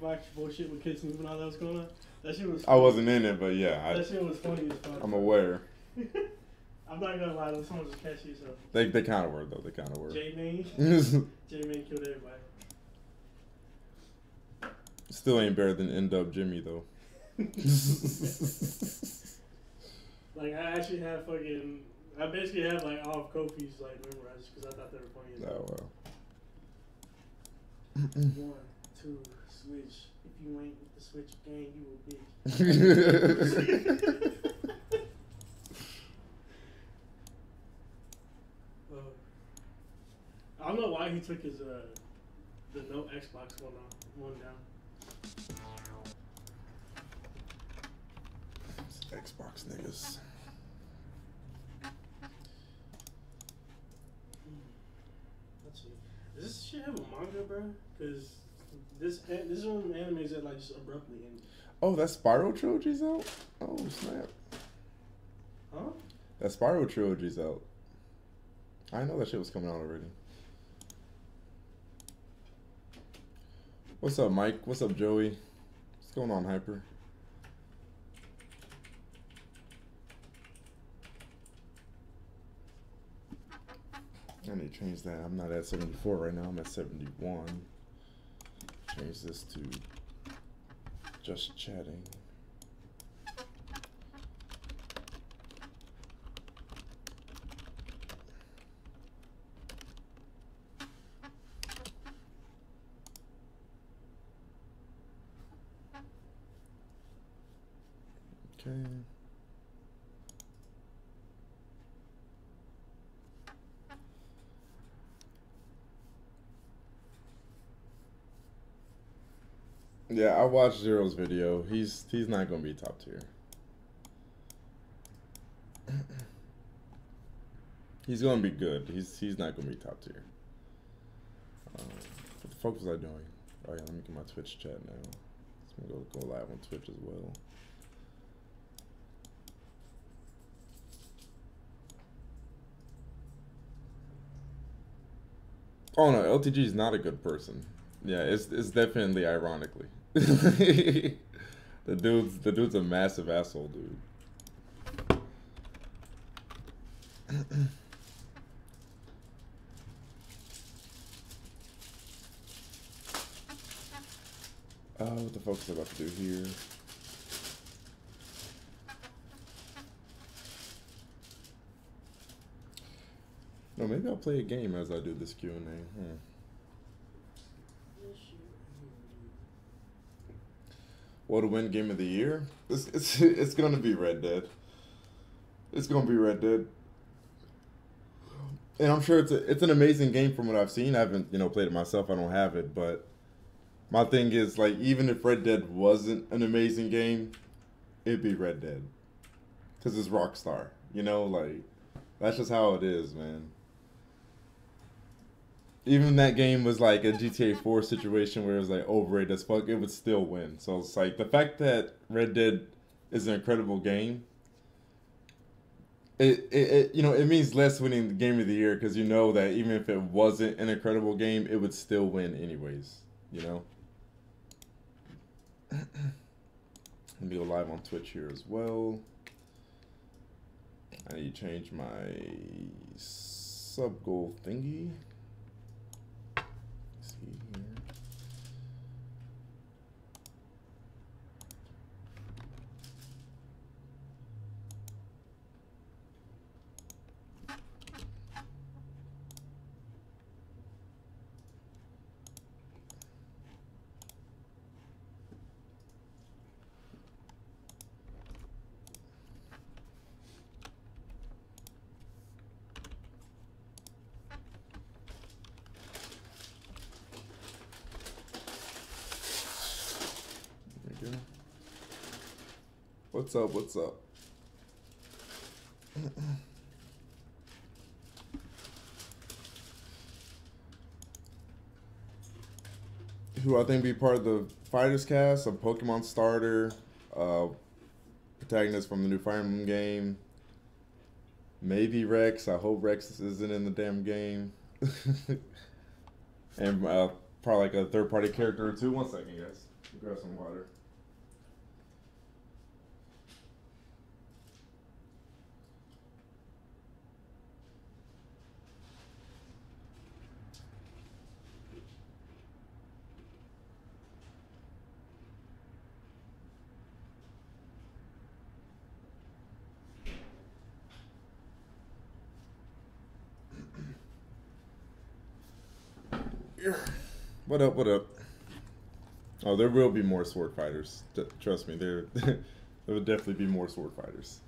Xbox bullshit with kids moving all that was going on? That shit was funny. I wasn't in it, but yeah. That shit was funny as fuck. I'm aware. I'm not gonna lie, those songs are catchy, so. They kind of were, though. They kind of were. J-Main killed everybody. Still ain't better than N-Dub Jimmy, though. Like, I actually have I basically have, like, all of Kofi's, like, memorized, because I thought they were funny as well. Oh, wow. 1, 2, switch. If you ain't with the switch gang, you a bitch. I don't know why he took his, the no Xbox one down. Xbox niggas. Let's see. Does this shit have a manga, bro? Because this one animes that like just abruptly end. Oh, that Spiral Trilogy's out? Oh, snap. Huh? That Spiral Trilogy's out. I know that shit was coming out already. What's up, Mike? What's up, Joey? What's going on, Hyper? I need to change that. I'm not at 74 right now. I'm at 71. Change this to just chatting. Okay. Yeah, I watched Zero's video. He's not gonna be top tier. He's gonna be good. He's not gonna be top tier. What the fuck was I doing? Oh yeah, let me get my Twitch chat now. I'm gonna go live on Twitch as well. Oh no, LTG is not a good person. Yeah, it's definitely ironically. the dude's a massive asshole, dude. What the fuck is I about to do here? No, maybe I'll play a game as I do this Q&A. What to win game of the year? It's gonna be Red Dead. It's gonna be Red Dead. And I'm sure it's an amazing game from what I've seen. I haven't played it myself. I don't have it, but my thing is like even if Red Dead wasn't an amazing game, it'd be Red Dead because it's Rockstar. Like that's just how it is, man. Even if that game was like a GTA 4 situation where it was like overrated as fuck, it would still win. So it's like the fact that Red Dead is an incredible game. It means less winning the game of the year because you know that even if it wasn't an incredible game, it would still win anyways. Let me go live on Twitch here as well. I need to change my sub goal thingy. See here. What's up? What's up? Who I think be part of the Fighters cast, a Pokemon starter, protagonist from the new Fire Emblem game. Maybe Rex. I hope Rex isn't in the damn game. And probably like a third-party character or two. 1 second, guys. Grab some water. What up? What up? Oh, there will be more sword fighters. Trust me, there will definitely be more sword fighters.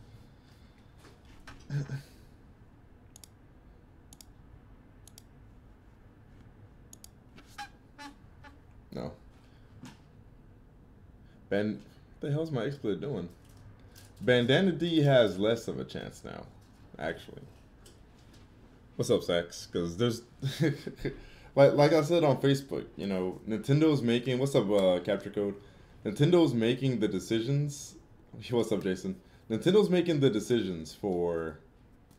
No. What the hell's my exploit doing? Bandana D has less of a chance now, actually. What's up, Sax? Because there's like I said on Facebook, you know, Nintendo's making, what's up, Capture Code? Nintendo's making the decisions. What's up, Jason? Nintendo's making the decisions for,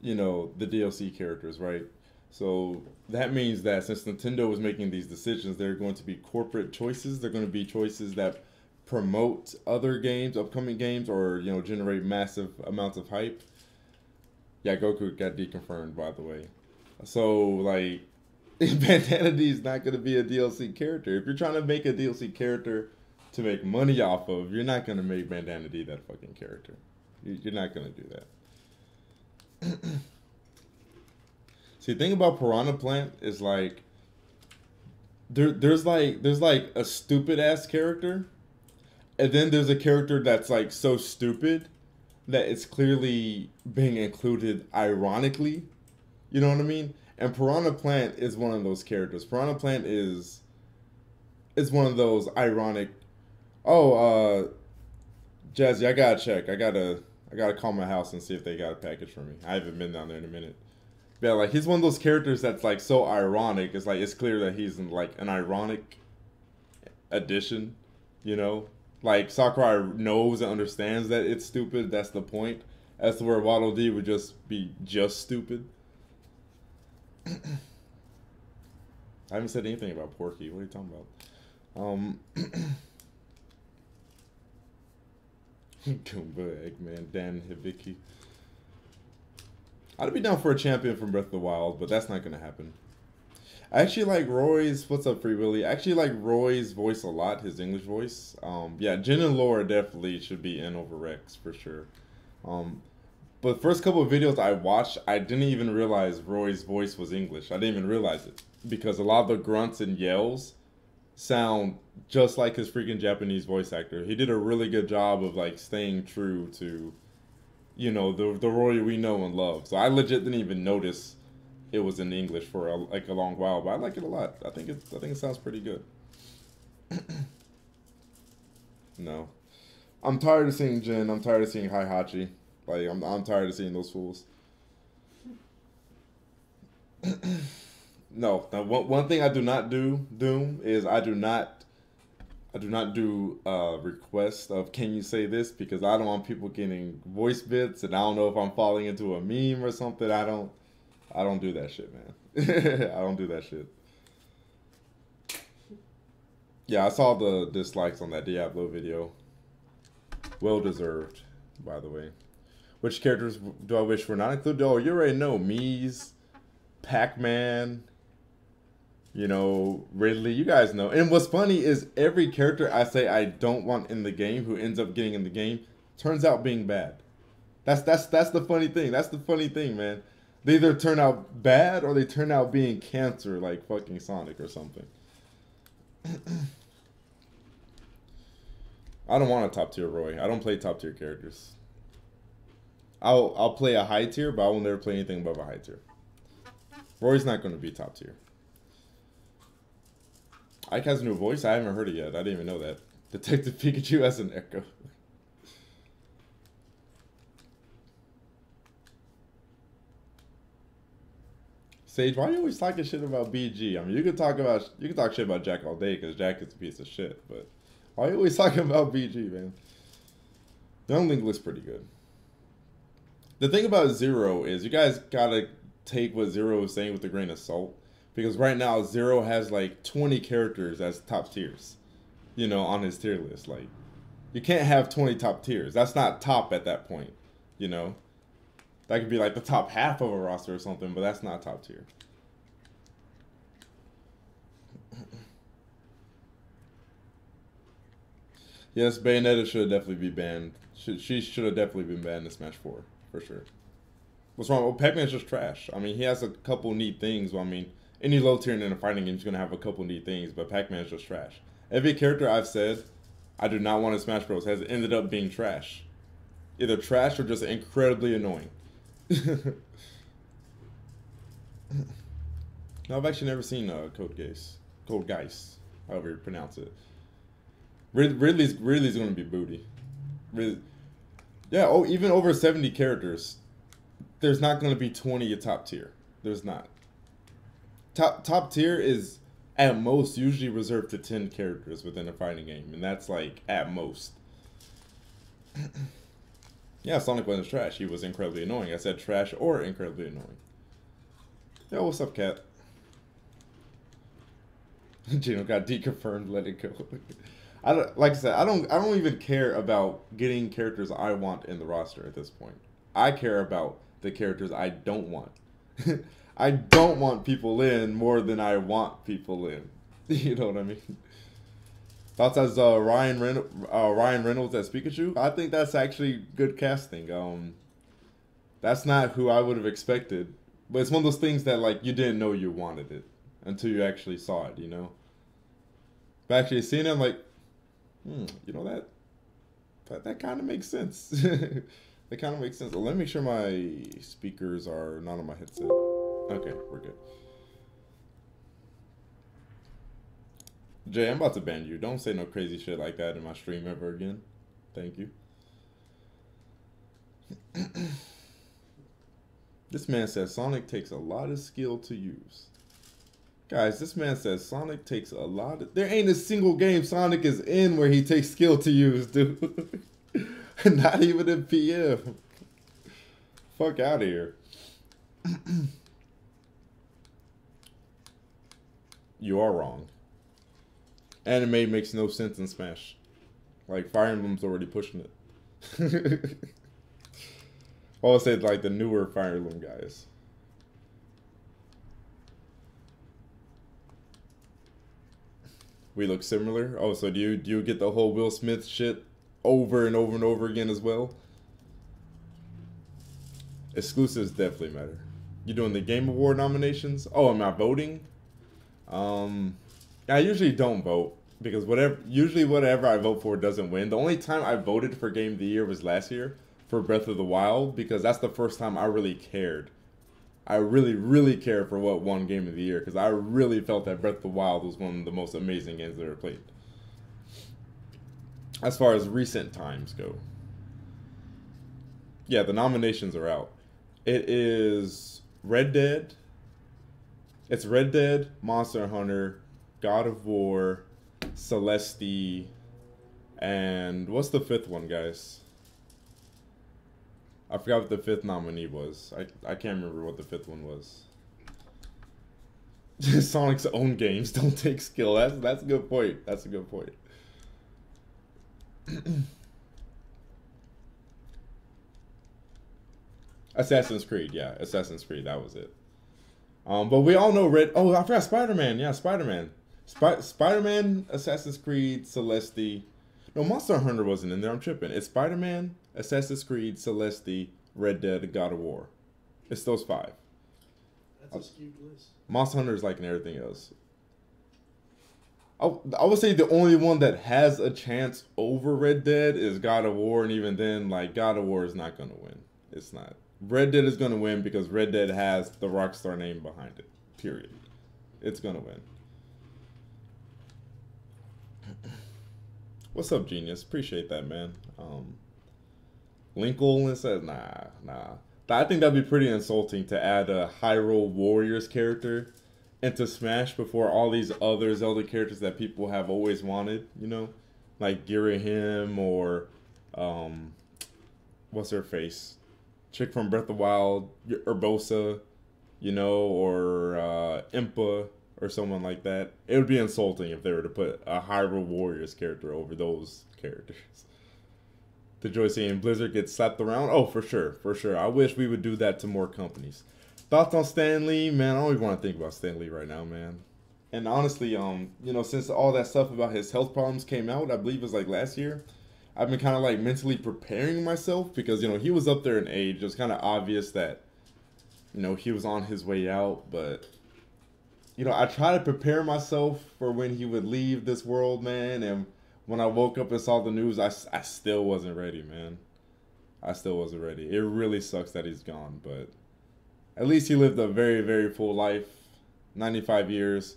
you know, the DLC characters, right? So that means that since Nintendo is making these decisions, they're going to be corporate choices. They're going to be choices that promote other games, upcoming games, or, you know, generate massive amounts of hype. Yeah, Goku got deconfirmed, by the way. So, like, Bandana D is not going to be a DLC character. If you're trying to make a DLC character to make money off of, you're not going to make Bandana D that fucking character. You're not going to do that. See, the thing about Piranha Plant is, like, there's like a stupid ass character, and then there's a character that's like so stupid that it's clearly being included ironically. You know what I mean? And Piranha Plant is one of those characters. Piranha Plant is one of those ironic. Oh, Jazzy, I gotta check. I gotta call my house and see if they got a package for me. I haven't been down there in a minute. Yeah, like, he's one of those characters that's like so ironic. It's like, it's clear that he's in, like, an ironic addition, you know? Like, Sakurai knows and understands that it's stupid. That's the point. As to where Waddle Dee would just be just stupid. I haven't said anything about Porky. What are you talking about? Goomba, Eggman, Dan Hibiki. I'd be down for a champion from Breath of the Wild, but that's not going to happen. I actually like Roy's, what's up, Free Willy? I actually like Roy's voice a lot, his English voice. Yeah, Jin and Laura definitely should be in over Rex, for sure. But the first couple of videos I watched, I didn't even realize Roy's voice was English. I didn't even realize it. Because a lot of the grunts and yells sound just like his freaking Japanese voice actor. He did a really good job of, like, staying true to, you know, the Roy we know and love. So I legit didn't even notice it was in English for a long while, but I like it a lot. I think it sounds pretty good. No, I'm tired of seeing Jin. I'm tired of seeing Heihachi. Like, I'm tired of seeing those fools. No, one thing I do not do, Doom, is I do not do requests of can you say this, because I don't want people getting voice bits, and I don't know if I'm falling into a meme or something. I don't do that shit, man. I don't do that shit. Yeah, I saw the dislikes on that Diablo video. Well deserved, by the way. Which characters do I wish were not included? Oh, you already know. Mies, Pac-Man, you know, Ridley. You guys know. And what's funny is every character I say I don't want in the game who ends up getting in the game turns out being bad. That's the funny thing. That's the funny thing, man. They either turn out bad or they turn out being cancer like fucking Sonic or something. I don't want a top tier Roy. I don't play top tier characters. I'll play a high tier, but I will never play anything above a high tier. Roy's not going to be top tier. Ike has a new voice. I haven't heard it yet. I didn't even know that. Detective Pikachu has an echo. Sage, why are you always talking shit about BG? I mean, you can talk shit about Jack all day because Jack is a piece of shit. But why are you always talking about BG, man? Young Link looks pretty good. The thing about Zero is you guys gotta take what Zero is saying with a grain of salt, because right now Zero has like 20 characters as top tiers. you know, on his tier list. Like, you can't have 20 top tiers. That's not top at that point, you know. That could be like the top half of a roster or something, but that's not top tier. Yes, Bayonetta should definitely be banned. She should have definitely been banned in Smash 4, for sure. What's wrong? Well, Pac-Man's just trash. I mean, he has a couple neat things. Well, I mean, any low tier in a fighting game is going to have a couple neat things, but Pac-Man's just trash. Every character I've said I do not want in Smash Bros. Has ended up being trash. Either trash or just incredibly annoying. No, I've actually never seen Code Geass, however you pronounce it. Ridley's going to be booty. Yeah, oh, even over 70 characters, there's not going to be 20 at top tier. There's not. Top tier is at most usually reserved to 10 characters within a fighting game, and that's like at most. Yeah, Sonic wasn't trash. He was incredibly annoying. I said trash or incredibly annoying. Yo, what's up, cat? Gino got deconfirmed. Let it go. Like I said, I don't even care about getting characters I want in the roster at this point. I care about the characters I don't want. I don't want people in more than I want people in. You know what I mean? Thoughts as Ryan Reynolds as Pikachu? I think that's actually good casting. That's not who I would have expected, but it's one of those things that like you didn't know you wanted it until you actually saw it. You know. But actually seeing it, I'm like, you know that kind of makes sense. That kind of makes sense. Well, let me make sure my speakers are not on my headset. Okay, we're good. Jay, I'm about to ban you. Don't say no crazy shit like that in my stream ever again. Thank you. This man says Sonic takes a lot of skill to use. Guys, this man says Sonic takes a lot of... There ain't a single game Sonic is in where he takes skill to use, dude. Not even in PM. Fuck out of here. You are wrong. Anime makes no sense in Smash. Like, Fire Emblem's already pushing it. I would say, like, the newer Fire Emblem guys. We look similar? Oh, so do you get the whole Will Smith shit over and over and over again as well? Exclusives definitely matter. You doing the Game Award nominations? Oh, am I voting? I usually don't vote because usually whatever I vote for doesn't win. The only time I voted for Game of the Year was last year for Breath of the Wild because that's the first time I really cared. I really, really cared for what won Game of the Year because I really felt that Breath of the Wild was one of the most amazing games I've ever played. As far as recent times go. Yeah, the nominations are out. It is Red Dead. It's Red Dead, Monster Hunter, God of War, Celeste, and what's the fifth one, guys? I forgot what the fifth nominee was. I can't remember what the fifth one was. Sonic's own games don't take skill. That's a good point. That's a good point. Assassin's Creed, yeah. Assassin's Creed, that was it. But we all know Oh, I forgot Spider-Man. Yeah, Spider-Man. Spider-Man, Assassin's Creed, Celeste. No, Monster Hunter wasn't in there. I'm tripping. It's Spider-Man, Assassin's Creed, Celeste, Red Dead, God of War. It's those five. That's a skewed list. Monster Hunter is like in everything else. I would say the only one that has a chance over Red Dead is God of War, and even then, like, God of War is not going to win. It's not. Red Dead is going to win because Red Dead has the Rockstar name behind it. Period. It's going to win. What's up, Genius? Appreciate that, man. Lincoln says, nah. I think that'd be pretty insulting to add a Hyrule Warriors character into Smash before all these other Zelda characters that people have always wanted, you know? Like Girahim or, what's her face? Chick from Breath of the Wild, Urbosa, you know, or Impa. or someone like that. It would be insulting if they were to put a Hyrule Warriors character over those characters. The joy seeing Blizzard get slapped around? Oh, for sure, for sure. I wish we would do that to more companies. Thoughts on Stan Lee? Man, I don't even want to think about Stan Lee right now, man. And honestly, you know, since all that stuff about his health problems came out, I believe it was like last year, I've been kind of like mentally preparing myself because, you know, he was up there in age. It was kind of obvious that, you know, he was on his way out. But, you know, I try to prepare myself for when he would leave this world, man. And when I woke up and saw the news, I still wasn't ready, man. I still wasn't ready. It really sucks that he's gone, but at least he lived a very, very full life, 95 years.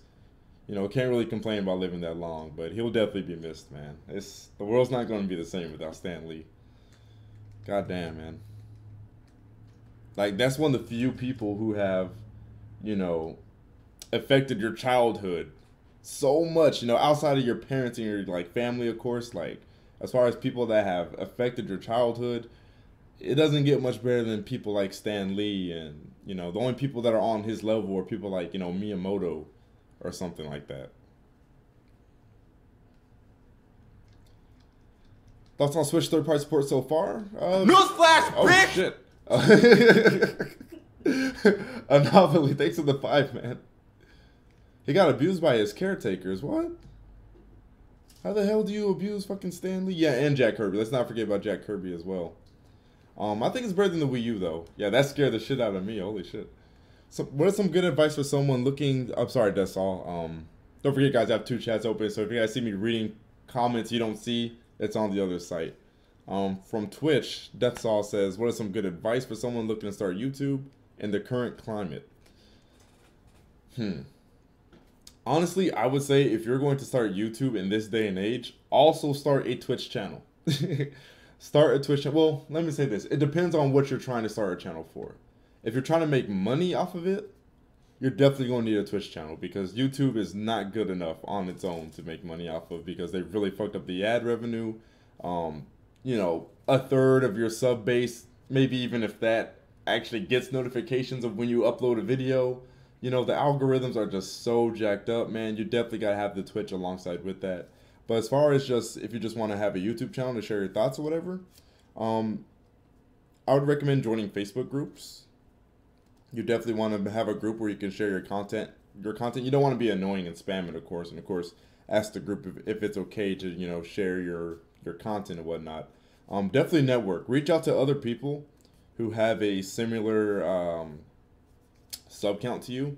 You know, can't really complain about living that long, but he'll definitely be missed, man. The world's not going to be the same without Stan Lee. God damn, man. Like, that's one of the few people who have, you know, affected your childhood so much, you know, outside of your parents and your, like, family, of course. Like, as far as people that have affected your childhood, it doesn't get much better than people like Stan Lee. And, you know, the only people that are on his level are people like, you know, Miyamoto or something like that. Thoughts on Switch third-party support so far? Newsflash, bitch! Shit. Anomaly, thanks for the 5, man. He got abused by his caretakers. What? How the hell do you abuse fucking Stan Lee? Yeah, and Jack Kirby. Let's not forget about Jack Kirby as well. I think it's better than the Wii U, though. Yeah, that scared the shit out of me. Holy shit. So, what is some good advice for someone looking... I'm sorry, that's all. Don't forget, guys, I have 2 chats open, so if you guys see me reading comments you don't see, it's on the other site. From Twitch, Deathsaw says, what is some good advice for someone looking to start YouTube in the current climate? Honestly, I would say if you're going to start YouTube in this day and age, also start a Twitch channel. Start a Twitch channel. Well, let me say this. It depends on what you're trying to start a channel for. If you're trying to make money off of it, you're definitely going to need a Twitch channel because YouTube is not good enough on its own to make money off of because they've really fucked up the ad revenue. You know, a third of your sub base, maybe even if that actually gets notifications of when you upload a video. You know, the algorithms are just so jacked up, man. You definitely got to have the Twitch alongside with that. But as far as just, if you just want to have a YouTube channel to share your thoughts or whatever, I would recommend joining Facebook groups. You definitely want to have a group where you can share your content. You don't want to be annoying and spam it, of course. And of course, ask the group if it's okay to, you know, share your content and whatnot. Definitely network. Reach out to other people who have a similar sub count to you,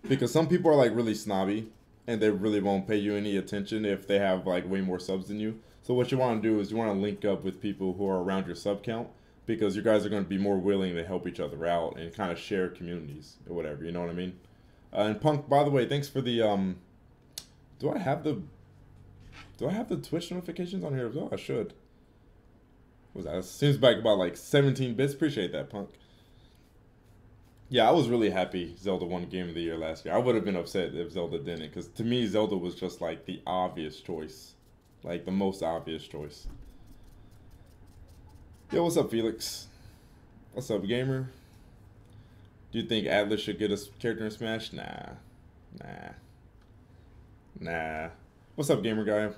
because some people are like really snobby and they really won't pay you any attention if they have like way more subs than you. So what you want to do is you want to link up with people who are around your sub count, because you guys are going to be more willing to help each other out and kind of share communities or whatever, you know what I mean? And Punk, by the way, thanks for the do I have the Twitch notifications on here as well? I should. What was that? It seems back about like 17 bits. Appreciate that, Punk. Yeah, I was really happy Zelda won Game of the Year last year. I would have been upset if Zelda didn't, because to me, Zelda was just like the obvious choice. Like the most obvious choice. Yo, what's up, Felix? What's up, gamer? Do you think Atlas should get a character in Smash? Nah. What's up, gamer guy?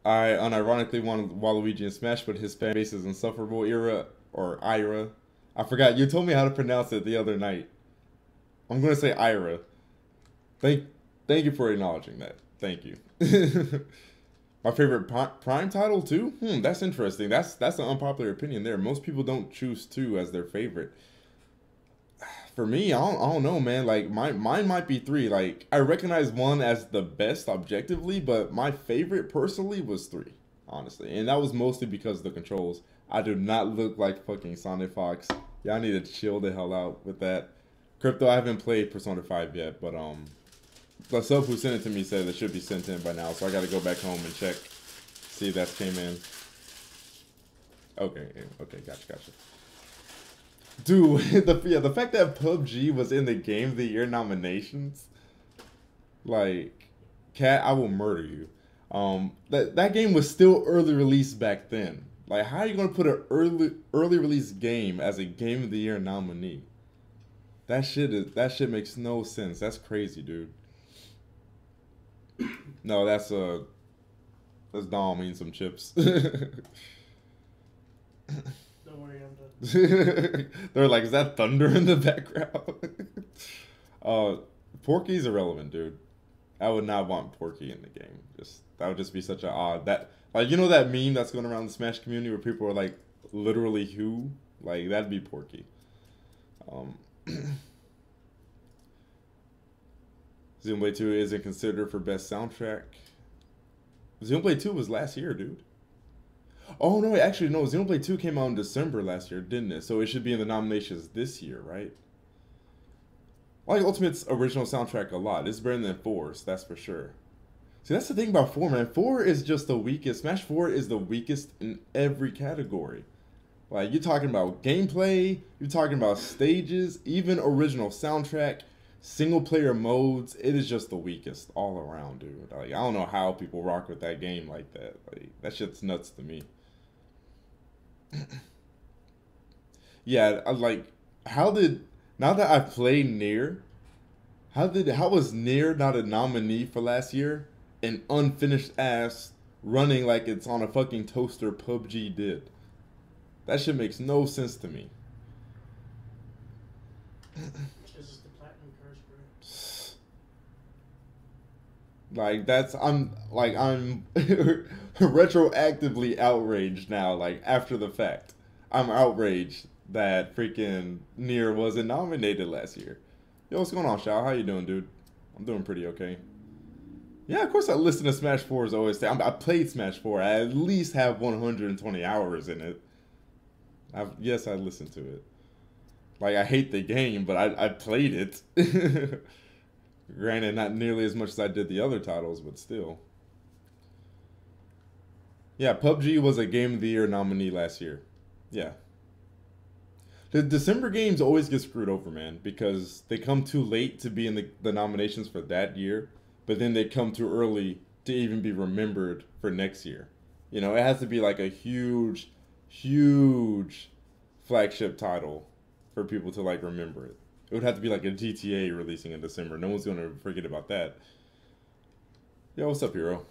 I unironically wanted Waluigi in Smash, but his fan base is insufferable. Ira. I forgot. You told me how to pronounce it the other night. I'm going to say Ira. Thank you for acknowledging that. Thank you. My favorite Prime title, too? That's interesting. That's an unpopular opinion there. Most people don't choose 2 as their favorite. For me, I don't know, man. Like, mine might be 3. Like, I recognize 1 as the best objectively, but my favorite personally was 3, honestly. And that was mostly because of the controls. I do not look like fucking Sonic Fox. Y'all need to chill the hell out with that. Crypto, I haven't played Persona 5 yet, but the sub who sent it to me said it should be sent in by now, so I gotta go back home and check, see if that came in. Okay, gotcha. Dude, the fact that PUBG was in the Game of the Year nominations, like, Cat, I will murder you. That game was still early release back then. Like, how are you gonna put an early release game as a Game of the Year nominee? That shit makes no sense. That's crazy, dude. No, that's Dom eating some chips. Don't worry, I'm done. They're like, is that thunder in the background? Porky's irrelevant, dude. I would not want Porky in the game. That would just be such an odd that you know that meme that's going around the Smash community where people are like literally who? Like that'd be Porky. Xenoblade 2 isn't considered for best soundtrack. Xenoblade 2 was last year, dude. Oh no, actually no. Xenoblade 2 came out in December last year, didn't it? So it should be in the nominations this year, right? I like Ultimate's original soundtrack a lot. It's better than 4's, that's for sure. See, that's the thing about 4, man. 4 is just the weakest. Smash 4 is the weakest in every category. Like, you're talking about gameplay, you're talking about stages, even original soundtrack, single-player modes. It is just the weakest all around, dude. Like, I don't know how people rock with that game like that. Like, that shit's nuts to me. Yeah, now that I played Nier, how was Nier not a nominee for last year? An unfinished ass running like it's on a fucking toaster PUBG did. That shit makes no sense to me. This is the platinum curse, bro. Like I'm retroactively outraged now, like after the fact. I'm outraged that freaking Nier wasn't nominated last year. Yo, what's going on, Shao? How you doing, dude? I'm doing pretty okay. Yeah, of course I listen to Smash 4's OST. I played Smash 4. I at least have 120 hours in it. Yes, I listened to it. Like, I hate the game, but I played it. Granted, not nearly as much as I did the other titles, but still. Yeah, PUBG was a Game of the Year nominee last year. Yeah. The December games always get screwed over, man, because they come too late to be in the nominations for that year, but then they come too early to even be remembered for next year. You know, it has to be like a huge, huge flagship title for people to like remember it. It would have to be like a GTA releasing in December. No one's going to forget about that. Yo, what's up, hero?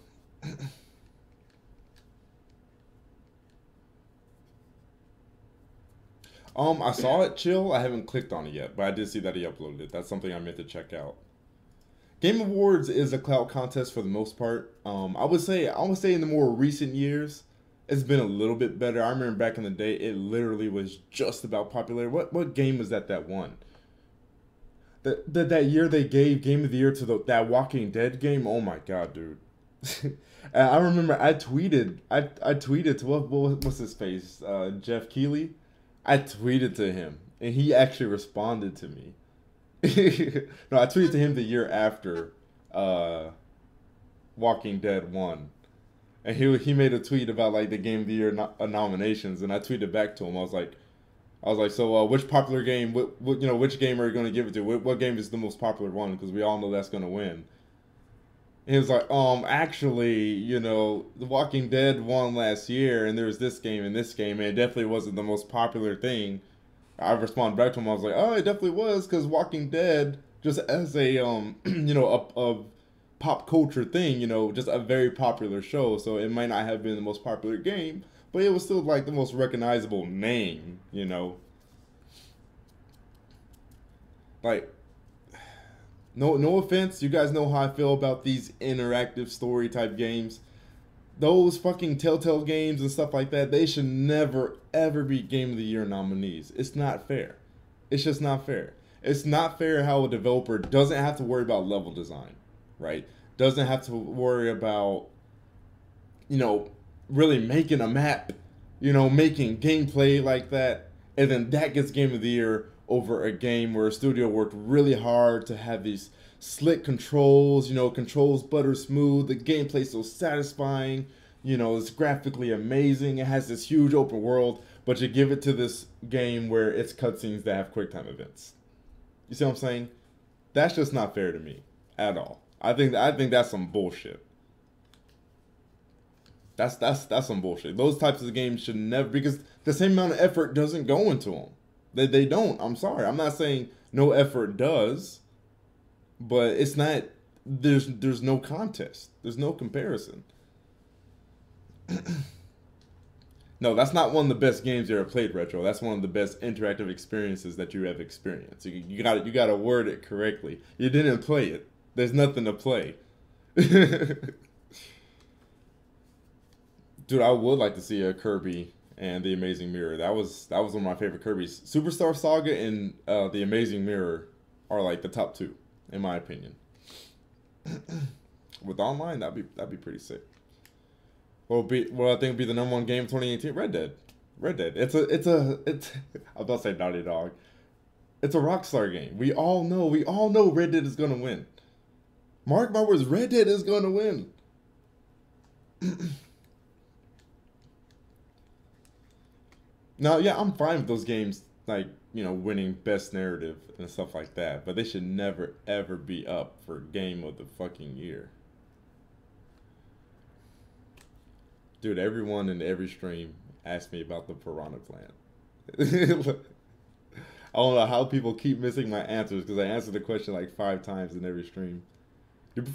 I saw it, Chill. I haven't clicked on it yet, but I did see that he uploaded it. That's something I meant to check out. Game Awards is a clout contest for the most part. I would say in the more recent years, it's been a little bit better. I remember back in the day, it literally was just about popularity. What game was that won? That year they gave Game of the Year to that Walking Dead game. Oh my god, dude! I remember I tweeted to what's his face, Jeff Keighley. I tweeted to him, and he actually responded to me. No, I tweeted to him the year after Walking Dead won. And he made a tweet about like the Game of the Year nominations, and I tweeted back to him. I was like, so which popular game, which game are you going to give it to? What game is the most popular one? Because we all know that's going to win. And he was like, actually, The Walking Dead won last year, and there was this game and this game, and it definitely wasn't the most popular thing. I responded back to him. I was like, oh, it definitely was, because Walking Dead, just as a, a pop culture thing, just a very popular show, so it might not have been the most popular game, but it was still, like, the most recognizable name, Like, no offense, you guys know how I feel about these interactive story type games. Those fucking Telltale games and stuff like that, they should never, ever be Game of the Year nominees. It's not fair. It's just not fair. It's not fair how a developer doesn't have to worry about level design, right? Doesn't have to worry about, really making a map, making gameplay like that, and then that gets Game of the Year over a game where a studio worked really hard to have these slick controls, controls butter smooth, the gameplay's so satisfying, it's graphically amazing, it has this huge open world, but you give it to this game where it's cutscenes that have QuickTime events. You see what I'm saying? That's just not fair to me at all. I think that's some bullshit. That's some bullshit. Those types of games should never, because the same amount of effort doesn't go into them. They don't. I'm sorry. I'm not saying No Effort does, but it's not. There's no contest. There's no comparison. No, that's not one of the best games you ever played, Retro. That's one of the best interactive experiences that you have experienced. You got to word it correctly. You didn't play it. There's nothing to play. Dude, I would like to see a Kirby and the Amazing Mirror. That was one of my favorite Kirby's. Superstar Saga and the Amazing Mirror are like the top two, in my opinion. With online, that'd be pretty sick. What I think would be the #1 game of 2018? Red Dead. It's I'm about to say Naughty Dog. It's a Rockstar game. We all know Red Dead is gonna win. Mark my words, Red Dead is gonna win. Now, yeah, I'm fine with those games, like, you know, winning best narrative and stuff like that, but they should never ever be up for game of the fucking year. Dude, everyone in every stream asked me about the Piranha Plant. I don't know how people keep missing my answers because I answered the question like 5 times in every stream.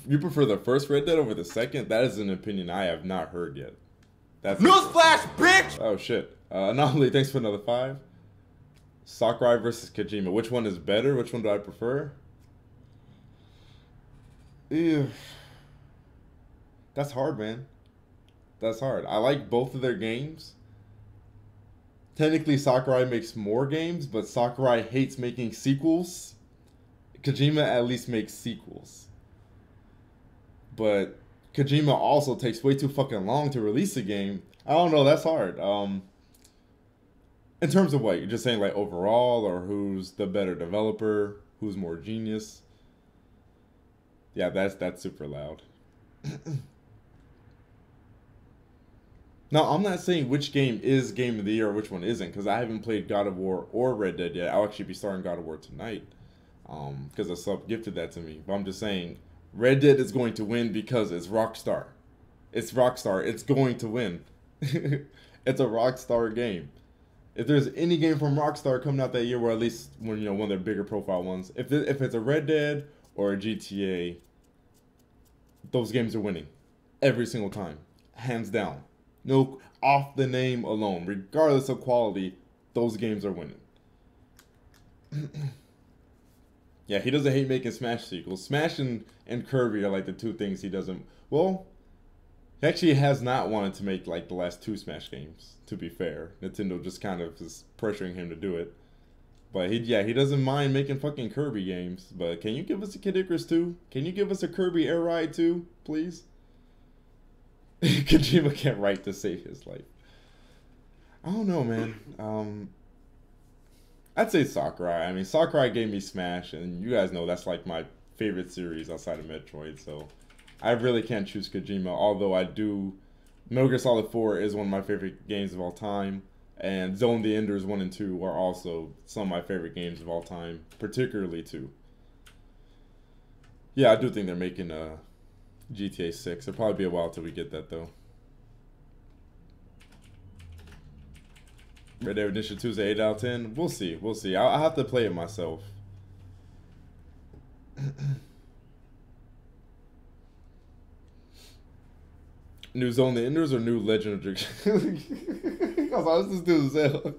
You prefer the first Red Dead over the second? That is an opinion I have not heard yet. That's Newsflash, bitch! Oh shit. Anomaly, thanks for another 5. Sakurai versus Kojima. Which one is better? Which one do I prefer? Ew. That's hard, man. That's hard. I like both of their games. Technically, Sakurai makes more games, but Sakurai hates making sequels. Kojima at least makes sequels. But Kojima also takes way too fucking long to release a game. I don't know, that's hard. In terms of what? You're just saying like overall, or who's the better developer? Who's more genius? Yeah, that's super loud. Now, I'm not saying which game is Game of the Year or which one isn't, because I haven't played God of War or Red Dead yet. I'll actually be starting God of War tonight, because a sub gifted that to me. But I'm just saying, Red Dead is going to win because it's Rockstar. It's Rockstar. It's going to win. It's a Rockstar game. If there's any game from Rockstar coming out that year, or at least when, you know, one of their bigger profile ones, if it's a Red Dead or a GTA, those games are winning every single time, hands down. No, off the name alone, regardless of quality, those games are winning. Yeah, he doesn't hate making Smash sequels. Smash and Kirby are like the two things he doesn't. Well, he actually has not wanted to make like the last 2 Smash games, to be fair. Nintendo just kind of is pressuring him to do it. But he doesn't mind making fucking Kirby games. But can you give us a Kid Icarus 2? Can you give us a Kirby Air Ride 2, please? Kojima can't write to save his life. I don't know, man. I'd say Sakurai. I mean, Sakurai gave me Smash, and you guys know that's like my favorite series outside of Metroid, so I really can't choose Kojima, although I do. Metal Gear Solid 4 is one of my favorite games of all time, and Zone of the Enders 1 and 2 are also some of my favorite games of all time, particularly 2. Yeah, I do think they're making GTA 6. It'll probably be a while till we get that, though. Red Dead Redemption 2 is an 8 out of 10. We'll see. We'll see. I'll have to play it myself. New Zone of the Enders or new Legend of Dragoon? I was just doing Zoe.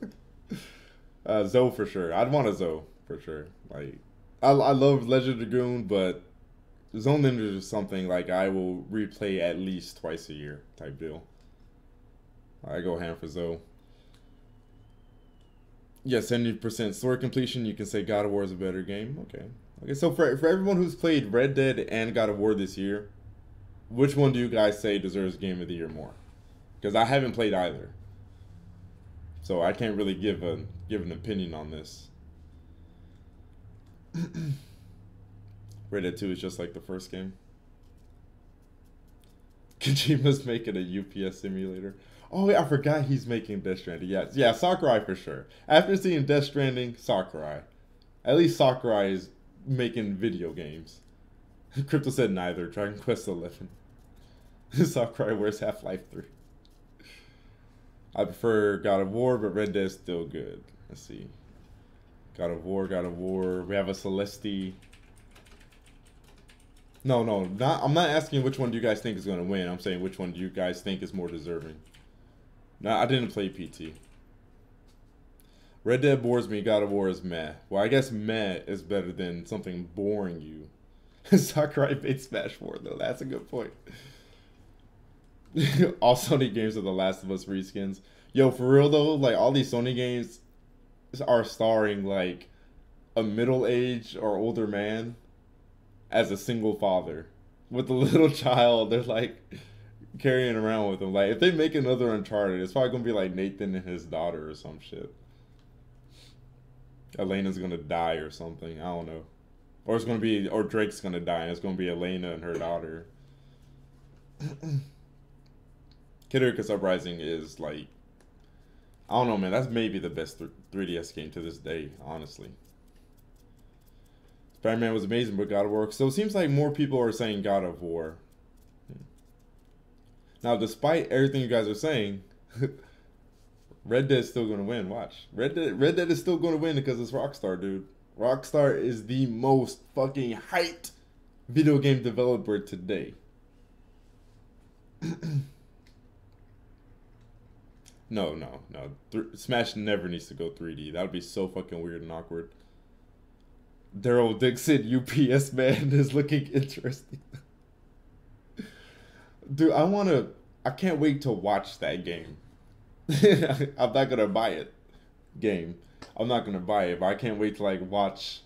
Zoe for sure. I'd want a Zoe for sure. Like, I love Legend of Dragoon, but Zone of the Enders is something like I will replay at least twice a year type deal. I go ham for Zoe. Yeah, 70% story completion. You can say God of War is a better game. Okay. Okay, so for everyone who's played Red Dead and God of War this year, which one do you guys say deserves Game of the Year more? Because I haven't played either, so I can't really give an opinion on this. Red Dead 2 is just like the first game. Kojima's making a UPS simulator. Oh yeah, I forgot he's making Death Stranding. Yeah, Sakurai for sure. After seeing Death Stranding, Sakurai. At least Sakurai is making video games. Crypto said neither. Dragon Quest 11. Sakurai wears Half-Life 3. I prefer God of War, but Red Dead's still good. Let's see. God of War, God of War. We have a Celeste. No, I'm not asking which one do you guys think is going to win. I'm saying which one do you guys think is more deserving. No, I didn't play PT. Red Dead bores me. God of War is meh. Well, I guess meh is better than something boring you. Sakurai made Smash 4, though. That's a good point. All Sony games are The Last of Us reskins. Yo, for real, though, like, all these Sony games are starring, like, a middle-aged or older man as a single father with a little child. They're like carrying around with him. Like, if they make another Uncharted, it's probably gonna be like Nathan and his daughter or some shit. Elena's gonna die or something. I don't know. Or it's gonna be, or Drake's gonna die and it's gonna be Elena and her daughter. Kid Icarus Uprising is like, I don't know, man. That's maybe the best 3DS game to this day, honestly. Spider-Man was amazing, but God of War. So it seems like more people are saying God of War. Now, despite everything you guys are saying, Red Dead is still going to win. Watch. Red Dead is still going to win because it's Rockstar, dude. Rockstar is the most fucking hyped video game developer today. No. Smash never needs to go 3D. That would be so fucking weird and awkward. Daryl Dixon, UPS man, is looking interesting. Dude, I can't wait to watch that game. I'm not gonna buy it. I'm not gonna buy it, but I can't wait to like watch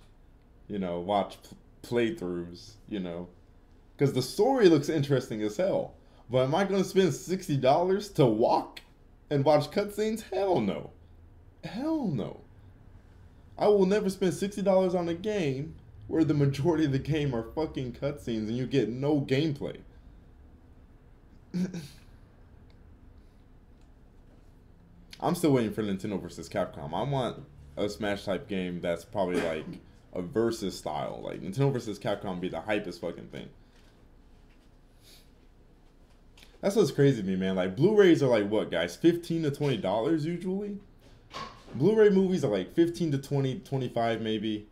playthroughs, because the story looks interesting as hell. But am I gonna spend $60 to walk and watch cutscenes? Hell no. Hell no. I will never spend $60 on a game where the majority of the game are fucking cutscenes and you get no gameplay. I'm still waiting for Nintendo versus Capcom. I want a Smash type game that's probably like a versus style. Like Nintendo versus Capcom be the hypest fucking thing. That's what's crazy to me, man. Like Blu-rays are like what, guys? $15 to $20 usually? Blu-ray movies are like 15 to 20, 25 maybe.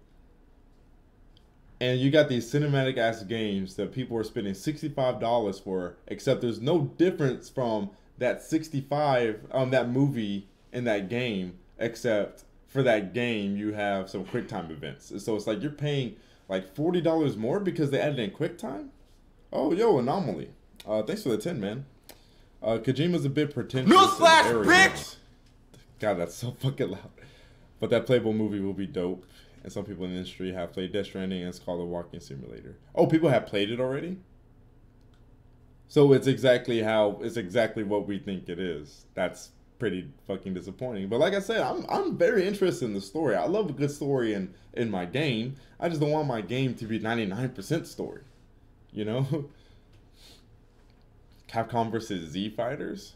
And you got these cinematic ass games that people are spending $65 for, except there's no difference from that 65 that movie in that game, except for that game you have some QuickTime events. So it's like you're paying like $40 more because they added in QuickTime? Oh, yo, Anomaly. Thanks for the 10, man. Kojima's a bit pretentious. Newsflash, bitch! God, that's so fucking loud. But that playable movie will be dope. And some people in the industry have played Death Stranding, and it's called a walking simulator. Oh, people have played it already? So it's exactly what we think it is. That's pretty fucking disappointing. But like I said, I'm very interested in the story. I love a good story in my game. I just don't want my game to be 99% story. Capcom versus Z Fighters?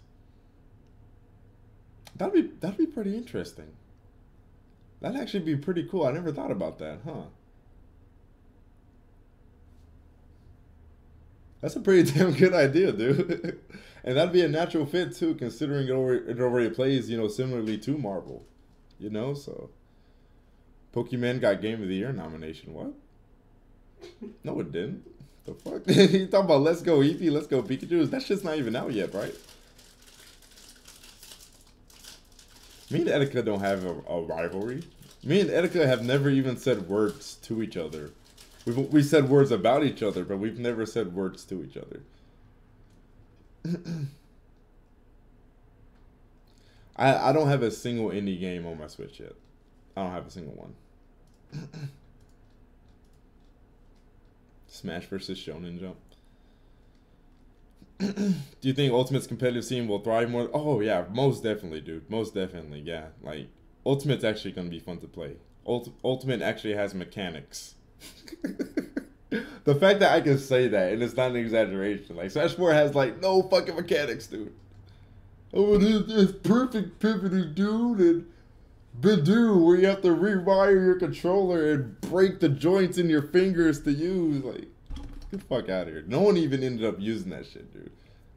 That'd be pretty interesting. That'd actually be pretty cool. I never thought about that, huh? That's a pretty damn good idea, dude. And that'd be a natural fit too, considering it already plays, similarly to Marvel. So Pokemon got Game of the Year nomination. What? No, it didn't. The fuck? You talking about Let's Go Eevee, Let's Go Pikachu? That shit's not even out yet, right? Me and Etika don't have a rivalry. Me and Etika have never even said words to each other. We said words about each other, but we've never said words to each other. I don't have a single indie game on my Switch yet. I don't have a single one. Smash versus Shonen Jump. Do you think Ultimate's competitive scene will thrive more? Oh yeah, most definitely, dude. Most definitely, yeah. Like Ultimate's actually gonna be fun to play. Ultimate actually has mechanics. The fact that I can say that and it's not an exaggeration. Like Smash 4 has like no fucking mechanics, dude. Oh, this perfect pivoting, dude, and Bidoo, where you have to rewire your controller and break the joints in your fingers to use. Like, get the fuck out of here. No one even ended up using that shit, dude.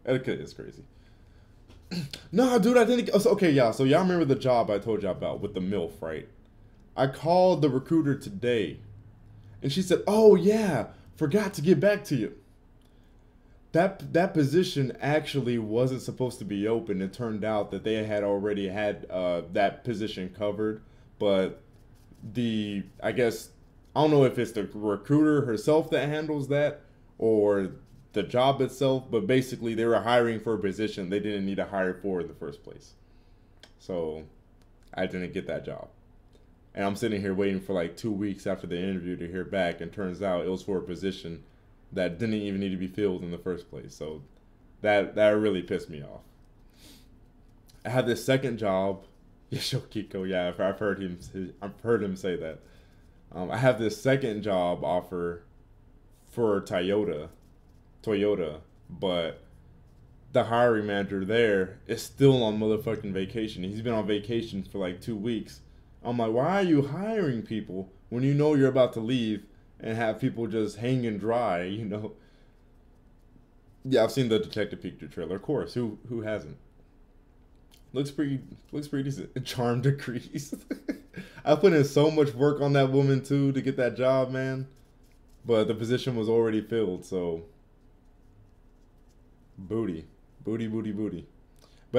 Etiquette is crazy. No, dude, I didn't. Okay, yeah. So y'all remember the job I told y'all about with the MILF, right? I called the recruiter today. And she said, oh yeah, forgot to get back to you. That position actually wasn't supposed to be open. It turned out that they had already had that position covered. But I guess, I don't know if it's the recruiter herself that handles that or the job itself. But basically they were hiring for a position they didn't need to hire for in the first place. So I didn't get that job. And I'm sitting here waiting for like 2 weeks after the interview to hear back. And turns out it was for a position that didn't even need to be filled in the first place. So that really pissed me off. I had this second job. Yeah, Shokio, yeah, I've heard him say that. I have this second job offer for Toyota, but the hiring manager there is still on motherfucking vacation. He's been on vacation for like 2 weeks. I'm like, why are you hiring people when you know you're about to leave and have people just hanging dry, you know? Yeah, I've seen the Detective Pikachu trailer, of course. Who hasn't? Looks pretty decent. Charm decrease. I put in so much work on that woman too to get that job, man. But the position was already filled, so booty. But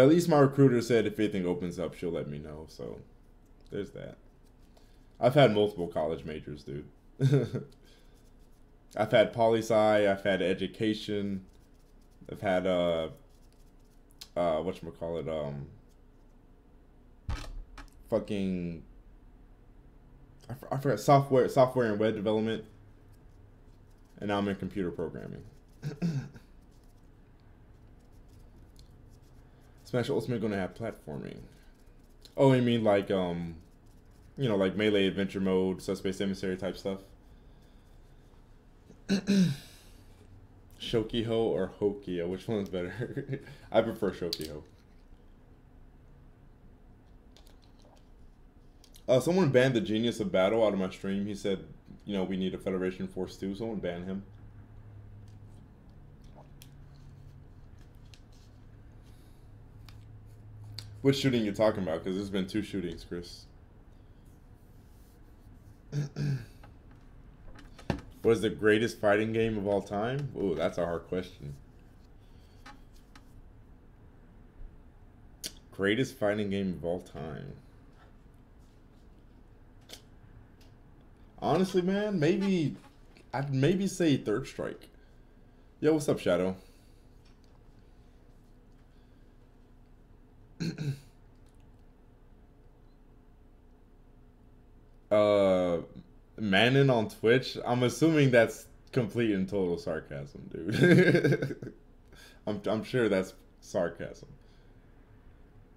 at least my recruiter said if anything opens up, she'll let me know. So there's that. I've had multiple college majors, dude. I've had poli-sci, I've had education, I've had whatchamacallit, fucking I forgot software and web development, and now I'm in computer programming. Smash Ultimate gonna have platforming. Oh, you mean like you know, like melee adventure mode, suspect emissary type stuff? Shokio or Hokio? Which one's better? I prefer Shokio. Someone banned the Genius of Battle out of my stream. He said, you know, we need a Federation Force too. Someone banned him. Which shooting you talking about? Because there's been 2 shootings, Chris. What is the greatest fighting game of all time? Ooh, that's a hard question. Greatest fighting game of all time. Honestly, man, I'd maybe say Third Strike. Yo, what's up, Shadow? Manon on Twitch. I'm assuming that's complete and total sarcasm, dude. I'm sure that's sarcasm.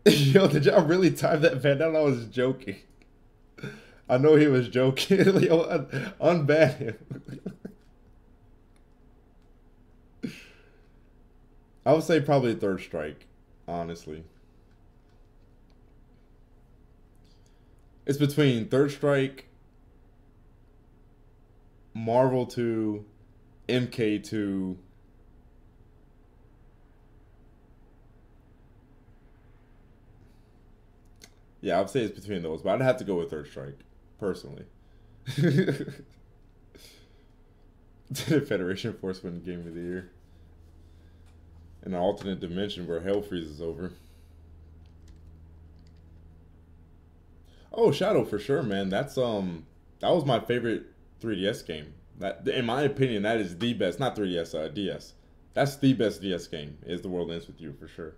Yo, did y'all really time that ban? I was joking. I know he was joking. Yo, unban him. I would say probably Third Strike, honestly. It's between Third Strike, Marvel 2, MK2. Yeah, I would say it's between those, but I'd have to go with Third Strike, personally. Federation Force win Game of the Year. In an alternate dimension where hell freezes over. Oh, Shadow for sure, man. That's that was my favorite 3DS game. That, in my opinion, that is the best. Not 3DS, DS. That's the best DS game. Is The World Ends With You for sure.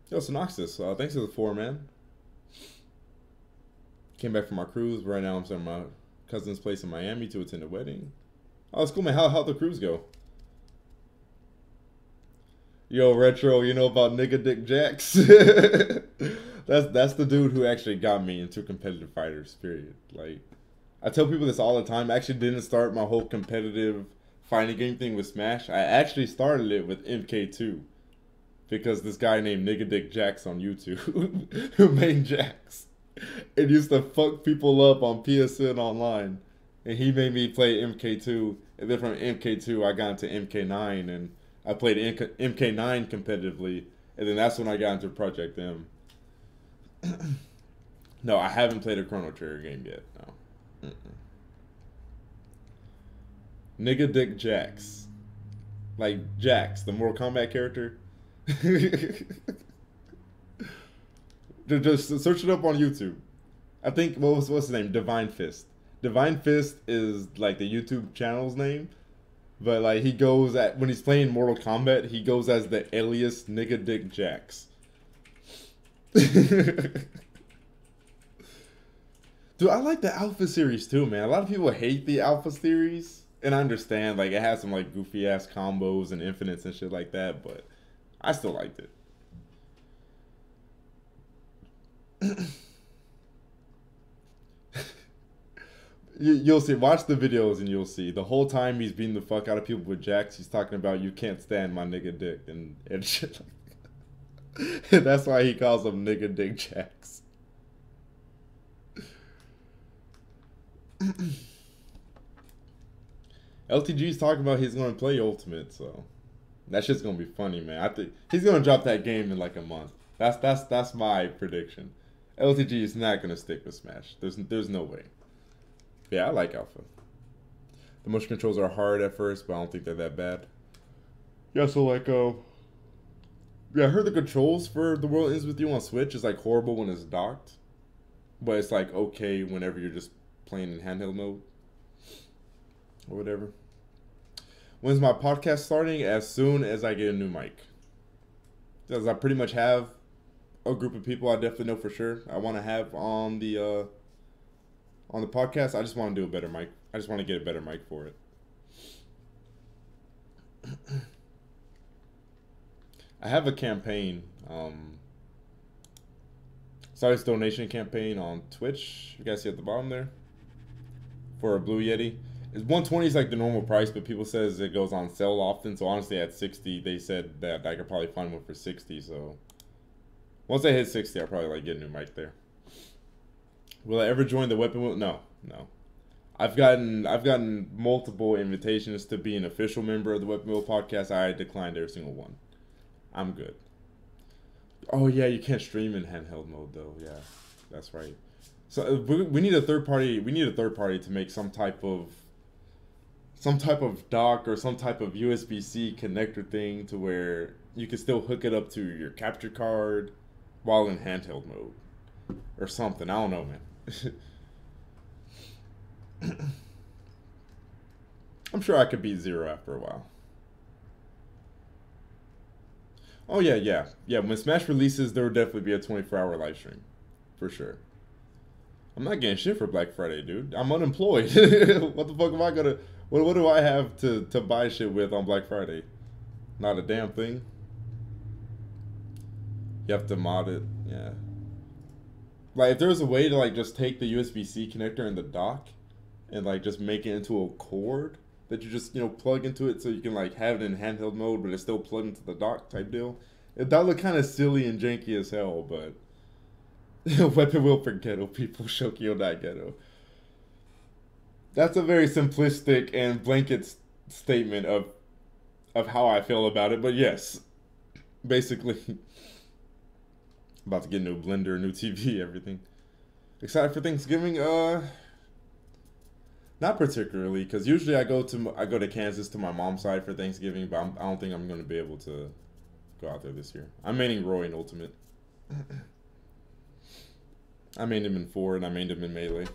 Yo, Synoxis, thanks for the 4, man. Came back from our cruise. Right now, I'm at my cousin's place in Miami to attend a wedding. Oh, it's cool, man. How'd the cruise go? Yo, Retro, you know about Nigga Dick Jacks? That's the dude who actually got me into competitive fighters, period. Like, I tell people this all the time. I actually didn't start my whole competitive fighting game thing with Smash. I actually started it with MK2. Because this guy named Nigga Dick Jacks on YouTube, who made Jacks, and used to fuck people up on PSN online. And he made me play MK2. And then from MK2, I got into MK9. And I played MK9 competitively. And then that's when I got into Project M. No, I haven't played a Chrono Trigger game yet. No. Nigga Dick Jax. Like Jax, the Mortal Kombat character. Just search it up on YouTube. I think what's his name? Divine Fist. Divine Fist is like the YouTube channel's name, but like he goes at when he's playing Mortal Kombat, he goes as the alias Nigga Dick Jax. Dude, I like the Alpha series too, man. A lot of people hate the Alpha series, and I understand like it has some like goofy ass combos and infinites and shit like that, but I still liked it. You'll see. Watch the videos and you'll see. The whole time he's beating the fuck out of people with Jax, he's talking about you can't stand my nigga dick and shit like that. That's why he calls him Nigga Dick Jax. LTG's talking about he's going to play Ultimate, so that shit's going to be funny, man. I think he's going to drop that game in like a month. That's my prediction. LTG is not going to stick with Smash. There's no way. Yeah, I like Alpha. The motion controls are hard at first, but I don't think they're that bad. Yeah, so like, yeah, I heard the controls for The World Ends With You on Switch is like horrible when it's docked, but it's like okay whenever you're just playing in handheld mode or whatever. When's my podcast starting? As soon as I get a new mic. Because I pretty much have a group of people I definitely know for sure I want to have on the podcast. I just want to do a better mic. I just want to get a better mic for it. I have a campaign. Started this donation campaign on Twitch. You guys see at the bottom there? For a Blue Yeti. It's $120 is like the normal price, but people says it goes on sale often. So honestly, at $60, they said that I could probably find one for $60. So once I hit $60, I'll probably like get a new mic there. Will I ever join the Weapon Wheel? No. I've gotten multiple invitations to be an official member of the Weapon Wheel podcast. I declined every single one. I'm good. Oh yeah, you can't stream in handheld mode though. Yeah, that's right. So we need a third party. We need a third party to make some type of dock or some type of USB-C connector thing to where you can still hook it up to your capture card while in handheld mode or something. I don't know, man. I'm sure I could beat Zero after a while. Oh yeah. When Smash releases, there will definitely be a 24-hour live stream, for sure. I'm not getting shit for Black Friday, dude. I'm unemployed. What the fuck am I gonna? What do I have to buy shit with on Black Friday? Not a damn thing. You have to mod it, yeah. Like if there was a way to like just take the USB-C connector in the dock and like just make it into a cord that you just plug into it so you can like have it in handheld mode but it's still plugged into the dock type deal. That would look kind of silly and janky as hell, but Weapon Wheel for ghetto people, Shokio not ghetto. That's a very simplistic and blanket statement of how I feel about it, but yes, basically. About to get a new blender, new TV, everything. Excited for Thanksgiving? Not particularly, because usually I go to Kansas to my mom's side for Thanksgiving, but I don't think I'm going to be able to go out there this year. I'm maining Roy in Ultimate. I mained him in 4 and I mained him in Melee.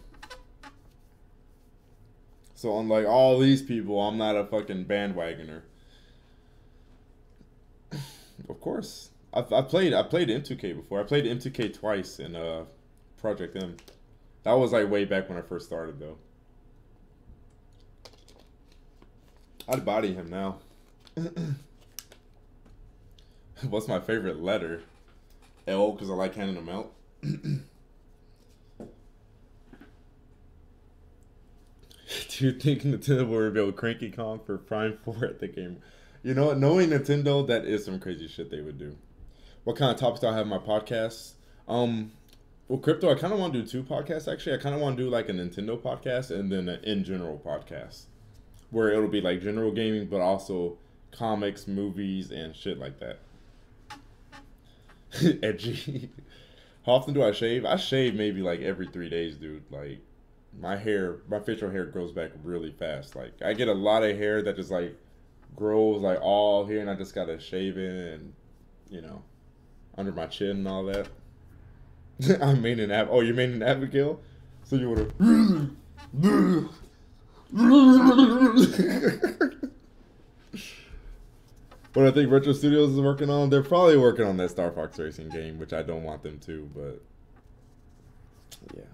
So unlike all these people, I'm not a fucking bandwagoner. Of course. I played M2K before. I played M2K twice in Project M. That was like way back when I first started though. I'd body him now. What's my favorite letter? L, because I like handing them out. Do you think Nintendo will reveal Cranky Kong for Prime 4 at the game? You know what? Knowing Nintendo, that is some crazy shit they would do. What kind of topics do I have in my podcast? Well, crypto, I kind of want to do 2 podcasts, actually. I kind of want to do, like, a Nintendo podcast and then an in general podcast. Where it'll be, like, general gaming, but also comics, movies, and shit like that. Edgy. How often do I shave? I shave maybe like every 3 days, dude. Like my facial hair grows back really fast. Like I get a lot of hair that just like grows like all here, and I just gotta shave it, and you know, under my chin and all that. I'm maining Oh, you're maining Abigail? So you wanna? What I think Retro Studios is working on, they're probably working on that Star Fox Racing game, which I don't want them to, but yeah.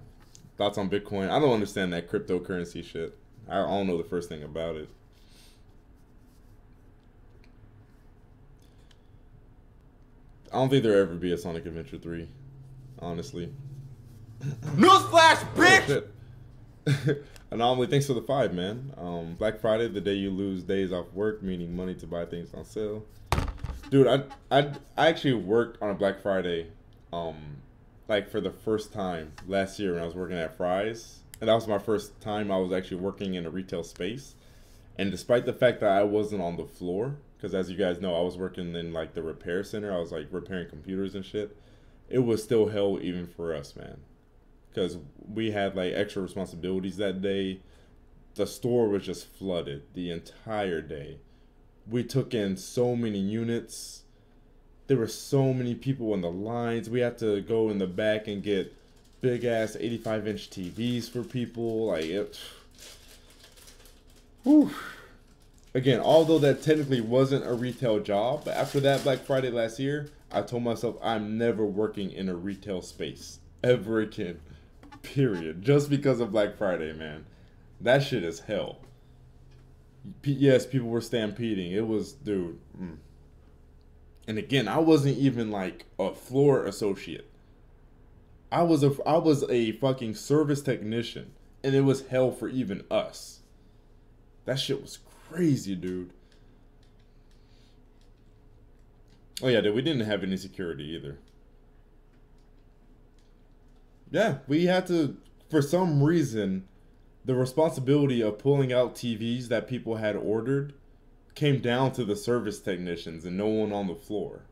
Thoughts on Bitcoin? I don't understand that cryptocurrency shit. I don't know the first thing about it. I don't think there'll ever be a Sonic Adventure 3, honestly. Newsflash, bitch! Oh, Anomaly, thanks for the 5, man. Black Friday, the day you lose days off work, meaning money to buy things on sale. Dude, I actually worked on a Black Friday, like for the first time last year when I was working at Fry's. And that was my first time I was actually working in a retail space. And despite the fact that I wasn't on the floor, because as you guys know, I was working in like the repair center. I was like repairing computers and shit. It was still hell even for us, man. Because we had like extra responsibilities that day. The store was just flooded the entire day. We took in so many units. There were so many people in the lines. We had to go in the back and get big ass 85-inch TVs for people. Like it. Whew. Again, although that technically wasn't a retail job, but after that Black Friday last year, I told myself I'm never working in a retail space ever again. Period. Just because of Black Friday, man. That shit is hell. Yes, people were stampeding. It was, dude. And again, I wasn't even like a floor associate. I was a fucking service technician, and it was hell for even us. That shit was crazy, dude. Oh yeah, dude, we didn't have any security either. Yeah, we had to, for some reason, the responsibility of pulling out TVs that people had ordered came down to the service technicians and no one on the floor.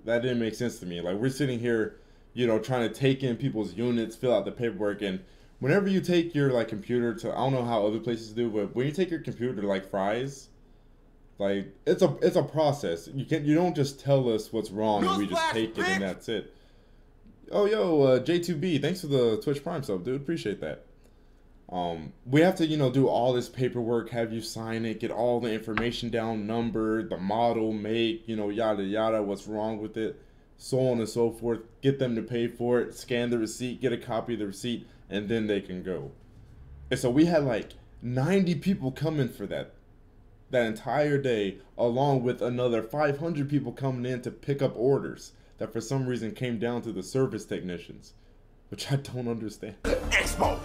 That didn't make sense to me. Like, we're sitting here, you know, trying to take in people's units, fill out the paperwork, and whenever you take your, like, computer to, I don't know how other places do, but when you take your computer to, like, Fry's, like, it's a process. You don't just tell us what's wrong and we just take it and that's it. Oh, yo, J2B, thanks for the Twitch Prime sub, dude. Appreciate that. We have to, you know, do all this paperwork, have you sign it, get all the information down, number, the model, make, you know, yada, yada, what's wrong with it, so on and so forth. Get them to pay for it, scan the receipt, get a copy of the receipt, and then they can go. And so we had like 90 people coming for that entire day, along with another 500 people coming in to pick up orders that for some reason came down to the service technicians, which I don't understand. Exposed.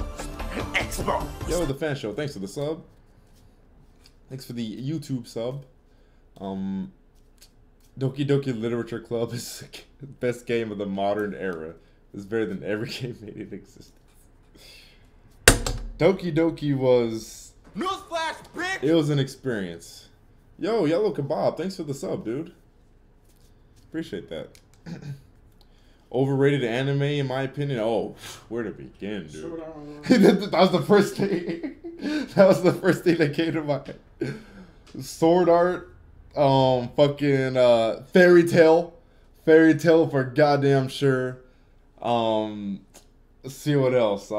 Yo, the fan show, thanks for the sub. Thanks for the YouTube sub. Doki Doki Literature Club is the best game of the modern era. It's better than every game made in existence. Doki Doki was... Newsflash, bitch! It was an experience. Yo, Yellow Kebab, thanks for the sub, dude. Appreciate that. Overrated anime, in my opinion. Oh, where to begin, dude? That was the first thing. That was the first thing that came to mind. Sword Art, fucking Fairy Tail for goddamn sure. Let's see what else.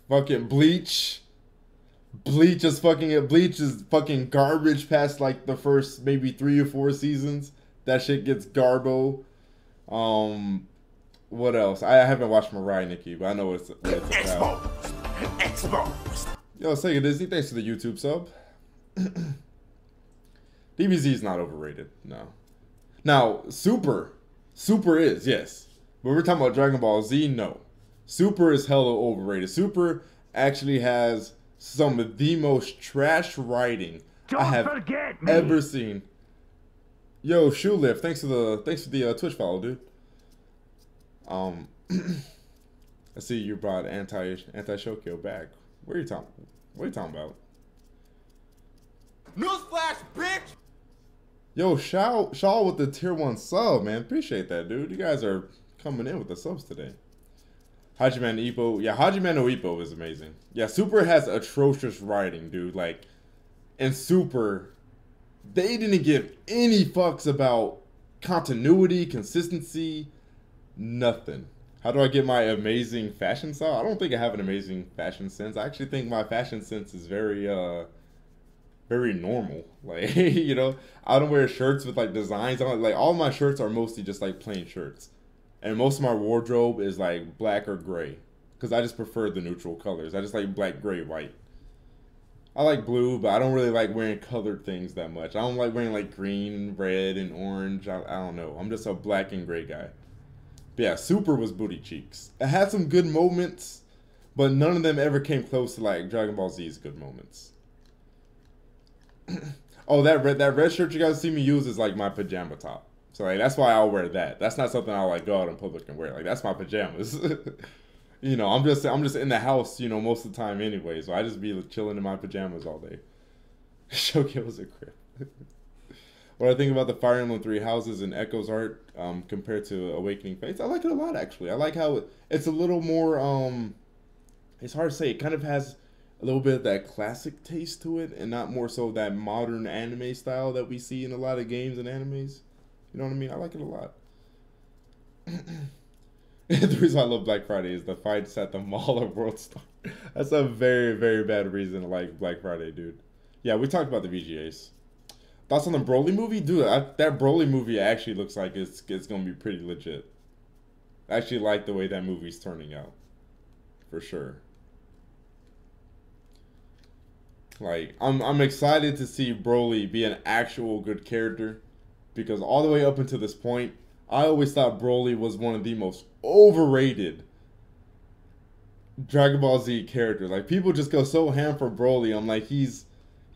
Fucking Bleach. Bleach is fucking garbage past like the first maybe 3 or 4 seasons. That shit gets garbo. What else? I haven't watched Mirai Nikki, but I know what it's about. Exposed. Yo, Sega Disney, thanks for the YouTube sub. DBZ is not overrated, no. Now, Super is, yes. But we're talking about Dragon Ball Z, no. Super is hella overrated. Super actually has some of the most trash writing I have ever seen. Yo, Shoelift, thanks for the Twitch follow, dude. I see you brought anti Shokio back. What are you talking about? Newsflash, bitch! Yo, Shaw with the tier 1 sub, man. Appreciate that, dude. You guys are coming in with the subs today. Hajime no Ippo. Yeah, Hajime no Ippo is amazing. Yeah, Super has atrocious writing, dude. Like, in Super, they didn't give any fucks about continuity, consistency, nothing. How do I get my amazing fashion style? I don't think I have an amazing fashion sense. I actually think my fashion sense is very normal. Like, you know, I don't wear shirts with like designs on it. Like, all my shirts are mostly just like plain shirts. And most of my wardrobe is like black or gray. Because I just prefer the neutral colors. I just like black, gray, white. I like blue, but I don't really like wearing colored things that much. I don't like wearing like green, red, and orange. I don't know. I'm just a black and gray guy. But yeah, Super was booty cheeks. It had some good moments, but none of them ever came close to like Dragon Ball Z's good moments. Oh, that red shirt you guys see me use is like my pajama top. So like that's why I'll wear that. That's not something I'll like go out in public and wear. Like that's my pajamas. You know, I'm just in the house, you know, most of the time anyway. So I just be chilling in my pajamas all day. Shokio was a crib. What I think about the Fire Emblem 3 Houses and Echo's art compared to Awakening Fates, I like it a lot actually. I like how it's a little more it's hard to say. It kind of has a little bit of that classic taste to it, and not more so that modern anime style that we see in a lot of games and animes. You know what I mean? I like it a lot. The reason I love Black Friday is the fights at the Mall of World Star. That's a very, very bad reason to like Black Friday, dude. Yeah, we talked about the VGAs. Thoughts on the Broly movie? Dude, that Broly movie actually looks like it's going to be pretty legit. I actually like the way that movie's turning out. For sure. Like, I'm excited to see Broly be an actual good character. Because all the way up until this point, I always thought Broly was one of the most overrated Dragon Ball Z characters. Like, people just go so ham for Broly. I'm like, he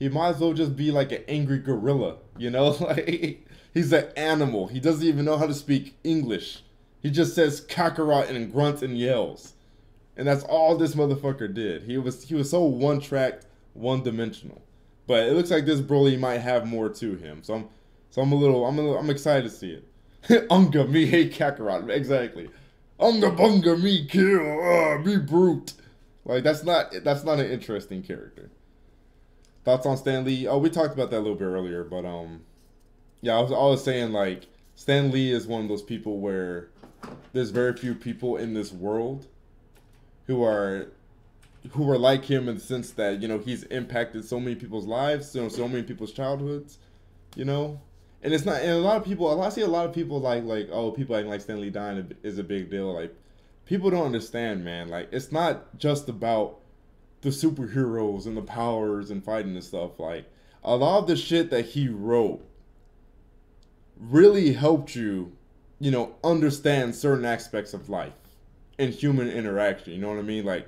might as well just be like an angry gorilla, you know? Like, he's an animal. He doesn't even know how to speak English. He just says Kakarot and grunts and yells. And that's all this motherfucker did. He was so one-tracked, one-dimensional. But it looks like this Broly might have more to him. So I'm excited to see it. Unga, me hate Kakarot. Exactly. Unga bunga, me kill. Me brute. Like, that's not an interesting character. Thoughts on Stan Lee? Oh, we talked about that a little bit earlier, but yeah, I was saying like Stan Lee is one of those people where there's very few people in this world who are like him in the sense that, you know, he's impacted so many people's lives, you know, so many people's childhoods, you know. And it's not, and a lot of people, I see a lot of people like, oh, people acting like Stan Lee dying is a big deal. Like, people don't understand, man. Like, it's not just about the superheroes and the powers and fighting and stuff. Like, a lot of the shit that he wrote really helped you, you know, understand certain aspects of life and human interaction. You know what I mean? Like,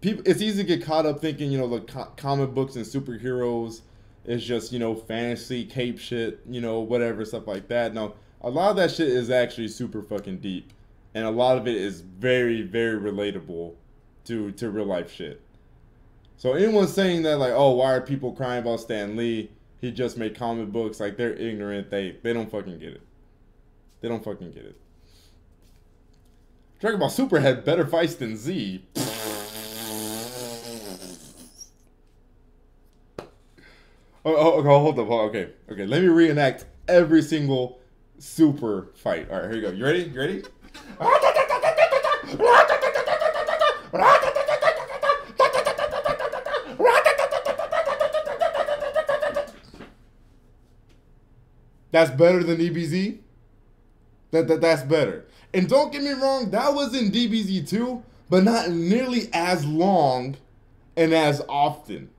people, it's easy to get caught up thinking, you know, the comic books and superheroes is just, you know, fantasy, cape shit, you know, whatever, stuff like that. No, a lot of that shit is actually super fucking deep. And a lot of it is very, very relatable to real life shit. So anyone saying that, like, oh, why are people crying about Stan Lee? He just made comic books. Like, they're ignorant. They don't fucking get it. They don't fucking get it. Dragon Ball Super had better fights than Z. Oh, hold up. Okay. Let me reenact every single Super fight. All right, here you go. You ready? That's better than DBZ? That's better. And don't get me wrong, that was in DBZ too, but not nearly as long and as often.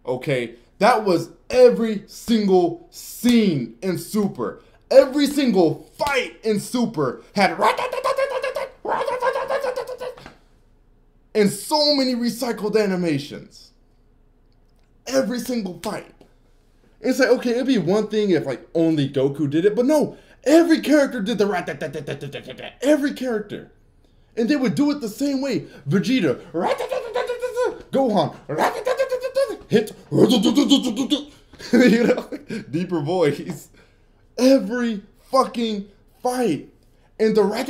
Okay? That was every single scene in Super. Every single fight in Super had and so many recycled animations. Every single fight. It's like, okay, it'd be one thing if like only Goku did it, but no, every character did the every character. And they would do it the same way. Vegeta, Gohan, hit, you know, deeper voice. Every fucking fight. And the rat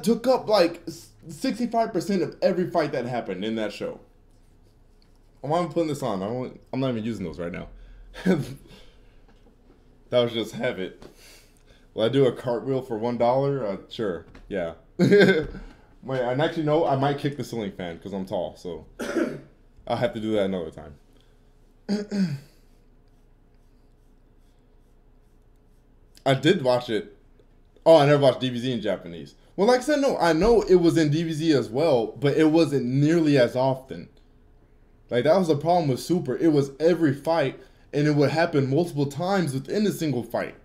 took up like 65% of every fight that happened in that show. Why am I putting this on? I'm not even using those right now. That was just have it. Will I do a cartwheel for $1? Sure. Yeah. Wait, and actually no, I might kick the ceiling fan because I'm tall, so I'll have to do that another time. I did watch it. Oh, I never watched DBZ in Japanese. Well, like I said, no, I know it was in DBZ as well, but it wasn't nearly as often. Like, that was the problem with Super. It was every fight, and it would happen multiple times within a single fight.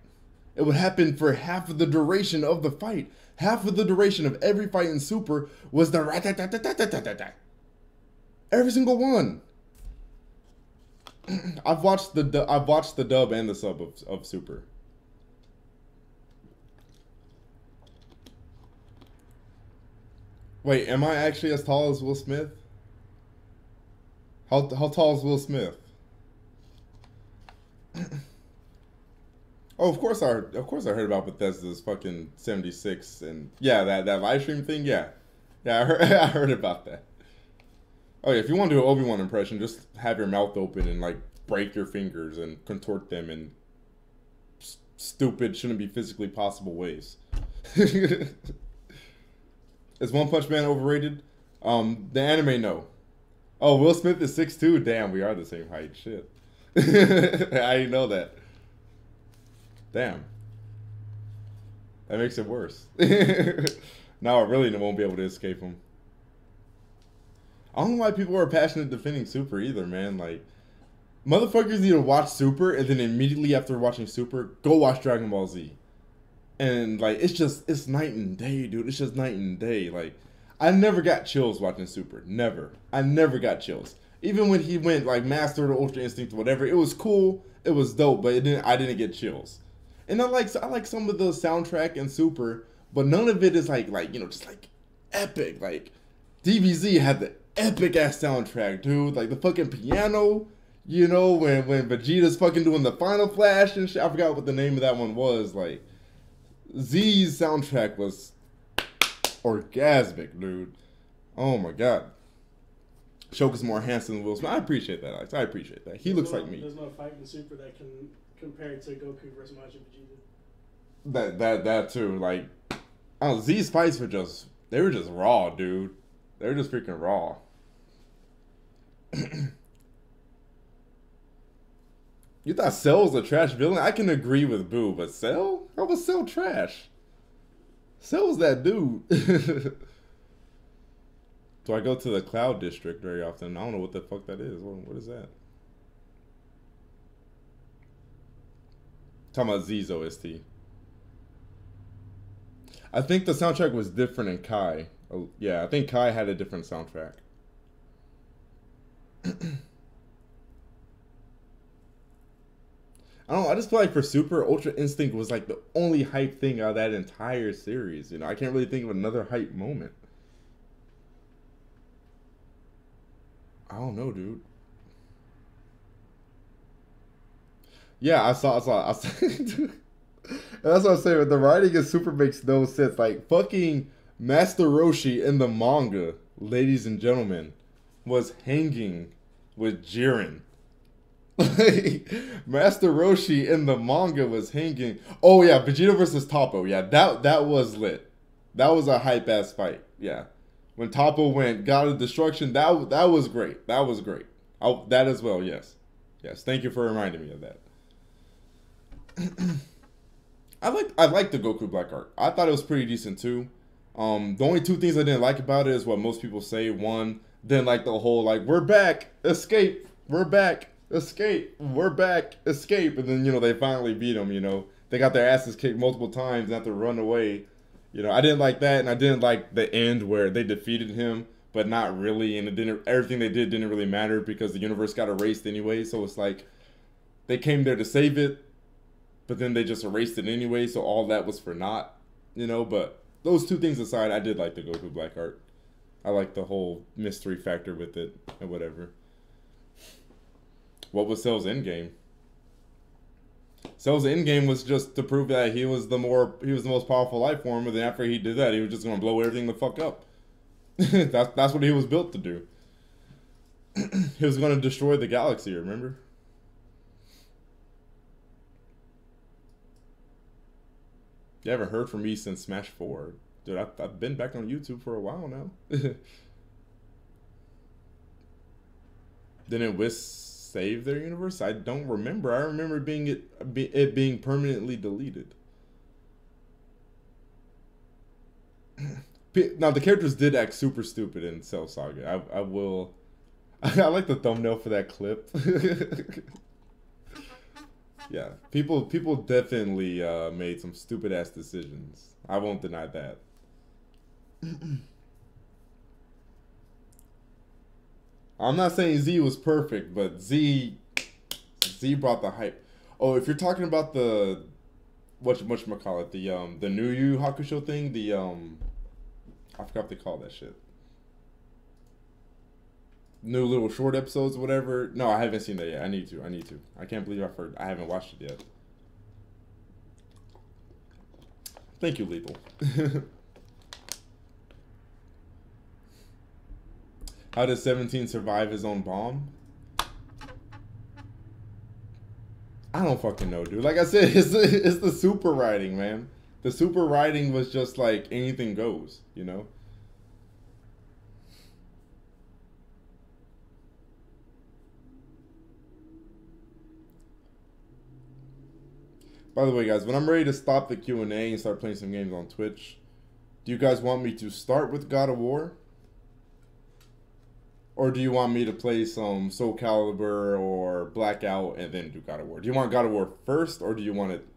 It would happen for half of the duration of the fight. Half of the duration of every fight in Super was the rat-tat-tat-tat-tat-tat-tat. Every single one. I've watched the dub and the sub of Super. Wait, am I actually as tall as Will Smith? How tall is Will Smith? Oh, of course I heard about Bethesda's fucking 76 and yeah, that live stream thing, yeah. Yeah, I heard about that. Oh yeah, if you want to do an Obi-Wan impression, just have your mouth open and like break your fingers and contort them in stupid, shouldn't be physically possible ways. Is One Punch Man overrated? The anime, no. Oh, Will Smith is 6'2". Damn, we are the same height. Shit. I didn't know that. Damn. That makes it worse. Now I really won't be able to escape him. I don't know why people are passionate defending Super either, man. Like, motherfuckers need to watch Super and then immediately after watching Super, go watch Dragon Ball Z. And, like, it's night and day, dude. It's just night and day. Like, I never got chills watching Super. Never. I never got chills. Even when he went, like, Master or Ultra Instinct or whatever, it was cool. It was dope, but I didn't get chills. And I like some of the soundtrack in Super, but none of it is, like you know, just, like, epic. Like, DBZ had the epic-ass soundtrack, dude. Like, the fucking piano, you know, when Vegeta's fucking doing the Final Flash and shit. I forgot what the name of that one was, like. Z's soundtrack was orgasmic, dude. Oh my god. Shokio's more handsome than Will Smith. I appreciate that, Alex. I appreciate that. He looks like me. There's no fight in Super that can compare to Goku versus Majin Vegeta. That too. Like, I don't know, Z's fights were just raw, dude. They were just freaking raw. You thought Cell was a trash villain? I can agree with Boo, but Cell? How was Cell trash? Cell was that dude. Do I go to the Cloud District very often? I don't know what the fuck that is. What is that? Talking about Z's OST. I think the soundtrack was different in Kai. Oh, yeah, I think Kai had a different soundtrack. I don't know, I just feel like for Super, Ultra Instinct was like the only hype thing out of that entire series. You know, I can't really think of another hype moment. I don't know, dude. Yeah, I saw. That's what I'm saying. The writing in Super makes no sense. Like, fucking Master Roshi in the manga, ladies and gentlemen, was hanging with Jiren. Like, Master Roshi in the manga was hanging. Oh yeah, Vegeta versus Toppo. Yeah, that was lit. That was a hype ass fight. Yeah, when Toppo went God of Destruction, that was great. That was great. That as well. Yes, yes. Thank you for reminding me of that. I like the Goku Black Arc. I thought it was pretty decent too. The only two things I didn't like about it is what most people say. One, didn't like the whole like we're back, escape, we're back. Escape, we're back, escape, and then, you know, they finally beat him, you know. They got their asses kicked multiple times and have to run away. You know, I didn't like that, and I didn't like the end where they defeated him, but not really, and everything they did didn't really matter because the universe got erased anyway, so it's like, they came there to save it, but then they just erased it anyway, so all that was for naught, you know, but those two things aside, I did like the Goku Black Art. I like the whole mystery factor with it, and whatever. What was Cell's endgame? Cell's end game was just to prove that he was the most powerful life form, and then after he did that, he was just gonna blow everything the fuck up. That's what he was built to do. He was gonna destroy the galaxy, remember? You haven't heard from me since Smash 4. Dude, I've been back on YouTube for a while now. Didn't Whis save their universe? I don't remember. I remember it being permanently deleted. Now, the characters did act super stupid in Cell Saga. I will... I like the thumbnail for that clip. Yeah, people definitely made some stupid ass decisions. I won't deny that. I'm not saying Z was perfect, but Z brought the hype. Oh, if you're talking about the whatchamacallit, the new Yu Yu Hakusho thing, I forgot what they call that shit. New little short episodes, whatever. No, I haven't seen that yet. I need to. I can't believe I haven't watched it yet. Thank you, Lethal. How does 17 survive his own bomb? I don't fucking know, dude. Like I said, it's the super riding, man. The super riding was just like anything goes, you know? By the way, guys, when I'm ready to stop the Q&A and start playing some games on Twitch, do you guys want me to start with God of War? Or do you want me to play some Soul Calibur or Blackout and then do God of War? Do you want God of War first, or do you want it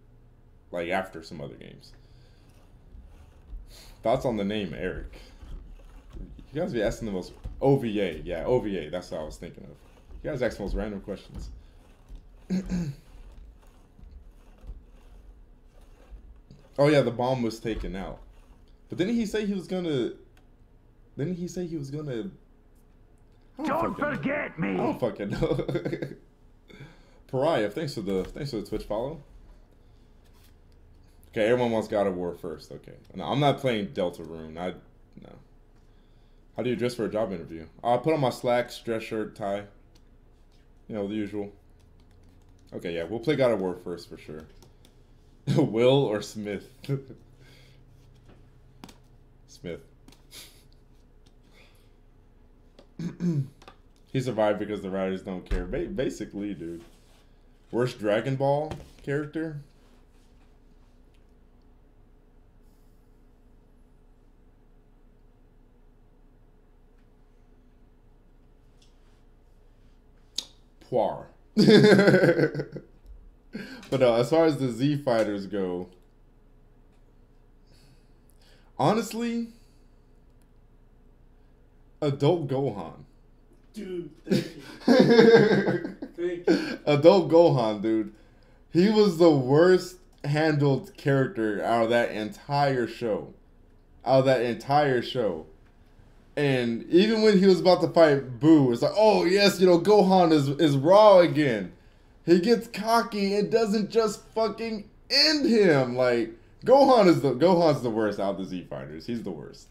like after some other games? Thoughts on the name, Eric? You guys be asking the most... OVA. Yeah, OVA. That's what I was thinking of. You guys ask the most random questions. Oh yeah, the bomb was taken out. But didn't he say he was gonna... Didn't he say he was gonna... Don't forget me! I don't fucking know. Pariah, thanks for the Twitch follow. Okay, everyone wants God of War first. Okay. No, I'm not playing Deltarune. No. How do you dress for a job interview? I put on my slacks, dress shirt, tie. You know, the usual. Okay, yeah, we'll play God of War first for sure. Will or Smith? Smith. He survived because the writers don't care. Basically, dude. Worst Dragon Ball character? Poir. But as far as the Z fighters go, honestly, Adult Gohan. Dude, thank you. Thank you. Adult Gohan, dude. He was the worst handled character out of that entire show. And even when he was about to fight Boo, it's like, oh yes, you know, Gohan is raw again. He gets cocky and doesn't just fucking end him. Like, Gohan's the worst out of the Z fighters. He's the worst.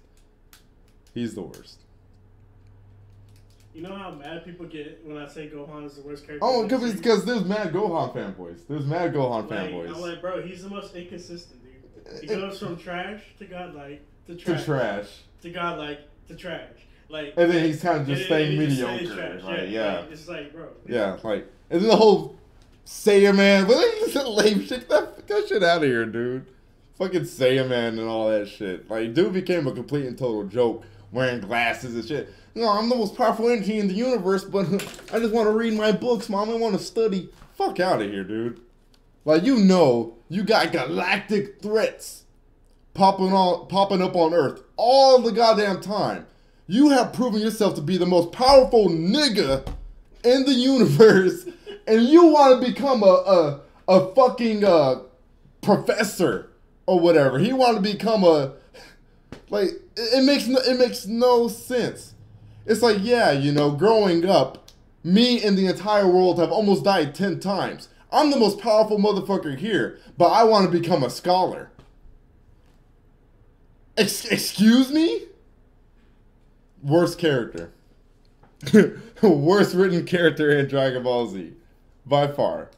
You know how mad people get when I say Gohan is the worst character? Oh, because there's mad Gohan fanboys. I'm like, bro, he's the most inconsistent, dude. He goes from trash to godlike to trash. To godlike to trash. Like, and then he's kind of just staying mediocre. Like, yeah. Like, it's like, bro. Yeah, like, and then the whole Saiyaman, but it's a lame shit. That shit out of here, dude. Fucking Saiyaman and all that shit. Like, dude became a complete and total joke, wearing glasses and shit. No, I'm the most powerful entity in the universe, but I just want to read my books, Mom. I want to study. Fuck out of here, dude. Like, you know, you got galactic threats popping up on Earth all the goddamn time. You have proven yourself to be the most powerful nigga in the universe, and you want to become a fucking professor or whatever. He want to become a, like, it makes no sense. It's like, yeah, you know, growing up, me and the entire world have almost died 10 times. I'm the most powerful motherfucker here, but I want to become a scholar. Excuse me? Worst character. Worst written character in Dragon Ball Z. By far.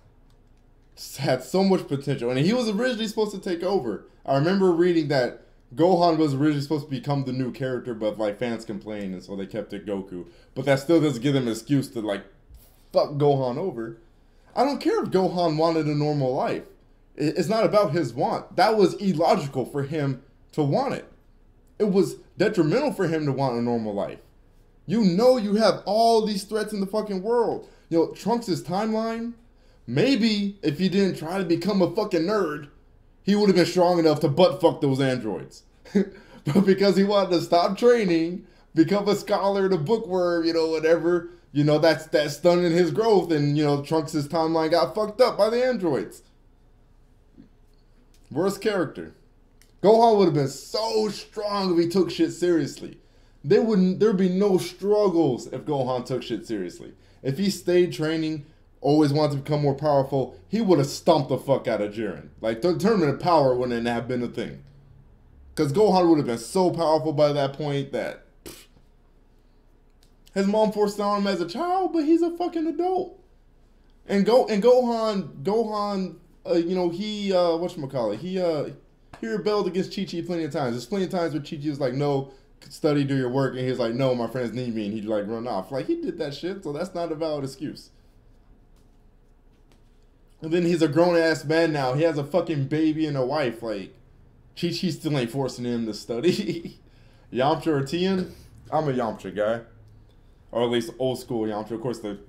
Had so much potential. And he was originally supposed to take over. I remember reading that Gohan was originally supposed to become the new character, but like fans complained, and so they kept it Goku. But that still doesn't give them an excuse to like fuck Gohan over. I don't care if Gohan wanted a normal life. It's not about his want. That was illogical for him to want it. It was detrimental for him to want a normal life. You know you have all these threats in the fucking world. You know, Trunks' timeline, maybe if he didn't try to become a fucking nerd, he would have been strong enough to butt fuck those androids. But because he wanted to stop training, become a scholar, the bookworm, you know, whatever, you know, that's stunning his growth, and, you know, Trunks' timeline got fucked up by the androids. Worst character. Gohan would have been so strong if he took shit seriously. There'd be no struggles if Gohan took shit seriously. If he stayed training, always wanted to become more powerful, he would have stomped the fuck out of Jiren. Like, the tournament of power wouldn't have been a thing. Because Gohan would have been so powerful by that point that his mom forced it on him as a child, but he's a fucking adult. And Gohan, you know, he whatchamacallit, he rebelled against Chi-Chi plenty of times. There's plenty of times where Chi-Chi was like, no, study, do your work, and he was like, no, my friends need me, and he'd like run off. Like, he did that shit, so that's not a valid excuse. And then he's a grown-ass man now. He has a fucking baby and a wife. Like, Chi-Chi still ain't forcing him to study. Yamcha or Tien? I'm a Yamcha guy. Or at least old school Yamcha. Of course, the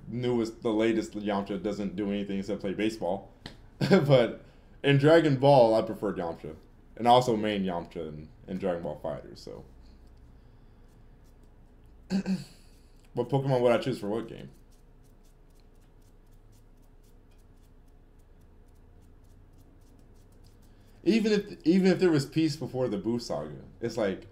latest Yamcha doesn't do anything except play baseball. But in Dragon Ball, I prefer Yamcha. And also main Yamcha in Dragon Ball FighterZ, so. What Pokemon would I choose for what game? Even if there was peace before the Buu saga, it's like,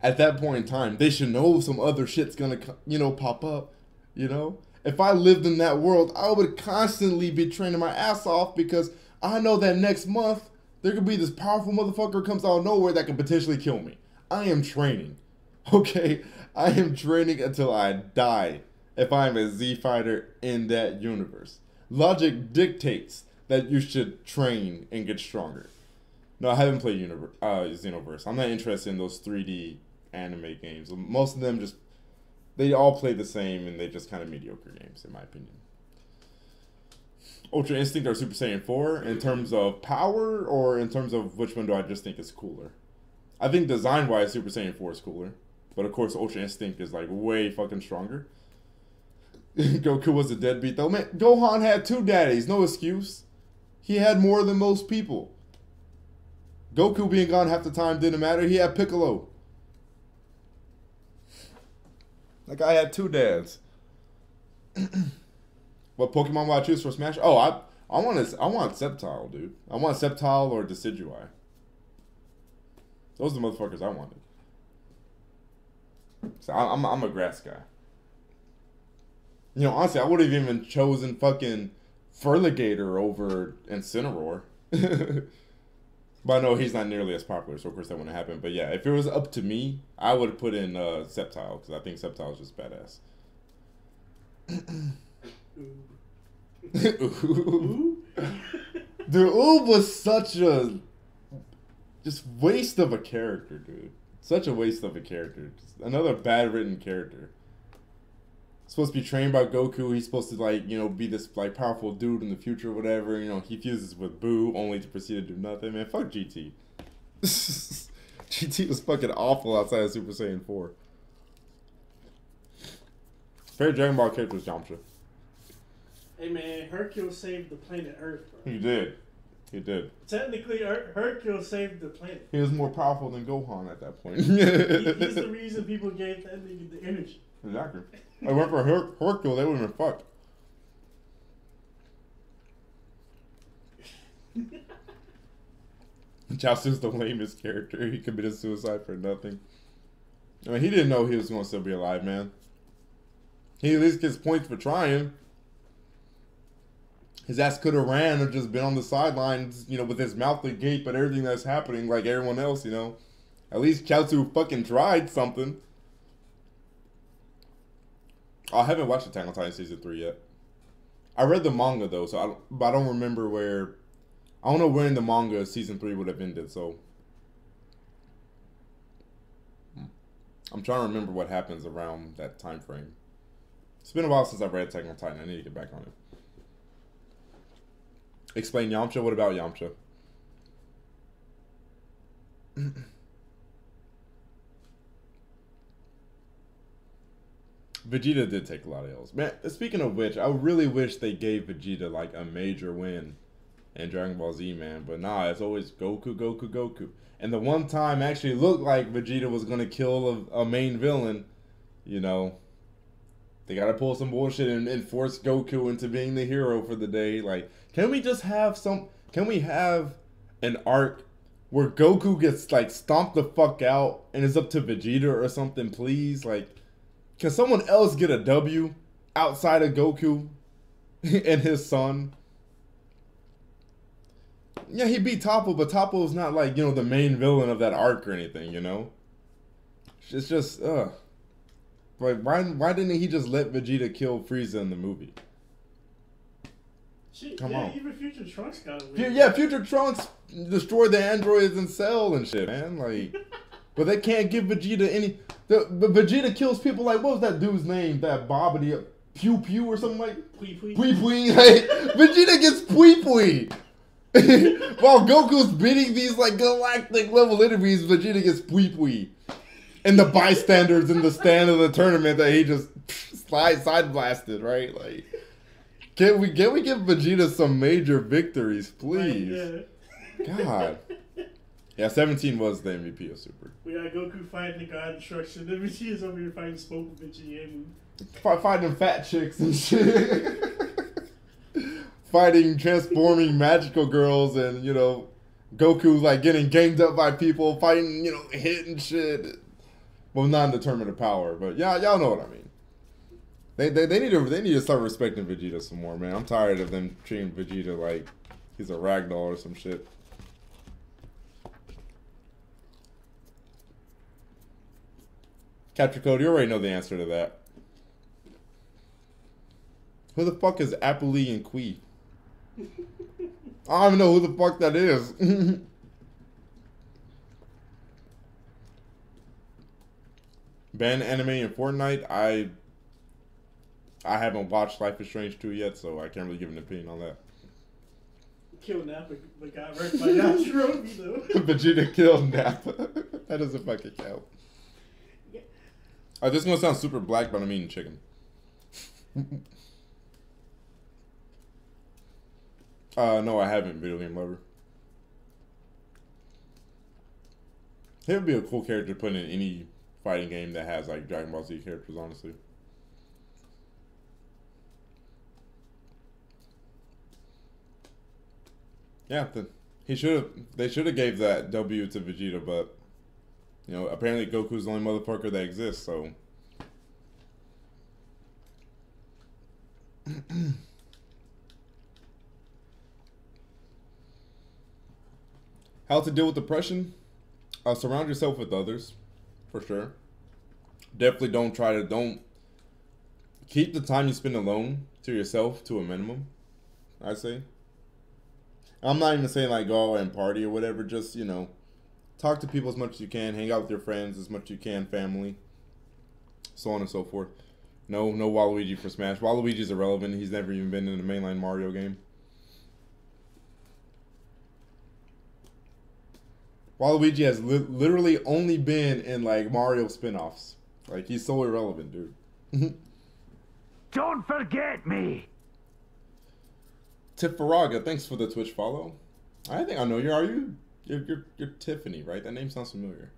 at that point in time, they should know some other shit's gonna, you know, pop up, you know? If I lived in that world, I would constantly be training my ass off because I know that next month, there could be this powerful motherfucker who comes out of nowhere that could potentially kill me. I am training, okay? I am training until I die if I'm a Z fighter in that universe. Logic dictates that you should train and get stronger. No, I haven't played Xenoverse. I'm not interested in those 3D anime games. Most of them they all play the same, and they're just kind of mediocre games, in my opinion. Ultra Instinct or Super Saiyan 4 in terms of power, or in terms of which one do I just think is cooler? I think design-wise, Super Saiyan 4 is cooler. But of course, Ultra Instinct is like way fucking stronger. Goku was a deadbeat though. Man, Gohan had 2 daddies, no excuse. He had more than most people. Goku being gone half the time didn't matter. He had Piccolo. That guy had 2 dads. What Pokemon will I choose for Smash? Oh, I want Sceptile, dude. I want Sceptile or Decidueye. Those are the motherfuckers I wanted. So I'm a grass guy. You know, honestly, I would have even chosen fucking Feraligatr over Incineroar. But I know he's not nearly as popular, so of course that wouldn't happen. But yeah, if it was up to me, I would have put in Sceptile, because I think Sceptile is just badass. Dude, Oob was such a just waste of a character, dude. Such a waste of a character. Just another bad written character. Supposed to be trained by Goku. He's supposed to, like, you know, be this like powerful dude in the future or whatever. You know, he fuses with Buu only to proceed to do nothing. Man, fuck GT. GT was fucking awful outside of Super Saiyan 4. Favorite Dragon Ball character was Yamcha. Hey man, Hercule saved the planet Earth, bro. He did. He did. Technically, Hercule saved the planet. He was more powerful than Gohan at that point. He's the reason people gave that nigga the energy. Exactly. I went for Hercule, they would have been fucked. Chaozu's the lamest character. He committed suicide for nothing. I mean, he didn't know he was going to still be alive, man. He at least gets points for trying. his ass could have ran or just been on the sidelines, you know, with his mouth agape at everything that's happening like everyone else, you know. At least Chaozu fucking tried something. I haven't watched Attack on Titan Season 3 yet. I read the manga, though, so I don't remember where... I don't know where in the manga Season 3 would have ended, so... I'm trying to remember what happens around that time frame. It's been a while since I've read Attack on Titan. I need to get back on it. Explain Yamcha. What about Yamcha? Vegeta did take a lot of L's. Man, speaking of which, I really wish they gave Vegeta, like, a major win in Dragon Ball Z, man. But nah, it's always Goku, Goku, Goku. And the one time actually looked like Vegeta was going to kill a main villain, you know, they got to pull some bullshit and force Goku into being the hero for the day. Like, can we just have can we have an arc where Goku gets, like, stomped the fuck out and it's up to Vegeta or something, please? Like, can someone else get a W outside of Goku and his son? Yeah, he beat Toppo, but Toppo's not, like, you know, the main villain of that arc or anything, you know? It's just, Like, why didn't he just let Vegeta kill Frieza in the movie? Shit, Come on. Even Future Trunks got away. Yeah, Future Trunks destroyed the androids in Cell and shit, man. Like, but they can't give Vegeta any... But Vegeta kills people like, what was that dude's name? That Bobbity... Pew Pew or something like... Pui Pui. Pui Pui. Like, Vegeta gets Pui Pui. While Goku's beating these, like, galactic level enemies, Vegeta gets Pui Pui. And the bystanders in the stand of the tournament that he just side blasted, right? Like, can we give Vegeta some major victories, please? Yeah. God. Yeah, 17 was the MVP of Super. We got Goku fighting the God Destruction. Then Vegeta's over here fighting Spopovich and fighting fat chicks and shit. Fighting transforming magical girls and, you know, Goku, like, getting ganged up by people, fighting, you know, hitting shit. Well, not in the tournament of power, but y'all know what I mean. They need to start respecting Vegeta some more, man. I'm tired of them treating Vegeta like he's a ragdoll or some shit. Capture Code, you already know the answer to that. Who the fuck is Apuli and Kui? I don't even know who the fuck that is. Ban anime in Fortnite. I haven't watched Life is Strange 2 yet, so I can't really give an opinion on that. Killed Nappa, but got wrecked by Yajirobe, though. Vegeta killed Nappa. That doesn't fucking count. Yeah. This is gonna sound super black, but I'm eating chicken. No, I haven't. Video Game Lover. He would be a cool character to put in any fighting game that has, like, Dragon Ball Z characters, honestly. Yeah, they should have gave that W to Vegeta, but, you know, apparently Goku's the only motherfucker that exists, so. How to deal with depression? Surround yourself with others. For sure. Definitely don't keep the time you spend alone to yourself to a minimum, I'd say. I'm not even saying, like, go out and party or whatever. Just, you know, talk to people as much as you can. Hang out with your friends as much as you can. Family. So on and so forth. No Waluigi for Smash. Waluigi's irrelevant. He's never even been in a mainline Mario game. Waluigi has literally only been in, like, Mario spin-offs. Like, he's so irrelevant, dude. Don't forget me! Tifaraga, thanks for the Twitch follow. I think I know you. Are you? You're Tiffany, right? That name sounds familiar.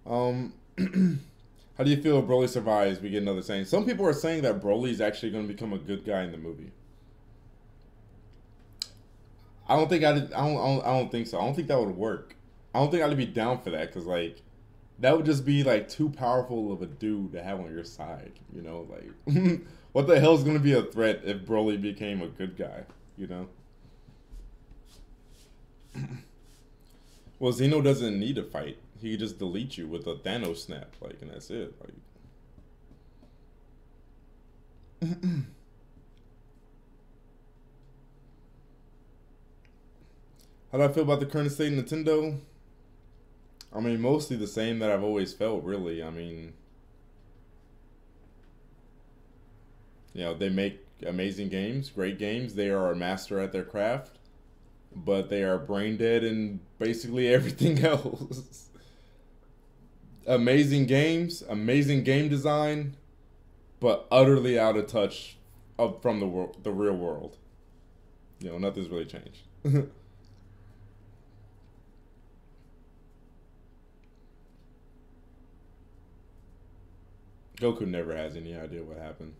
How do you feel if Broly survives? We get another saying. Some people are saying that Broly is actually going to become a good guy in the movie. I don't think so. I don't think that would work. I don't think I'd be down for that, because, like, that would just be, like, too powerful of a dude to have on your side, you know? Like, what the hell is going to be a threat if Broly became a good guy? you know. Well, Xeno doesn't need a fight. He can just delete you with a Thanos snap, like, and that's it. Like, how do I feel about the current state of Nintendo? I mean, mostly the same that I've always felt, really. I mean, you know, they make amazing games, great games. They are a master at their craft, but they are brain dead in basically everything else. Amazing games, amazing game design, but utterly out of touch from the real world. You know, nothing's really changed. Goku never has any idea what happens.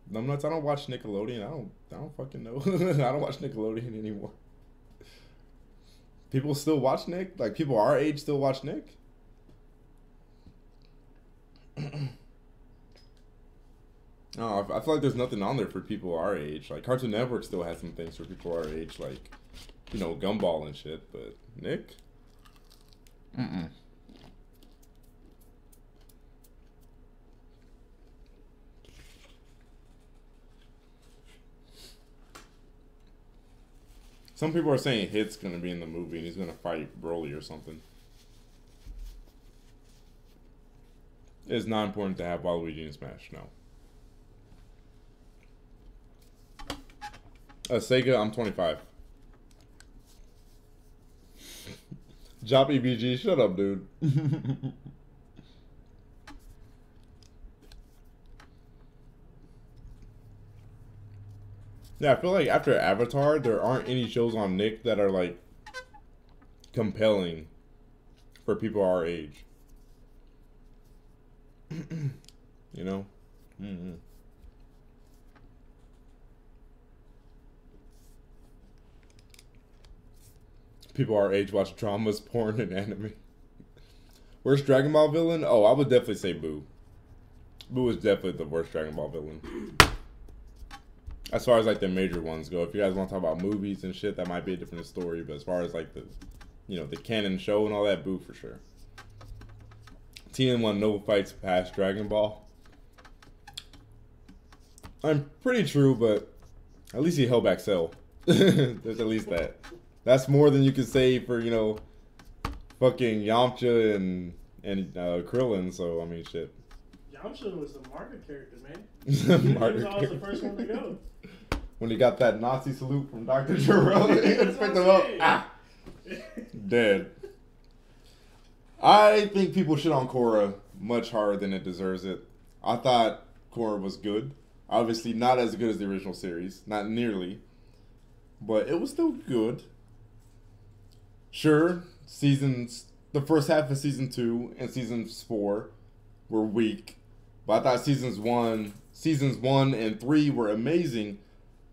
No, I don't watch Nickelodeon. I don't fucking know. I don't watch Nickelodeon anymore. People still watch Nick? Like, people our age still watch Nick? Oh, I feel like there's nothing on there for people our age. Like, Cartoon Network still has some things for people our age, like, you know, Gumball and shit, but Nick? Mm-mm. Some people are saying Hit's gonna be in the movie and he's gonna fight Broly or something. It's not important to have Waluigi in Smash, no. Sega, I'm 25. Joppy BG, shut up, dude. Yeah, I feel like after Avatar, there aren't any shows on Nick that are, like, compelling for people our age. You know? Mm-hmm. People our age watch dramas, porn, and anime. Worst Dragon Ball villain? Oh, I would definitely say Boo. Boo is definitely the worst Dragon Ball villain. As far as, like, the major ones go. If you guys want to talk about movies and shit, that might be a different story. But as far as, like, the, you know, the canon show and all that, Boo for sure. TN1 no fights past Dragon Ball. I'm pretty true, but at least he held back Cell. There's at least that. That's more than you could say for, you know, fucking Yamcha and Krillin. So, I mean, shit. Yamcha was the martyr character, man. He was always the first one to go. When he got that Nazi salute from Dr. Gero, he picked him up. Ah! Dead. I think people shit on Korra much harder than it deserves it. I thought Korra was good. Obviously not as good as the original series. Not nearly. But it was still good. Sure, the first half of season 2 and seasons 4 were weak. But I thought seasons 1 and 3 were amazing.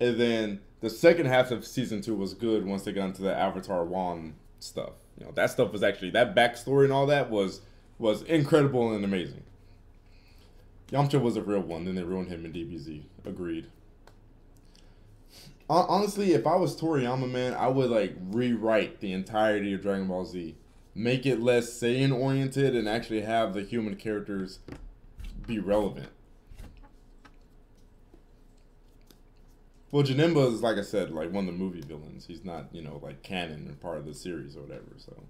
And then the second half of season 2 was good once they got into the Avatar Wan stuff. You know, that stuff was actually, that backstory and all that was incredible and amazing. Yamcha was a real one, then they ruined him in DBZ. Agreed. Honestly, if I was Toriyama, man, I would, like, rewrite the entirety of Dragon Ball Z. Make it less Saiyan-oriented and actually have the human characters be relevant. Well, Janemba is, like I said, like, one of the movie villains. He's not, you know, like, canon and part of the series or whatever, so.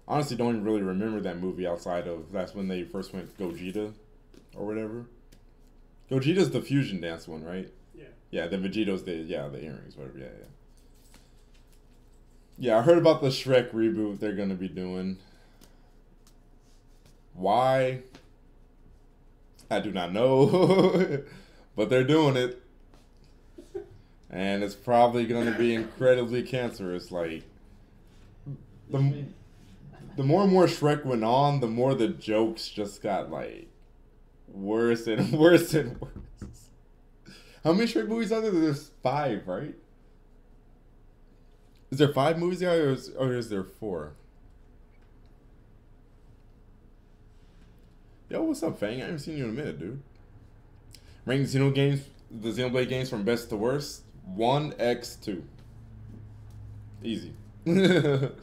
Honestly, don't even really remember that movie outside of, that's when they first went Gogeta or whatever. Gogeta's the fusion dance one, right? Yeah. Yeah, then Vegeto's the earrings, whatever, yeah. Yeah, I heard about the Shrek reboot they're going to be doing. Why? I do not know. But they're doing it. And it's probably going to be incredibly cancerous. Like, the more and more Shrek went on, the more the jokes just got, like, worse and worse and worse. How many Shrek movies are there? There's 5, right? Is there 5 movies there, or is there 4? Yo, what's up, Fang? I haven't seen you in a minute, dude. Rank the Xenoblade games from best to worst. 1x2. Easy. But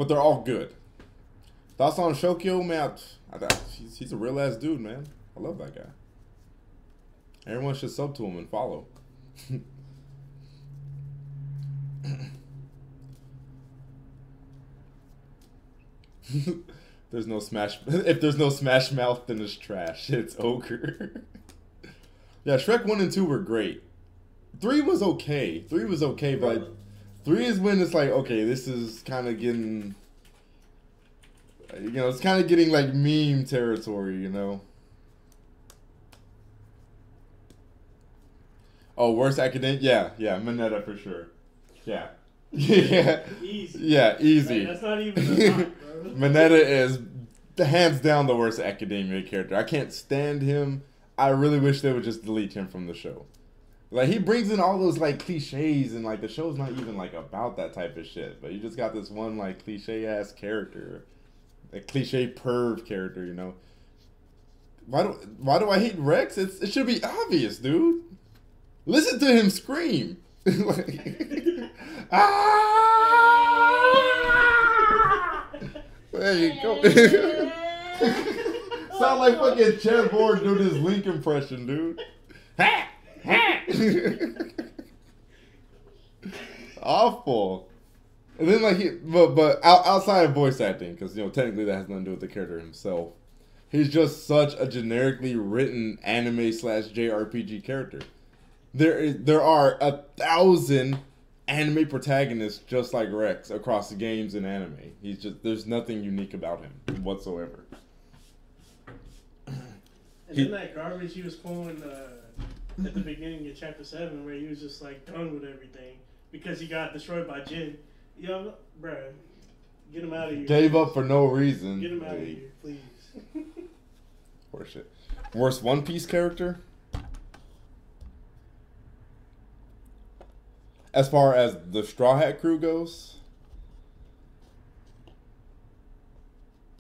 they're all good. Thoughts on Shokio, man? He's a real ass dude, man. I love that guy. Everyone should sub to him and follow. There's no Smash. If there's no Smash Mouth, then it's trash. It's ogre. Yeah, Shrek 1 and 2 were great. 3 was okay. 3 was okay, but like, 3 is when it's like, okay, this is kind of getting, you know, it's kind of getting like meme territory, you know. Oh, worst academic? Yeah, Mineta for sure. Yeah. Yeah. Easy. Yeah, easy. Like, that's not even a knock, bro. Mineta is hands down the worst academia character. I can't stand him. I really wish they would just delete him from the show. Like, he brings in all those, like, cliches, and, like, the show's not even, like, about that type of shit. But you just got this one, like, cliche-ass character. A cliche perv character, you know? Why do I hate Rex? It should be obvious, dude. Listen to him scream. Like, ah! There you go. Sound like fucking Chad Board doing his Link impression, dude. Awful. And then like but outside of voice acting, because you know technically that has nothing to do with the character himself. He's just such a generically written anime/JRPG character. There are 1,000 anime protagonists just like Rex across the games and anime. There's nothing unique about him whatsoever. And then that garbage he was pulling at the beginning of Chapter 7 where he was just like done with everything because he got destroyed by Jin. Yo, bruh, get him out of here. Gave up for no reason. Get him out of here, please. Horseshit. Worst One Piece character? As far as the Straw Hat crew goes,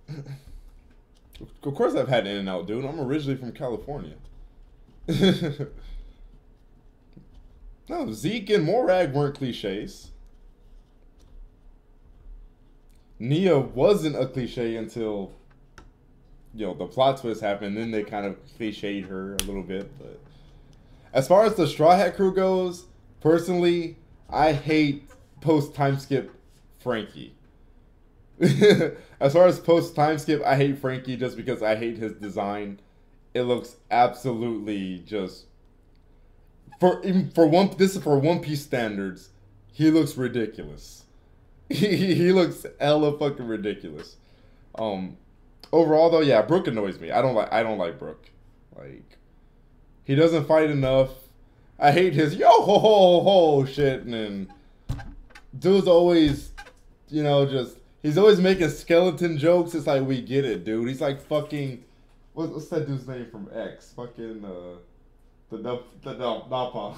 of course I've had In-N-Out, dude. I'm originally from California. No, Zeke and Morag weren't cliches. Nia wasn't a cliche until, you know, the plot twist happened. Then they kind of cliched her a little bit. But as far as the Straw Hat crew goes, personally, I hate post-time skip Frankie. As far as post-time skip, I hate Frankie just because I hate his design. It looks absolutely just for One Piece standards, he looks ridiculous. He looks hella fucking ridiculous. Overall though, yeah, Brook annoys me. I don't like Brook. Like, he doesn't fight enough. I hate his yo ho ho ho shit, and then dude's always, you know, just he's always making skeleton jokes. It's like, we get it, dude. He's like fucking what's that dude's name from X? Fucking the Nappa.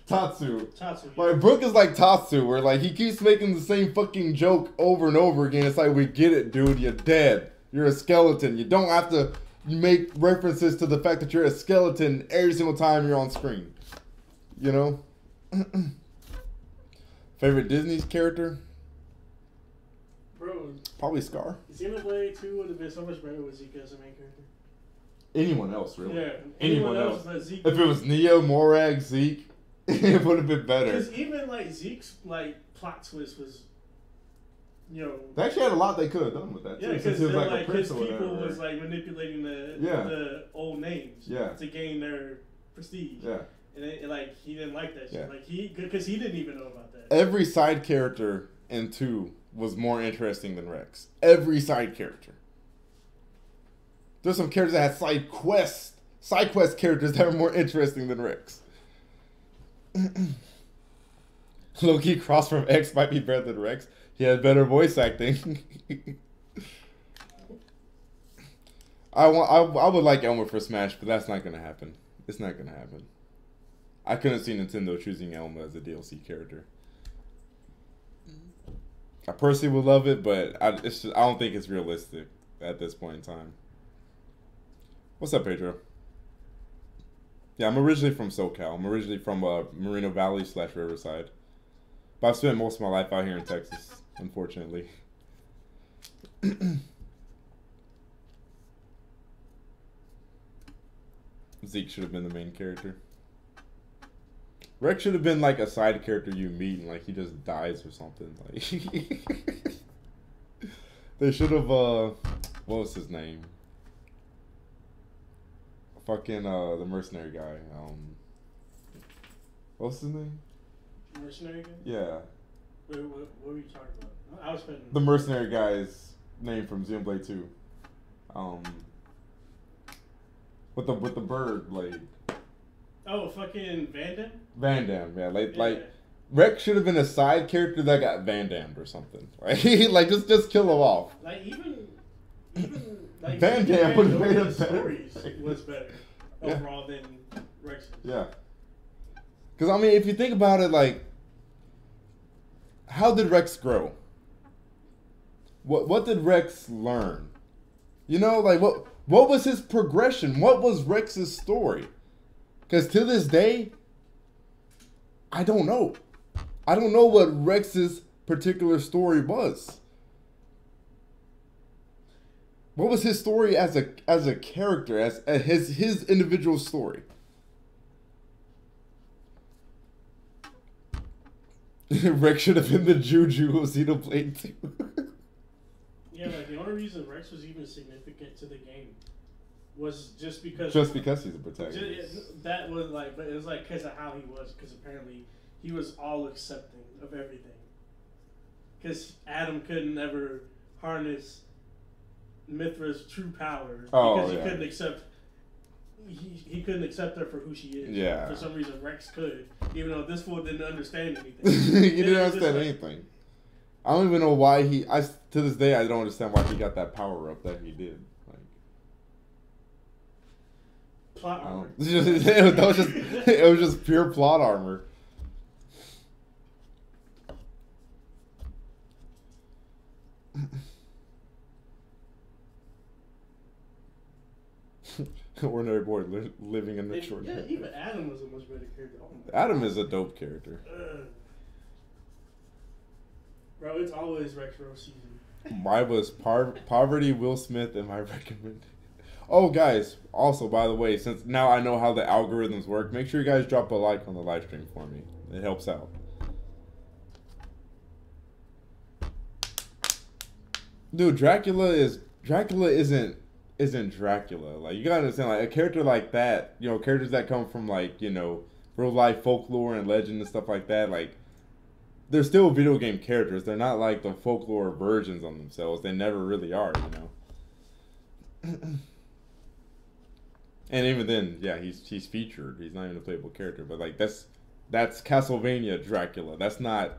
Tatsu. Like, Brook is like Tatsu, where like he keeps making the same fucking joke over and over again. It's like, we get it, dude. You're dead. You're a skeleton. You don't have to make references to the fact that you're a skeleton every single time you're on screen. You know? Favorite Disney character? Bro. Probably Scar. Xenoblade 2 would have been so much better with Zeke as a main character. Anyone else, really? Yeah. Anyone else. Zeke, if it was Neo, Morag, Zeke, it would have been better. Because even like Zeke's like plot twist was, you know, they actually had a lot they could have done with that. Yeah, because like his people whatever, was like manipulating the old names to gain their prestige. Yeah. And like he didn't like that shit. Like because he didn't even know about that. Every side character in 2 was more interesting than Rex. Every side character. There's some characters that had side quest characters that were more interesting than Rex. Low-key Cross from X might be better than Rex. He had better voice acting. I would like Elmer for Smash, but that's not gonna happen. It's not gonna happen. I couldn't see Nintendo choosing Elmer as a DLC character. I personally would love it, but I don't think it's realistic. at this point in time. What's up, Pedro? Yeah, I'm originally from SoCal. I'm originally from Moreno Valley / Riverside. But I've spent most of my life out here in Texas, unfortunately. Zeke should have been the main character. Rex should have been like a side character you meet and like he just dies or something. Like they should have what was his name? Fucking the mercenary guy. What's his name? Mercenary guy? Yeah. Wait, what were you talking about? I was spending the mercenary guy's name from Xenoblade 2. With the bird blade. Oh, fucking Van Damme? Van Damme, yeah. Like Rex should have been a side character that got Van Dammed or something. Like just kill him off. Like even like Van Damme would have made the it stories better. was better overall than Rex's. Yeah. Because I mean, if you think about it, like, how did Rex grow? What did Rex learn? You know, like what was his progression? What was Rex's story? Because to this day, I don't know. I don't know what Rex's particular story was. What was his story as a character, as his individual story? Rex should have been the Juju of Xenoblade 2. Yeah, like the only reason Rex was even significant to the game was just because he's a protagonist. That was like, but it was like because of how he was. Because apparently he was all accepting of everything. Because Adam couldn't ever harness Mithra's true power because he couldn't accept. He couldn't accept her for who she is. Yeah. For some reason, Rex could, even though this fool didn't understand anything. He didn't understand anything. I don't even know why he. To this day, I don't understand why he got that power up that he did. Like, plot armor. It was just pure plot armor. Ordinary boy living in the short. Yeah, even Adam was a much better character. Oh Adam is a dope character. Bro, it's always Rex Rose season. Why was Poverty, Will Smith, and my recommended? Oh, guys, also, by the way, since now I know how the algorithms work, make sure you guys drop a like on the live stream for me. It helps out. Dude, Dracula isn't Dracula. Like, you gotta understand, like, a character like that, you know, characters that come from, like, you know, real life folklore and legend and stuff like that, like, they're still video game characters. They're not like the folklore versions of themselves. They never really are, you know. And even then, yeah, he's featured. He's not even a playable character, but like that's Castlevania Dracula. That's not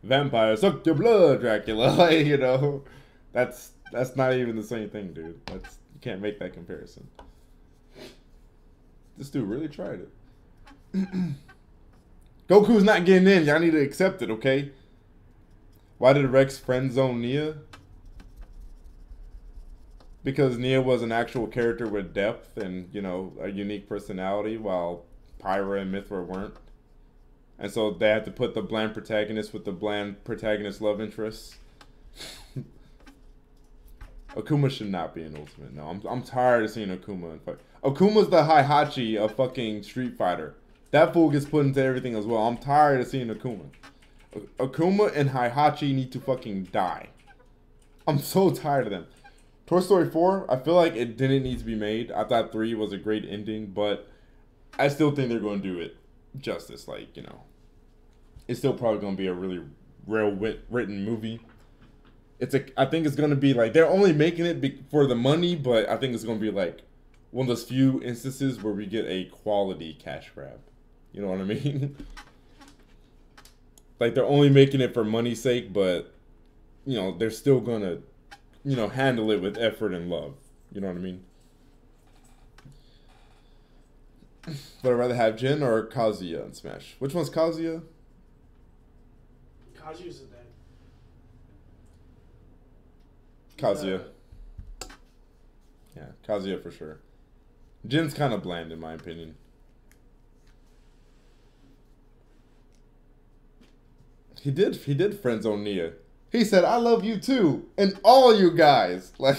Vampire Suck Your Blood Dracula. Like, you know, that's not even the same thing, dude. You can't make that comparison. This dude really tried it. Goku's not getting in. Y'all need to accept it, okay? Why did Rex friend zone Nia? Because Nia was an actual character with depth and, you know, a unique personality, while Pyra and Mithra weren't. And so they had to put the bland protagonist with the bland protagonist love interest. Akuma should not be an ultimate. No, I'm tired of seeing Akuma in fight. Akuma's the Heihachi of fucking Street Fighter. That fool gets put into everything as well. I'm tired of seeing Akuma. Akuma and Heihachi need to fucking die. I'm so tired of them. Toy Story 4, I feel like it didn't need to be made. I thought 3 was a great ending, but I still think they're going to do it justice. Like, you know, it's still probably going to be a really well-written movie. I think it's going to be like, they're only making it for the money, but I think it's going to be like one of those few instances where we get a quality cash grab. You know what I mean? Like, they're only making it for money's sake, but, you know, they're still going to, you know, handle it with effort and love. You know what I mean? Would I rather have Jin or Kazuya in Smash? Which one's Kazuya? Kazuya's a dad. Kazuya. Yeah, Kazuya for sure. Jin's kind of bland in my opinion. He did friend zone Nia. He said, "I love you too," and all you guys. Like,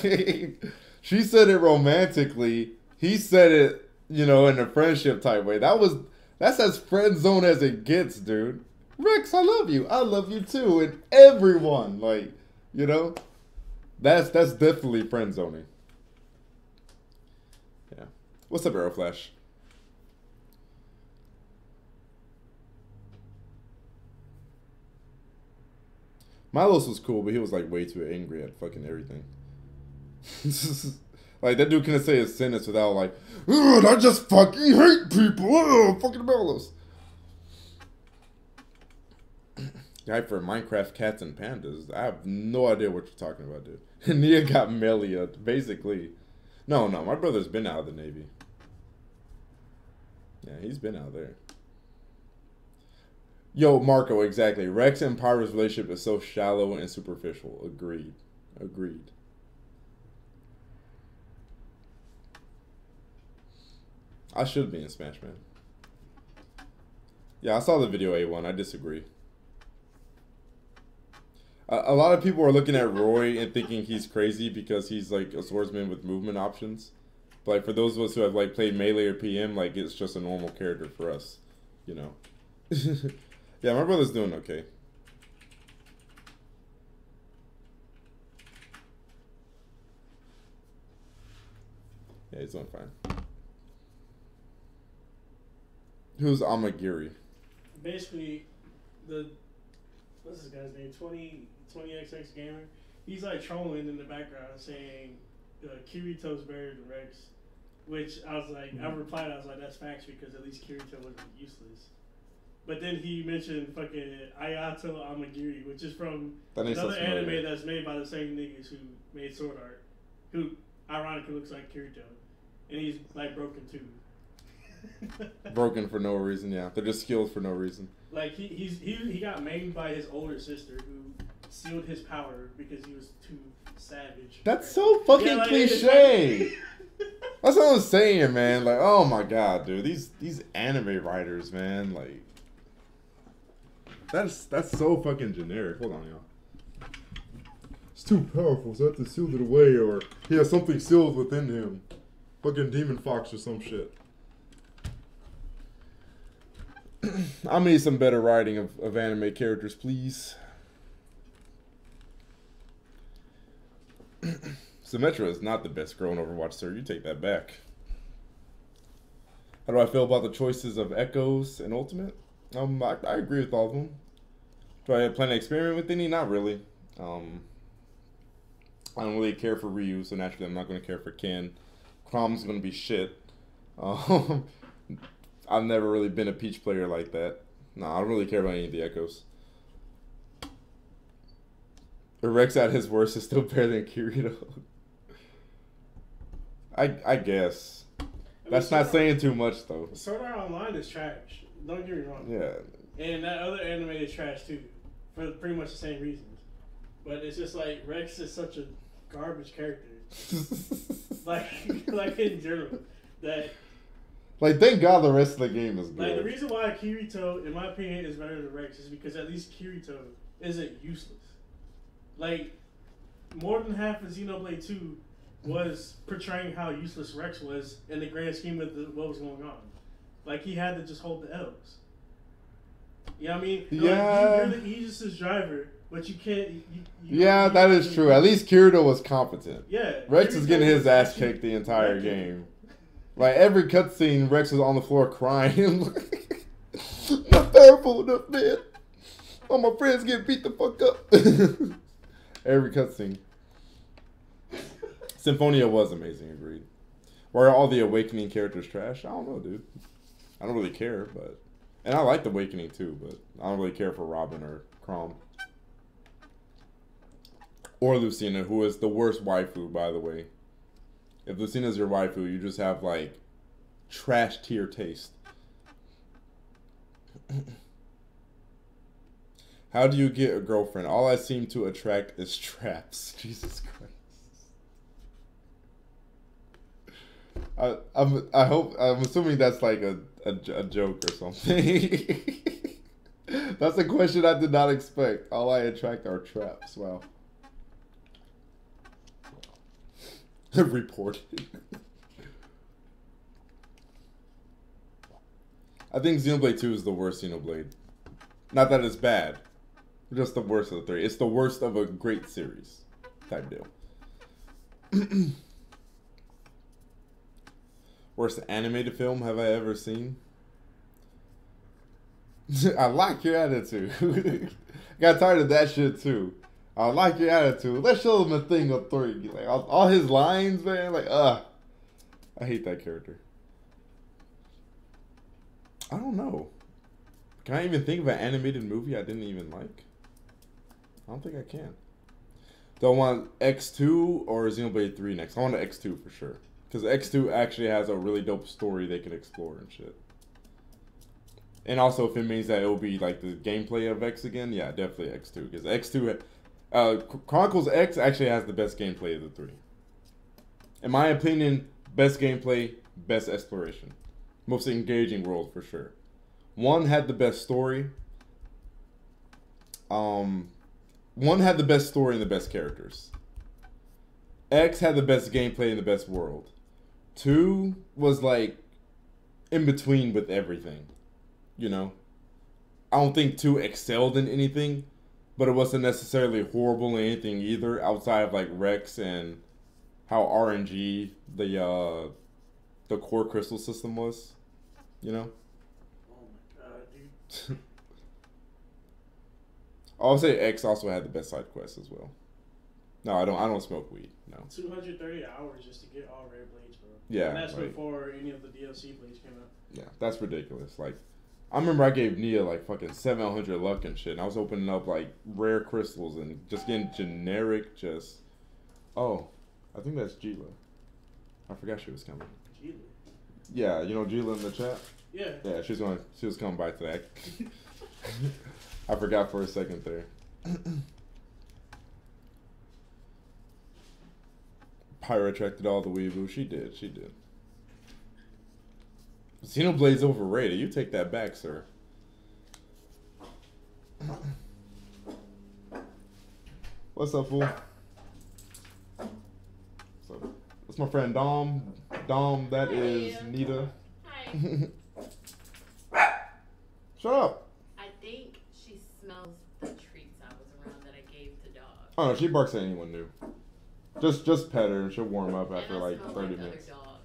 she said it romantically. He said it, in a friendship type way. That's as friend zone as it gets, dude. Rex, I love you. I love you too, and everyone, that's definitely friend zoning. Yeah. What's up, Aeroflash? Milos was cool, but he was like way too angry at fucking everything. Like that dude couldn't say a sentence without like, "Ugh, I just fucking hate people. Ugh, fucking Milos." Guy for Minecraft cats and pandas. I have no idea what you're talking about, dude. Nia got Melia, basically. No, my brother's been out of the Navy. Yeah, he's been out there. Yo, Marco, exactly. Rex and Pyro's relationship is so shallow and superficial. Agreed. I should be in Smash, man. Yeah, I saw the video A1. I disagree. A lot of people are looking at Roy and thinking he's crazy because he's like a swordsman with movement options. But like for those of us who have like played Melee or PM, like it's just a normal character for us, Yeah, my brother's doing okay. Yeah, he's doing fine. Who's Amagiri? Basically, what's this guy's name? 20XX Gamer. He's like trolling in the background saying Kirito's better than Rex. Which I was like, I replied, I was like, that's facts because at least Kirito wasn't useless. But then he mentioned fucking Ayato Amagiri, which is from another anime that's made by the same niggas who made Sword Art, who ironically looks like Kirito. And he's like broken too. Broken for no reason, yeah. They're just skilled for no reason. Like he got maimed by his older sister who sealed his power because he was too savage. That's so fucking cliche. That's what I'm saying, man. Like, oh my god, dude. These anime writers, man, like that's so fucking generic. Hold on, y'all. It's too powerful, so I have to seal it away, or he has something sealed within him. Fucking Demon Fox or some shit. I need some better writing of anime characters, please. Symmetra is not the best girl in Overwatch, sir. You take that back. How do I feel about the choices of Echoes and Ultimate? I agree with all of them. Do I plan to experiment with any? Not really. I don't really care for Ryu, so naturally I'm not going to care for Ken. Crom's going to be shit. I've never really been a Peach player like that. No, I don't really care about any of the Echoes. Rex at his worst is still better than Kirito. I guess. That's not saying too much, though. Sword Art Online is trash. Don't get me wrong. Yeah. And that other anime is trash, too. For pretty much the same reasons. But it's just like, Rex is such a garbage character. like in general. Like, thank God the rest of the game is good. Like, the reason why Kirito, in my opinion, is better than Rex is because at least Kirito isn't useless. Like, more than half of Xenoblade 2 was portraying how useless Rex was in the grand scheme of what was going on. Like, he had to just hold the L's. You know what I mean? Yeah. Like, you're the easiest driver, but you can't... Yeah, that is true. At least Kirito was competent. Yeah. Rex is getting his ass kicked the entire game. Like, every cutscene, Rex was on the floor crying. Not powerful enough, man. All my friends get beat the fuck up. Every cutscene. Symphonia was amazing, agreed. Were all the Awakening characters trash? I don't know, dude. I don't really care, but... And I liked Awakening, too, but I don't really care for Robin or Chrom. Or Lucina, who is the worst waifu, by the way. If Lucina's your waifu, you just have, like, trash tier taste. How do you get a girlfriend? All I seem to attract is traps. Jesus Christ. I'm assuming that's like a joke or something. That's a question I did not expect. All I attract are traps. Wow. Reported. I think Xenoblade 2 is the worst Xenoblade. Not that it's bad. Just the worst of the three. It's the worst of a great series. Type deal. Worst animated film have I ever seen? I like your attitude. Got tired of that shit too. I like your attitude. Let's show him a thing of 3. Like all his lines, man. Like, I hate that character. I don't know. Can I even think of an animated movie I didn't even like? I don't think I can. Do I want X2 or Xenoblade 3 next? I want X2 for sure. Because X2 actually has a really dope story they can explore and shit. And also, if it means that it will be like the gameplay of X again, yeah, definitely X2. Because X2, Chronicles X actually has the best gameplay of the 3. In my opinion, best gameplay, best exploration. Most engaging world for sure. 1 had the best story. 1 had the best story and the best characters. X had the best gameplay and the best world. 2 was like in between with everything. You know? I don't think 2 excelled in anything, but it wasn't necessarily horrible in anything either, outside of like Rex and how RNG the core crystal system was. You know? Oh my god, dude. I'll say X also had the best side quests as well. No, I don't smoke weed. No. 230 hours just to get all rare blades, bro. Yeah. And that's like, before any of the DLC blades came out. Yeah, that's ridiculous. Like, I remember I gave Nia like fucking 700 luck and shit, and I was opening up like rare crystals and just getting generic just. Oh, I think that's Gila. I forgot she was coming. Gila. Yeah, you know Gila in the chat. Yeah. Yeah, she was coming by today. I forgot for a second there. Pyra attracted all the weeaboo. She did. Xenoblade's overrated. You take that back, sir. What's up, fool? So, that's my friend Dom. Dom, that is Nita. Hi. Shut up. I think she smells the treats I was around that I gave to dog. Oh no, she barks at anyone new. Just pet her and she'll warm up after and I like smell 30 like minutes. Other dog.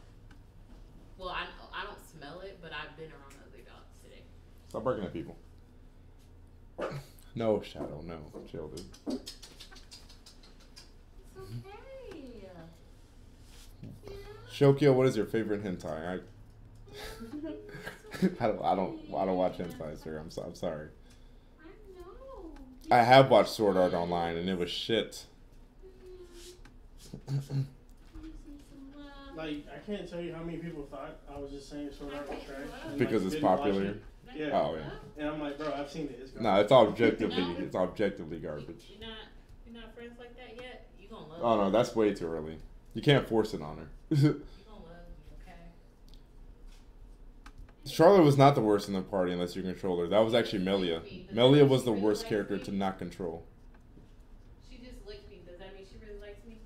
Well, I don't smell it, but I've been around other dogs today. Stop barking at people. No, Shadow, no. Chill, dude. It's okay. Yeah. Shokio, what is your favorite hentai? I don't watch hentai, sir. I'm sorry. I know. I have watched Sword Art Online and it was shit. Like, I can't tell you how many people thought I was just saying Sword Art was trash. And, Because like, it's didn't watch popular. it. Yeah. Oh yeah. And I'm like, bro, I've seen it. It's garbage. No, it's objectively garbage. You're not friends like that yet? You gonna love Oh no, that's way too early. You can't force it on her. You gonna love me, okay? Charlotte was not the worst in the party unless you control her. That was actually Melia. Melia was the worst character to not control. She just licked me. Does that mean she really likes me?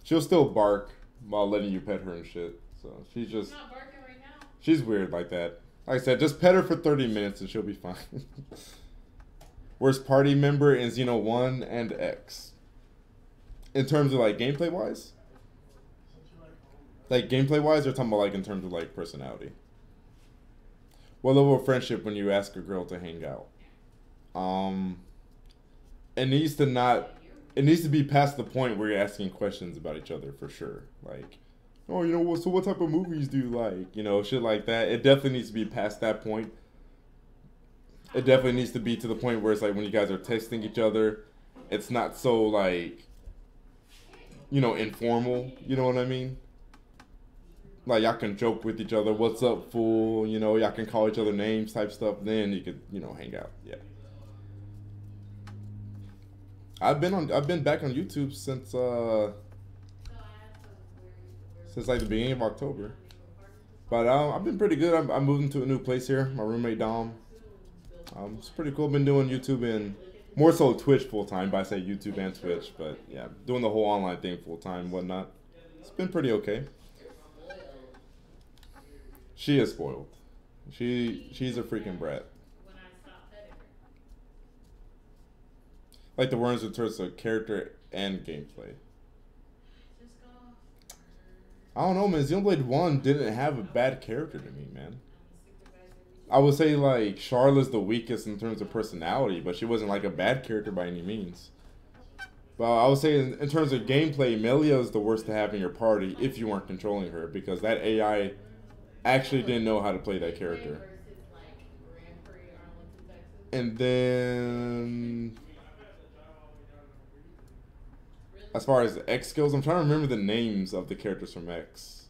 She'll still bark while letting you pet her and shit. So she's just... I'm not barking right now. She's weird like that. Like I said, just pet her for 30 minutes and she'll be fine. Worst party member in Xeno 1 and X. In terms of like gameplay wise? Like gameplay wise or talking about like in terms of like personality? What level of friendship when you ask a girl to hang out? It needs to be past the point where you're asking questions about each other for sure. Like, oh, you know, so what type of movies do you like? You know, shit like that. It definitely needs to be past that point. It definitely needs to be to the point where it's like when you guys are texting each other, it's not so like, you know, informal. You know what I mean? Like, y'all can joke with each other. What's up, fool? You know, y'all can call each other names type stuff. Then you could, you know, hang out. Yeah. I've been back on YouTube since like the beginning of October. But I've been pretty good. I'm moving to a new place here. My roommate Dom. It's pretty cool. Been doing YouTube and more so Twitch full time. But I say YouTube and Twitch. But yeah, doing the whole online thing full time and whatnot. It's been pretty okay. She is spoiled. She's a freaking brat. Like the words in terms of character and gameplay. I don't know, man. Xenoblade 1 didn't have a bad character to me, man. I would say, like, Charlotte's the weakest in terms of personality, but she wasn't, like, a bad character by any means. But I would say, in terms of gameplay, Melia is the worst to have in your party if you weren't controlling her, because that AI actually didn't know how to play that character. And then... as far as X skills, I'm trying to remember the names of the characters from X.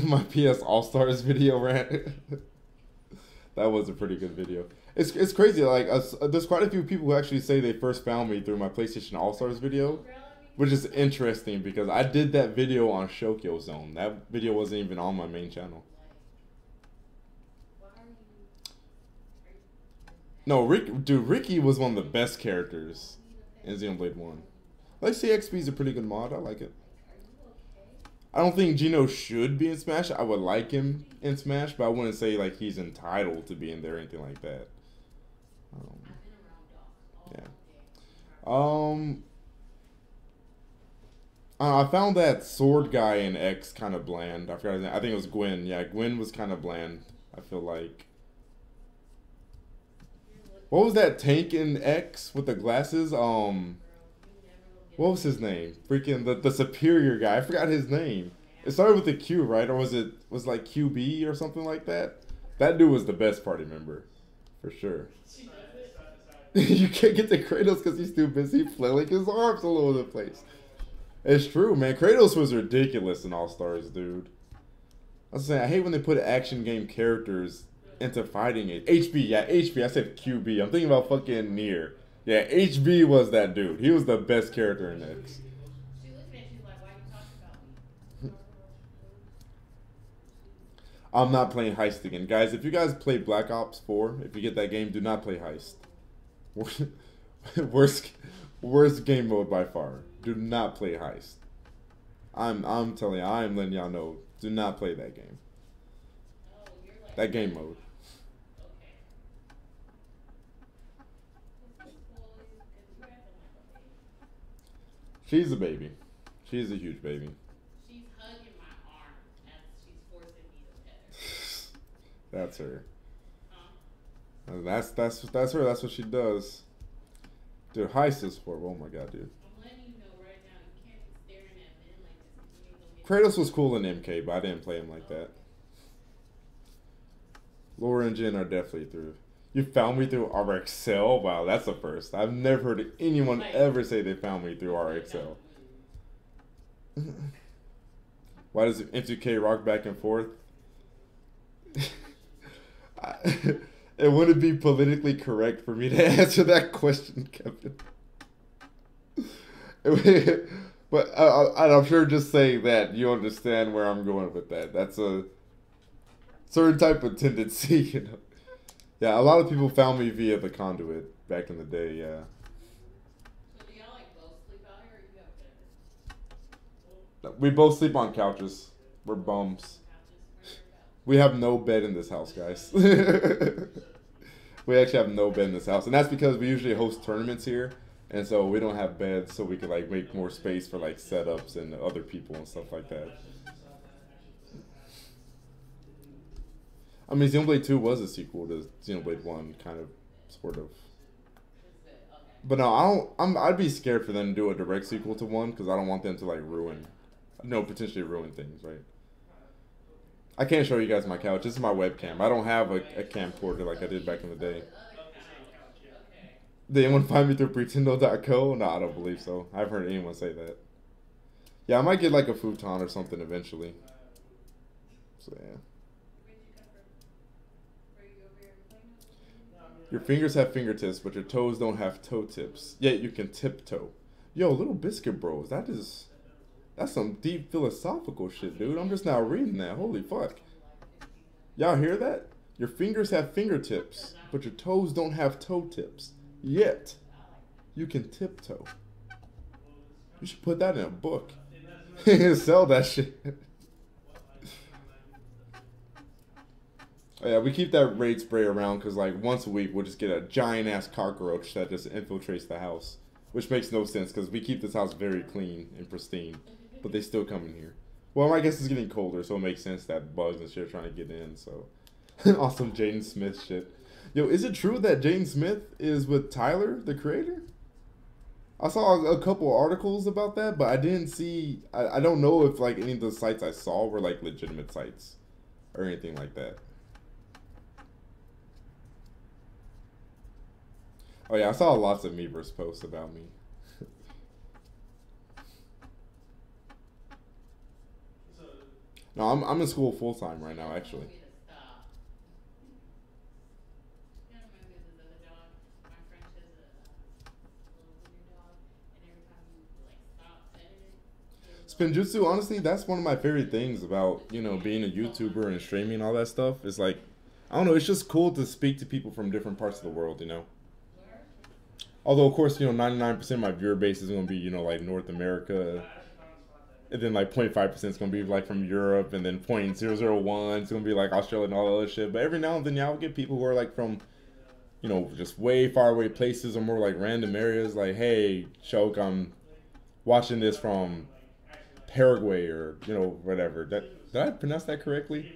My PS All-Stars video rant. That was a pretty good video. It's crazy. Like, there's quite a few people who actually say they first found me through my PlayStation All-Stars video, which is interesting because I did that video on Shokio Zone. That video wasn't even on my main channel. No, Ricky was one of the best characters in Xenoblade 1. Like, CXP is a pretty good mod. I like it. I don't think Gino should be in Smash. I would like him in Smash, but I wouldn't say like he's entitled to be in there or anything like that. Yeah. I found that sword guy in X kind of bland. I forgot his name. I think it was Gwen. Yeah, Gwen was kind of bland. I feel like. What was that tank in X with the glasses? What was his name? Freaking the superior guy. I forgot his name. It started with a Q, right? Or was like QB or something like that? That dude was the best party member, for sure. You can't get to Kratos because he's too busy flailing his arms all over the place. It's true, man. Kratos was ridiculous in All Stars, dude. I was saying, I hate when they put action game characters into fighting it. HB, yeah, HB. I said QB. I'm thinking about fucking Nier. Yeah, HB was that dude. He was the best character in X. She looked at you like, why you talking about me? I'm not playing Heist again. Guys, if you guys play Black Ops 4, if you get that game, do not play Heist. worst game mode by far. Do not play Heist. I'm telling you, I'm letting y'all know, do not play that game. Oh, you're like That game mode. She's a baby. She's a huge baby. She's hugging my arm as she's forcing me to pet her. That's her. That's her. That's what she does. Dude, Heist is horrible. Oh my god, dude. I'm letting you know right now, you can't be staring at men like this because you ain't gonna get Kratos was cool in MK, but I didn't play him like that. Laura and Jen are definitely through. You found me through RXL? Wow, that's a first. I've never heard anyone ever say they found me through RXL. Why does M2K rock back and forth? It wouldn't be politically correct for me to answer that question, Kevin. But I'm sure just saying that, you understand where I'm going with that. That's a certain type of tendency, you know. Yeah, a lot of people found me via the conduit back in the day, yeah. So do y'all like both sleep out here or you have bed? We both sleep on couches. We're bums. We have no bed in this house, guys. We actually have no bed in this house. And that's because we usually host tournaments here. And so we don't have beds so we can like make more space for like setups and other people and stuff like that. I mean, Xenoblade 2 was a sequel to Xenoblade 1, kind of, sort of. But no, I'd be scared for them to do a direct sequel to 1 because I don't want them to like potentially ruin things, right? I can't show you guys my couch. This is my webcam. I don't have a camcorder like I did back in the day. Did anyone find me through pretendo.co? No, I don't believe so. I've heard anyone say that. Yeah, I might get like a futon or something eventually. So yeah. Your fingers have fingertips, but your toes don't have toe tips. Yet you can tiptoe. Yo, Little Biscuit Bros. That is That's some deep philosophical shit, dude. I'm just now reading that. Holy fuck. Y'all hear that? Your fingers have fingertips, but your toes don't have toe tips. Yet, you can tiptoe. You should put that in a book. Sell that shit. Oh yeah, we keep that raid spray around because like once a week we'll just get a giant ass cockroach that just infiltrates the house. Which makes no sense because we keep this house very clean and pristine. But they still come in here. Well, I guess it's getting colder, so it makes sense that bugs and shit are trying to get in, so. Awesome Jaden Smith shit. Yo, is it true that Jaden Smith is with Tyler, the creator? I saw a couple articles about that, but I didn't see... I don't know if, like, any of the sites I saw were, like, legitimate sites. Or anything like that. Oh, yeah, I saw lots of Meverse posts about me. No, I'm in school full time right now, actually. Spinjutsu, honestly, that's one of my favorite things about, you know, being a YouTuber and streaming and all that stuff. It's like, I don't know, it's just cool to speak to people from different parts of the world, you know? Although, of course, you know, 99% of my viewer base is going to be, you know, like North America. And then like 0.5% is going to be like from Europe. And then 0.001 is going to be like Australia and all that other shit. But every now and then, yeah, I'll get people who are like from, you know, just way far away places or more like random areas. Like, hey, Shok, I'm watching this from Paraguay or, you know, whatever. Did I pronounce that correctly?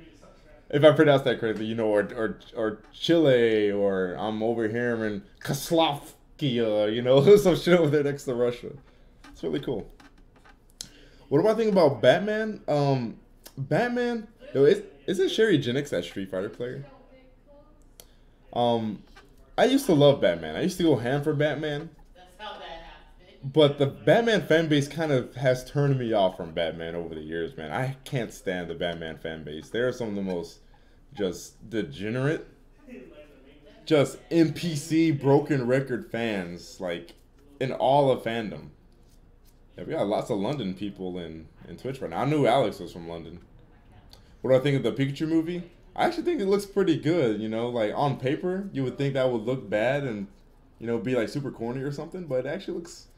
If I pronounce that correctly, you know, or Chile, or I'm over here in Czechoslovakia, you know, some shit over there next to Russia. It's really cool. What do I think about Batman? Batman, yo, isn't Sherry Jennings that Street Fighter player? I used to love Batman. I used to go ham for Batman. That's how that happened. But the Batman fan base kind of has turned me off from Batman over the years, man. I can't stand the Batman fan base. They are some of the most just degenerate, just NPC broken record fans, like, in all of fandom. Yeah, we got lots of London people in Twitch right now. I knew Alex was from London. What do I think of the Pikachu movie? I actually think it looks pretty good, you know? Like, on paper, you would think that would look bad and, you know, be, like, super corny or something, but it actually looks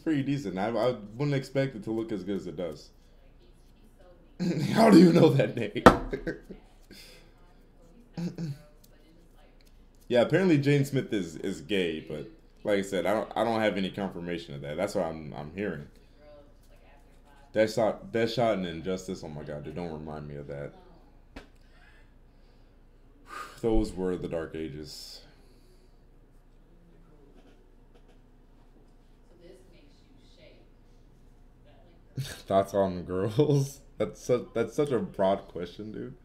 pretty decent. I wouldn't expect it to look as good as it does. How do you know that, Nate? Yeah, apparently Jane Smith is gay, but... Like I said, I don't have any confirmation of that. That's what I'm hearing. Deadshot and Injustice. Oh my god, dude, don't remind me of that. Those were the dark ages. So this makes you shake. Thoughts on girls? That's such a broad question, dude.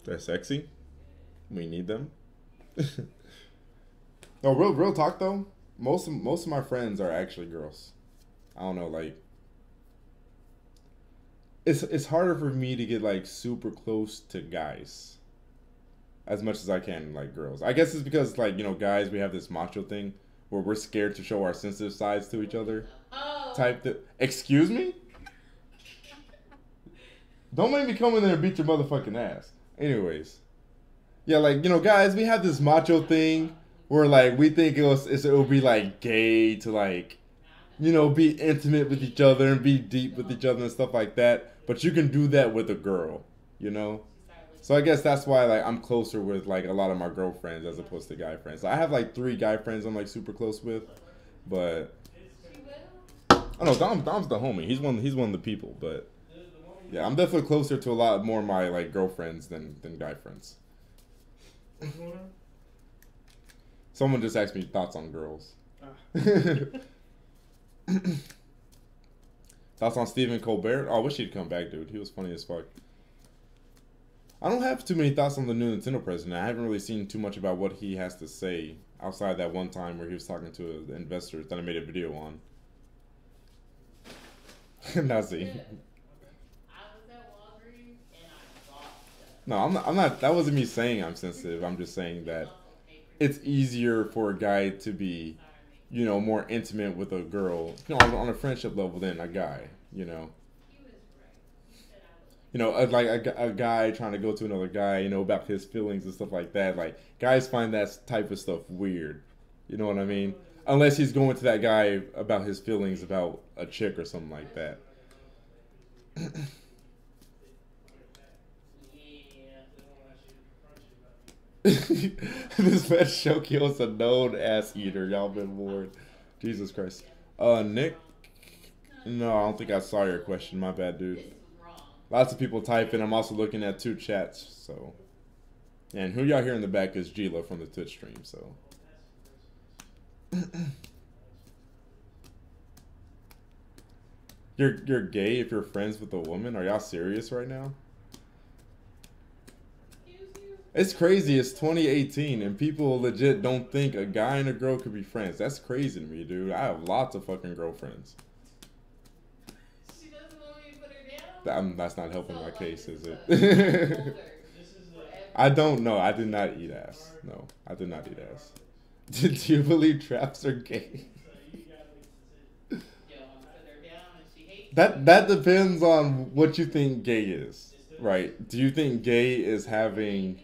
They're sexy. We need them. No, real talk though. Most of my friends are actually girls. I don't know, like it's harder for me to get like super close to guys as much as I can like girls. I guess it's because like, you know, guys, we have this macho thing where we're scared to show our sensitive sides to each other. Oh. Excuse me? Don't make me come in there and beat your motherfucking ass. Anyways. Yeah, like, you know, guys, we have this macho thing where, like, we think it'll be, like, gay to, like, you know, be intimate with each other and be deep with each other and stuff like that. But you can do that with a girl, you know? So I guess that's why, like, I'm closer with, like, a lot of my girlfriends as opposed to guy friends. I have, like, 3 guy friends I'm, like, super close with. But, I don't know, Dom's the homie. He's one of the people. But, yeah, I'm definitely closer to a lot more of my, like, girlfriends than guy friends. Someone just asked me thoughts on girls. Thoughts on Stephen Colbert? Oh, I wish he'd come back, dude. He was funny as fuck. I don't have too many thoughts on the new Nintendo president. I haven't really seen too much about what he has to say outside that one time where he was talking to the investors that I made a video on. Nazi. No, I'm not. That wasn't me saying I'm sensitive. I'm just saying that it's easier for a guy to be you know, more intimate with a girl, you know, on a friendship level than a guy, you know. You know, like a guy trying to go to another guy, you know, about his feelings and stuff like that. Like, guys find that type of stuff weird. You know what I mean? Unless he's going to that guy about his feelings about a chick or something like that. This man Shokio's a known ass eater. Y'all been warned. Jesus Christ. Nick? No, I don't think I saw your question. My bad, dude. Lots of people typing. I'm also looking at 2 chats, so. And who y'all hear in the back is Gila from the Twitch stream, so. You're gay if you're friends with a woman? Are y'all serious right now? It's crazy. It's 2018 and people legit don't think a guy and a girl could be friends. That's crazy to me, dude. I have lots of fucking girlfriends. She doesn't want me to put her down? That's not helping my case, is it? I don't know. I did not eat ass. No, I did not eat ass. Do you believe traps are gay? That depends on what you think gay is, right? Do you think gay is having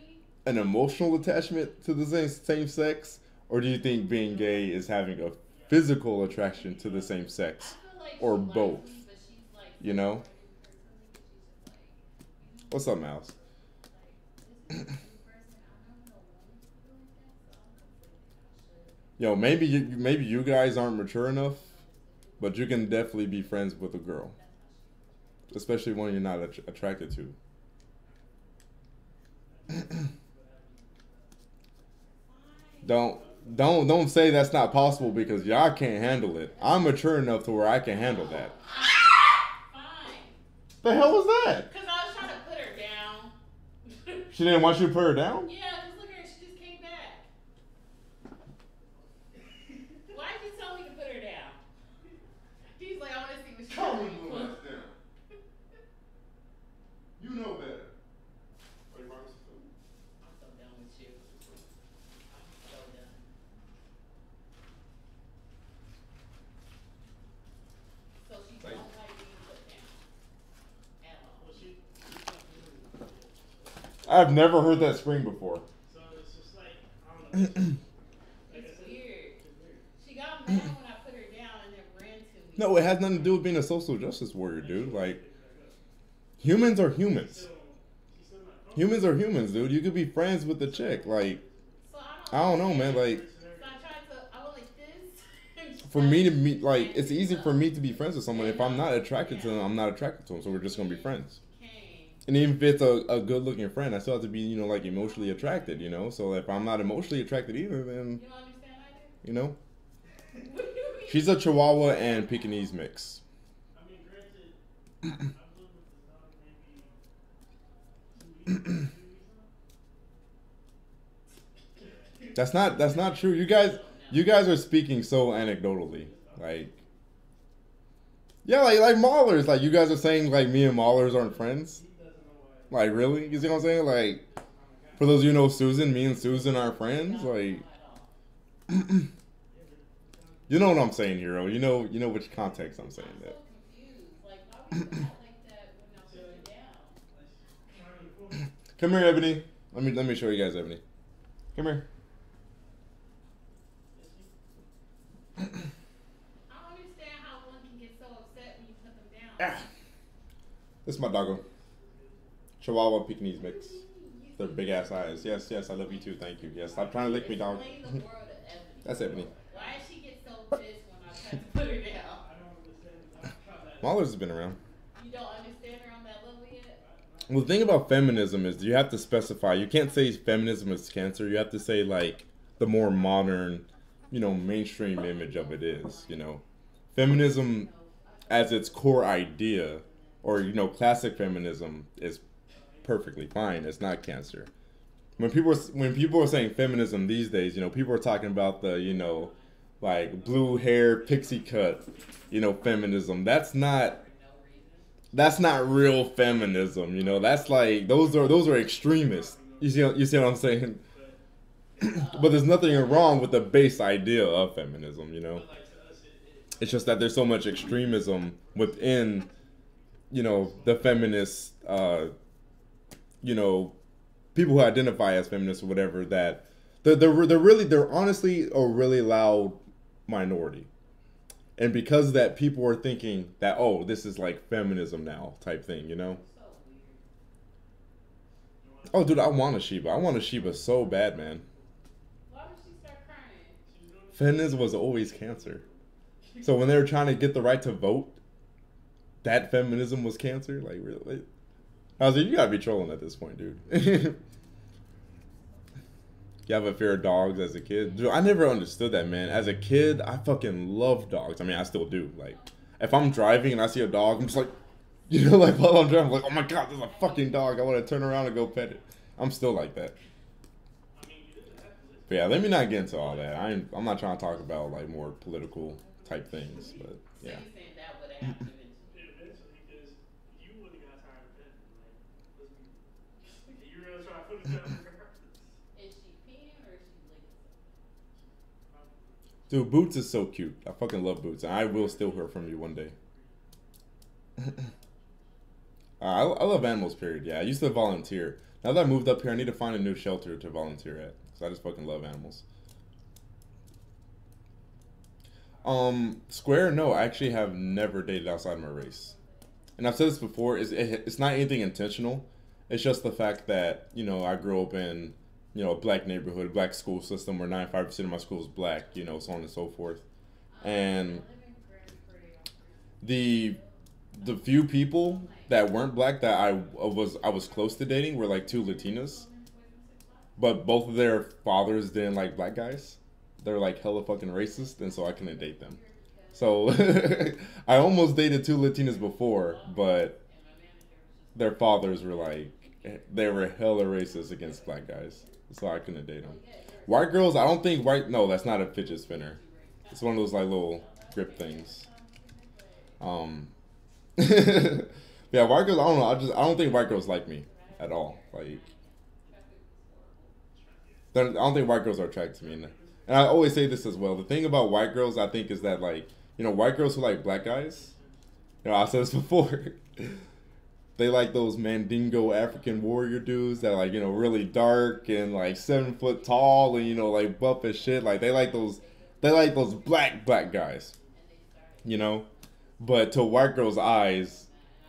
an emotional attachment to the same sex, or do you think being gay is having a physical attraction to the same sex, or both? You know? What's up, Mouse? Yo, maybe you guys aren't mature enough, but you can definitely be friends with a girl, especially one you're not attracted to. Don't say that's not possible because y'all can't handle it. I'm mature enough to where I can handle that. Fine. The hell was that? Because I was trying to put her down. She didn't want you to put her down? Yeah, because look at her, she just came back. Why did you tell me to put her down? He's like, I want to see what she's doing. You know better. I'm so done with you. I'm so done. So she don't like being put down at all. I've never heard that scream before. So it's just like, I don't know. It's weird. She got mad when I put her down and then ran to me. No, it has nothing to do with being a social justice warrior, dude. Like, humans are humans. Humans are humans, dude. You could be friends with the chick. Like, So I don't know, man. Like, So I went like this. for me to meet, like, it's easy for me to be friends with someone. If I'm not attracted to them, I'm not attracted to them. So we're just gonna be friends. And even if it's a good-looking friend, I still have to be, you know, like, emotionally attracted, you know? So if I'm not emotionally attracted either, then, You don't understand either? you know? What do you mean? She's a Chihuahua and Pekingese mix. I mean, granted, I've lived with this dog maybe 2 weeks. That's not true. You guys are speaking so anecdotally. Like, yeah, like Maulers. Like, you guys are saying, like, me and Maulers aren't friends? Like, really? You see what I'm saying? Like, for those of you who know Susan, me and Susan aren't friends? Like, you know what I'm saying, Hero. You know which context I'm saying that. I'm so confused. Like, why would you act like that when I put her down? Come here, Ebony. Let me show you guys Ebony. Come here. I don't understand how one can get so upset when you put them down. This is my doggo. Chihuahua Pekingese mix. Their big ass eyes. Yes, I love you too. Thank you. Yes, stop trying to lick me, dog. Explain the world to Ebony. That's Ebony. Why does she get so pissed when I try to put her down? Maulers has been around. You don't understand her on that level yet? Well, the thing about feminism is you have to specify. You can't say feminism is cancer. You have to say, like, the more modern, you know, mainstream image of it is, you know. Feminism as its core idea, or, you know, classic feminism is perfectly fine. It's not cancer. When people are saying feminism these days, you know, people are talking about the, you know, like, blue hair, pixie cut, you know, feminism. That's not real feminism, you know. That's like those are extremists. You see what I'm saying? But there's nothing wrong with the base idea of feminism, you know. But like to us, It's just that there's so much extremism within, you know, the feminist, you know, people who identify as feminists or whatever, that they're honestly a really loud minority. And because of that, people are thinking that, oh, this is like feminism now type thing, you know. So weird. Oh, dude, I want a Shiba. I want a Shiba so bad, man. Why would she start crying? Feminism was always cancer. So when they were trying to get the right to vote, that feminism was cancer. Like, really? I was like, you gotta be trolling at this point, dude. You have a fear of dogs as a kid? Dude, I never understood that, man. As a kid, I fucking love dogs. I mean, I still do. Like, if I'm driving and I see a dog, I'm just like, you know, like while I'm driving, I'm like, oh my god, there's a fucking dog. I want to turn around and go pet it. I'm still like that. But yeah, let me not get into all that. I'm not trying to talk about like more political type things, but So yeah. you saying that would have happened eventually? eventually, because you would have got tired of petting. Like, let's be, you really try to put it down regardless. Is she peeing or is she licking something? Dude, Boots is so cute. I fucking love Boots, and I will steal her from you one day. I love animals, period. Yeah, I used to volunteer. Now that I moved up here, I need to find a new shelter to volunteer at, because I just fucking love animals. Square, no, I actually have never dated outside my race. And I've said this before, it's not anything intentional. It's just the fact that, you know, I grew up in, you know, a black neighborhood, black school system where 95% of my school is black, you know, so on and so forth. And the few people that weren't black that I was close to dating were like two Latinas, but both of their fathers didn't like black guys. They're like hella fucking racist, and so I couldn't date them. So I almost dated two Latinas before, but their fathers were like, they were hella racist against black guys, so I couldn't date them. White girls, I don't think no, that's not a fidget spinner. It's one of those like little grip things. Yeah, white girls, I don't know. I don't think white girls like me at all. Like, I don't think white girls are attracted to me. And I always say this as well. The thing about white girls, I think, is that, like, you know, white girls who like black guys, you know, I said this before, they like those Mandingo African warrior dudes that are, like, you know, really dark and, like, 7 foot tall and, you know, like, buff as shit. Like, they like those black guys, you know? But to white girls' eyes,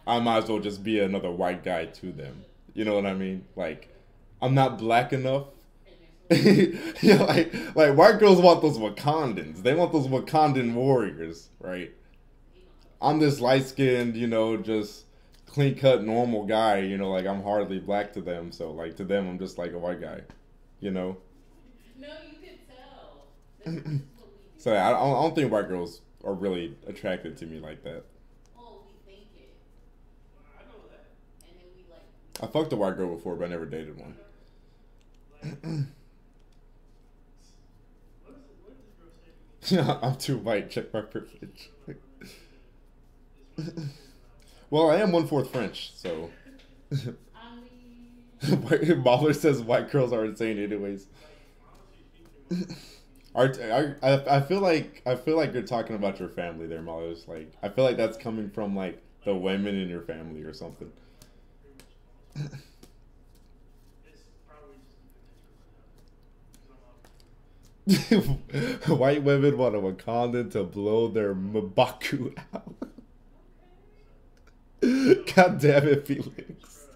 I might as well just be another white guy to them. You know what I mean? Like, I'm not black enough. Yeah, like white girls want those Wakandans. They want those Wakandan warriors, right? I'm this light skinned, you know, just clean cut normal guy, you know, like I'm hardly black to them, so like to them I'm just like a white guy, you know? No, you can tell. This is what we do. So yeah, I don't think white girls are really attracted to me like that. Oh, we think it. I know that. And then we like. I fucked a white girl before, but I never dated one. What does this girl say? I'm too white. Check my privilege. Well, I am 1/4 French, so. I mean. Mahler says white girls are insane, anyways. I feel like you're talking about your family there, Mahler. It's like I feel like that's coming from like the women in your family or something. White women want a Wakandan to blow their M'Baku out. God damn it, Felix.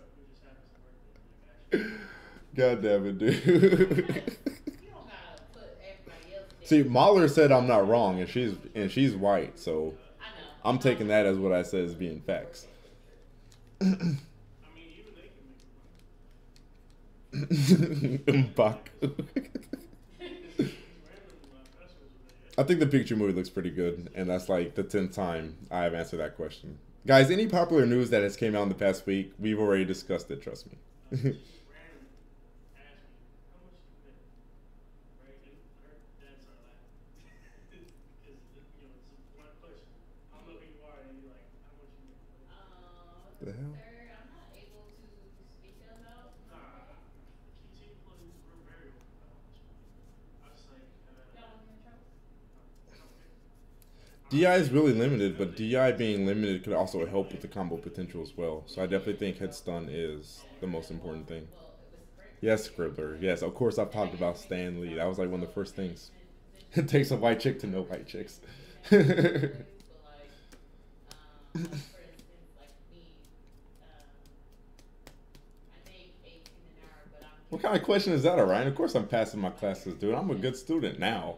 God damn it, dude. You don't gotta put everybody else down. See, Mahler said I'm not wrong, and she's white, so I know. I'm taking that as what I said as being facts. I mean, even they can make M'Baku. I think the Pikachu movie looks pretty good, and that's like the 10th time I have answered that question. Guys, any popular news that has came out in the past week, we've already discussed it, trust me. The hell? Sir, I'm not able to speak about. DI is really limited, but DI being limited could also help with the combo potential as well. So I definitely think head stun is the most important thing. Yes, Scribbler. Yes, of course I've talked about Stan Lee. That was like one of the first things. It takes a white chick to know white chicks. What kind of question is that, Orion? Of course I'm passing my classes, dude. I'm a good student now.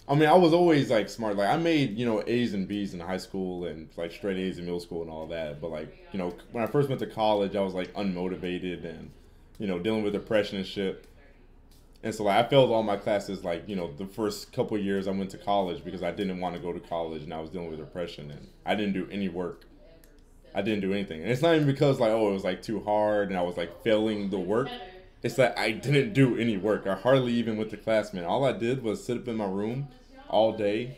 I mean, I was always like smart. Like I made, you know, A's and B's in high school and like straight A's in middle school and all that. But like, you know, when I first went to college, I was like unmotivated and, you know, dealing with depression and shit. And so like I failed all my classes like, you know, the first couple of years I went to college because I didn't want to go to college and I was dealing with depression and I didn't do any work. I didn't do anything. And it's not even because like, oh, it was like too hard and I was like failing the work. It's that I didn't do any work. I hardly even went to class, man. All I did was sit up in my room all day,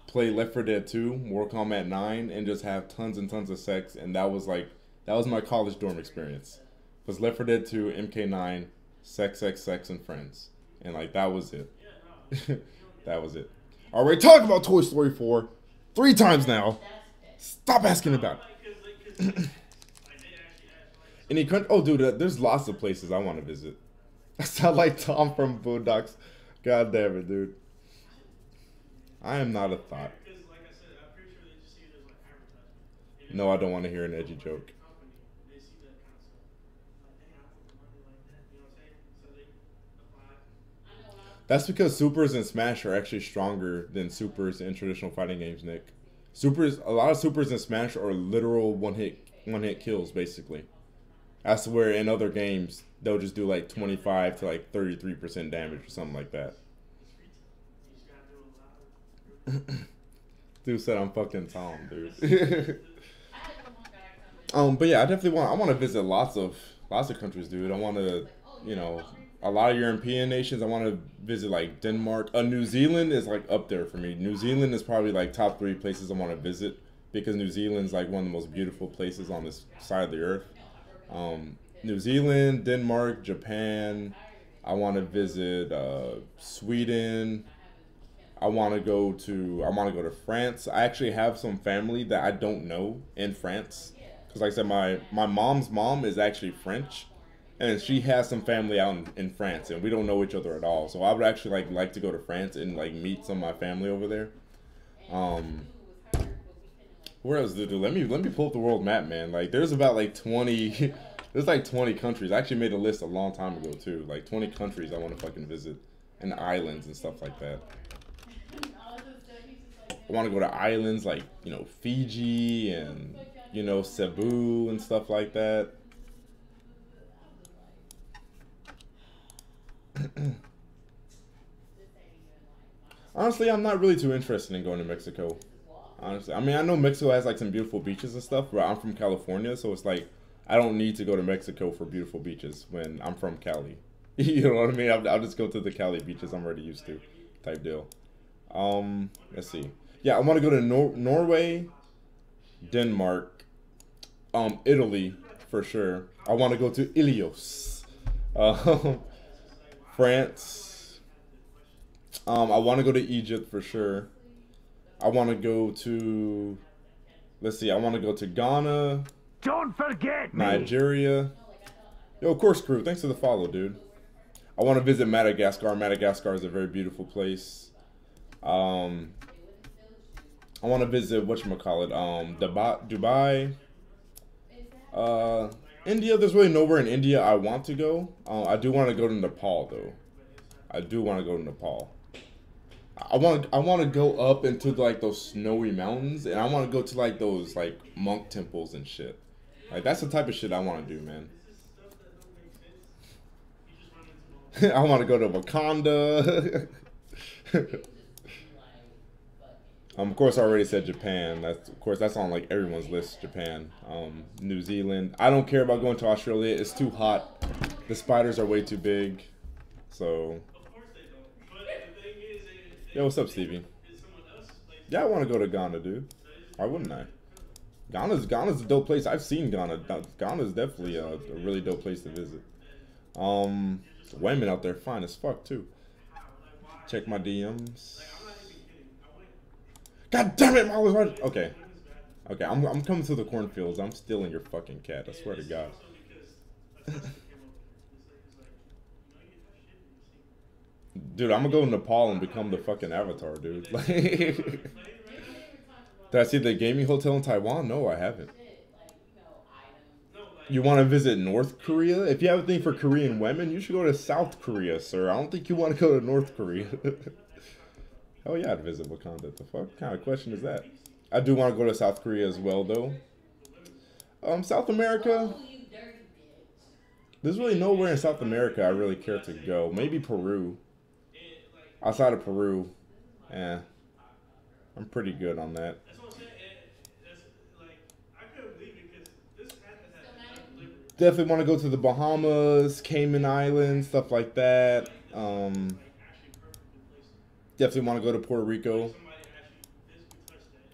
play Left 4 Dead 2, Mortal Kombat 9, and just have tons and tons of sex. And that was my college dorm experience. It was Left 4 Dead 2, MK9, sex, and friends. And like that was it. That was it. Alright, talk about Toy Story 4 3 times now. Stop asking about it. Any country? Oh, dude, there's lots of places I want to visit. I sound like Tom from Boondocks. God damn it, dude. I am not a thought. No, I don't want to hear an edgy joke. That's because supers in Smash are actually stronger than supers in traditional fighting games, Nick. A lot of supers in Smash are literal one hit kills, basically. I swear in other games, they'll just do like 25 to like 33% damage or something like that. Dude said I'm fucking Tom, dude. But yeah, I want to visit lots of countries, dude. I want to, you know, a lot of European nations. I want to visit like Denmark. New Zealand is like up there for me. New Zealand is probably like top 3 places I want to visit because New Zealand's like one of the most beautiful places on this side of the earth. New Zealand, Denmark, Japan. I want to visit Sweden. I want to go to France. I actually have some family that I don't know in France. Because like I said, my mom's mom is actually French. And she has some family out in France. And we don't know each other at all. So I would actually like to go to France and like meet some of my family over there. Where else, dude? Let me pull up the world map, man. Like there's about like 20... There's like 20 countries. I actually made a list a long time ago too. Like 20 countries I want to fucking visit. And islands and stuff like that. I want to go to islands like, you know, Fiji and, you know, Cebu and stuff like that. Honestly, I'm not really too interested in going to Mexico. Honestly, I mean, I know Mexico has like some beautiful beaches and stuff, but I'm from California, so it's like I don't need to go to Mexico for beautiful beaches when I'm from Cali. You know what I mean? I'll just go to the Cali beaches I'm already used to, type deal. Let's see. Yeah, I want to go to Norway, Denmark, Italy for sure. I want to go to Ilios, France. I want to go to Egypt for sure. I want to go to. Let's see. I want to go to Ghana. Don't forget me. Nigeria. Yo, of course, crew. Thanks for the follow, dude. I want to visit Madagascar. Madagascar is a very beautiful place. I want to visit whatchamacallit, Dubai. India. There's really nowhere in India I want to go. I do want to go to Nepal though. I do want to go to Nepal. I want to go up into like those snowy mountains, and I want to go to like those like monk temples and shit. Like that's the type of shit I want to do, man. I want to go to Wakanda. Of course, I already said Japan. That's on like everyone's list. Japan, New Zealand. I don't care about going to Australia. It's too hot. The spiders are way too big. So. Yo, what's up, Stevie? Yeah, I want to go to Ghana, dude. Why wouldn't I? Ghana's a dope place. I've seen Ghana. Ghana's definitely a really dope place to visit. Women out there fine as fuck too. Check my DMs. God damn it, Molly's right. Okay. Okay, I'm coming to the cornfields. I'm stealing your fucking cat. I swear to God. Dude, I'm gonna go to Nepal and become the fucking avatar, dude. Like, did I see the gaming hotel in Taiwan? No, I haven't. You want to visit North Korea? If you have a thing for Korean women, you should go to South Korea, sir. I don't think you want to go to North Korea. Hell yeah, I'd visit Wakanda. The fuck? What kind of question is that? I do want to go to South Korea as well, though. South America. There's really nowhere in South America I really care to go. Maybe Peru. Outside of Peru, I'm pretty good on that. Definitely want to go to the Bahamas, Cayman Islands, stuff like that. Definitely want to go to Puerto Rico,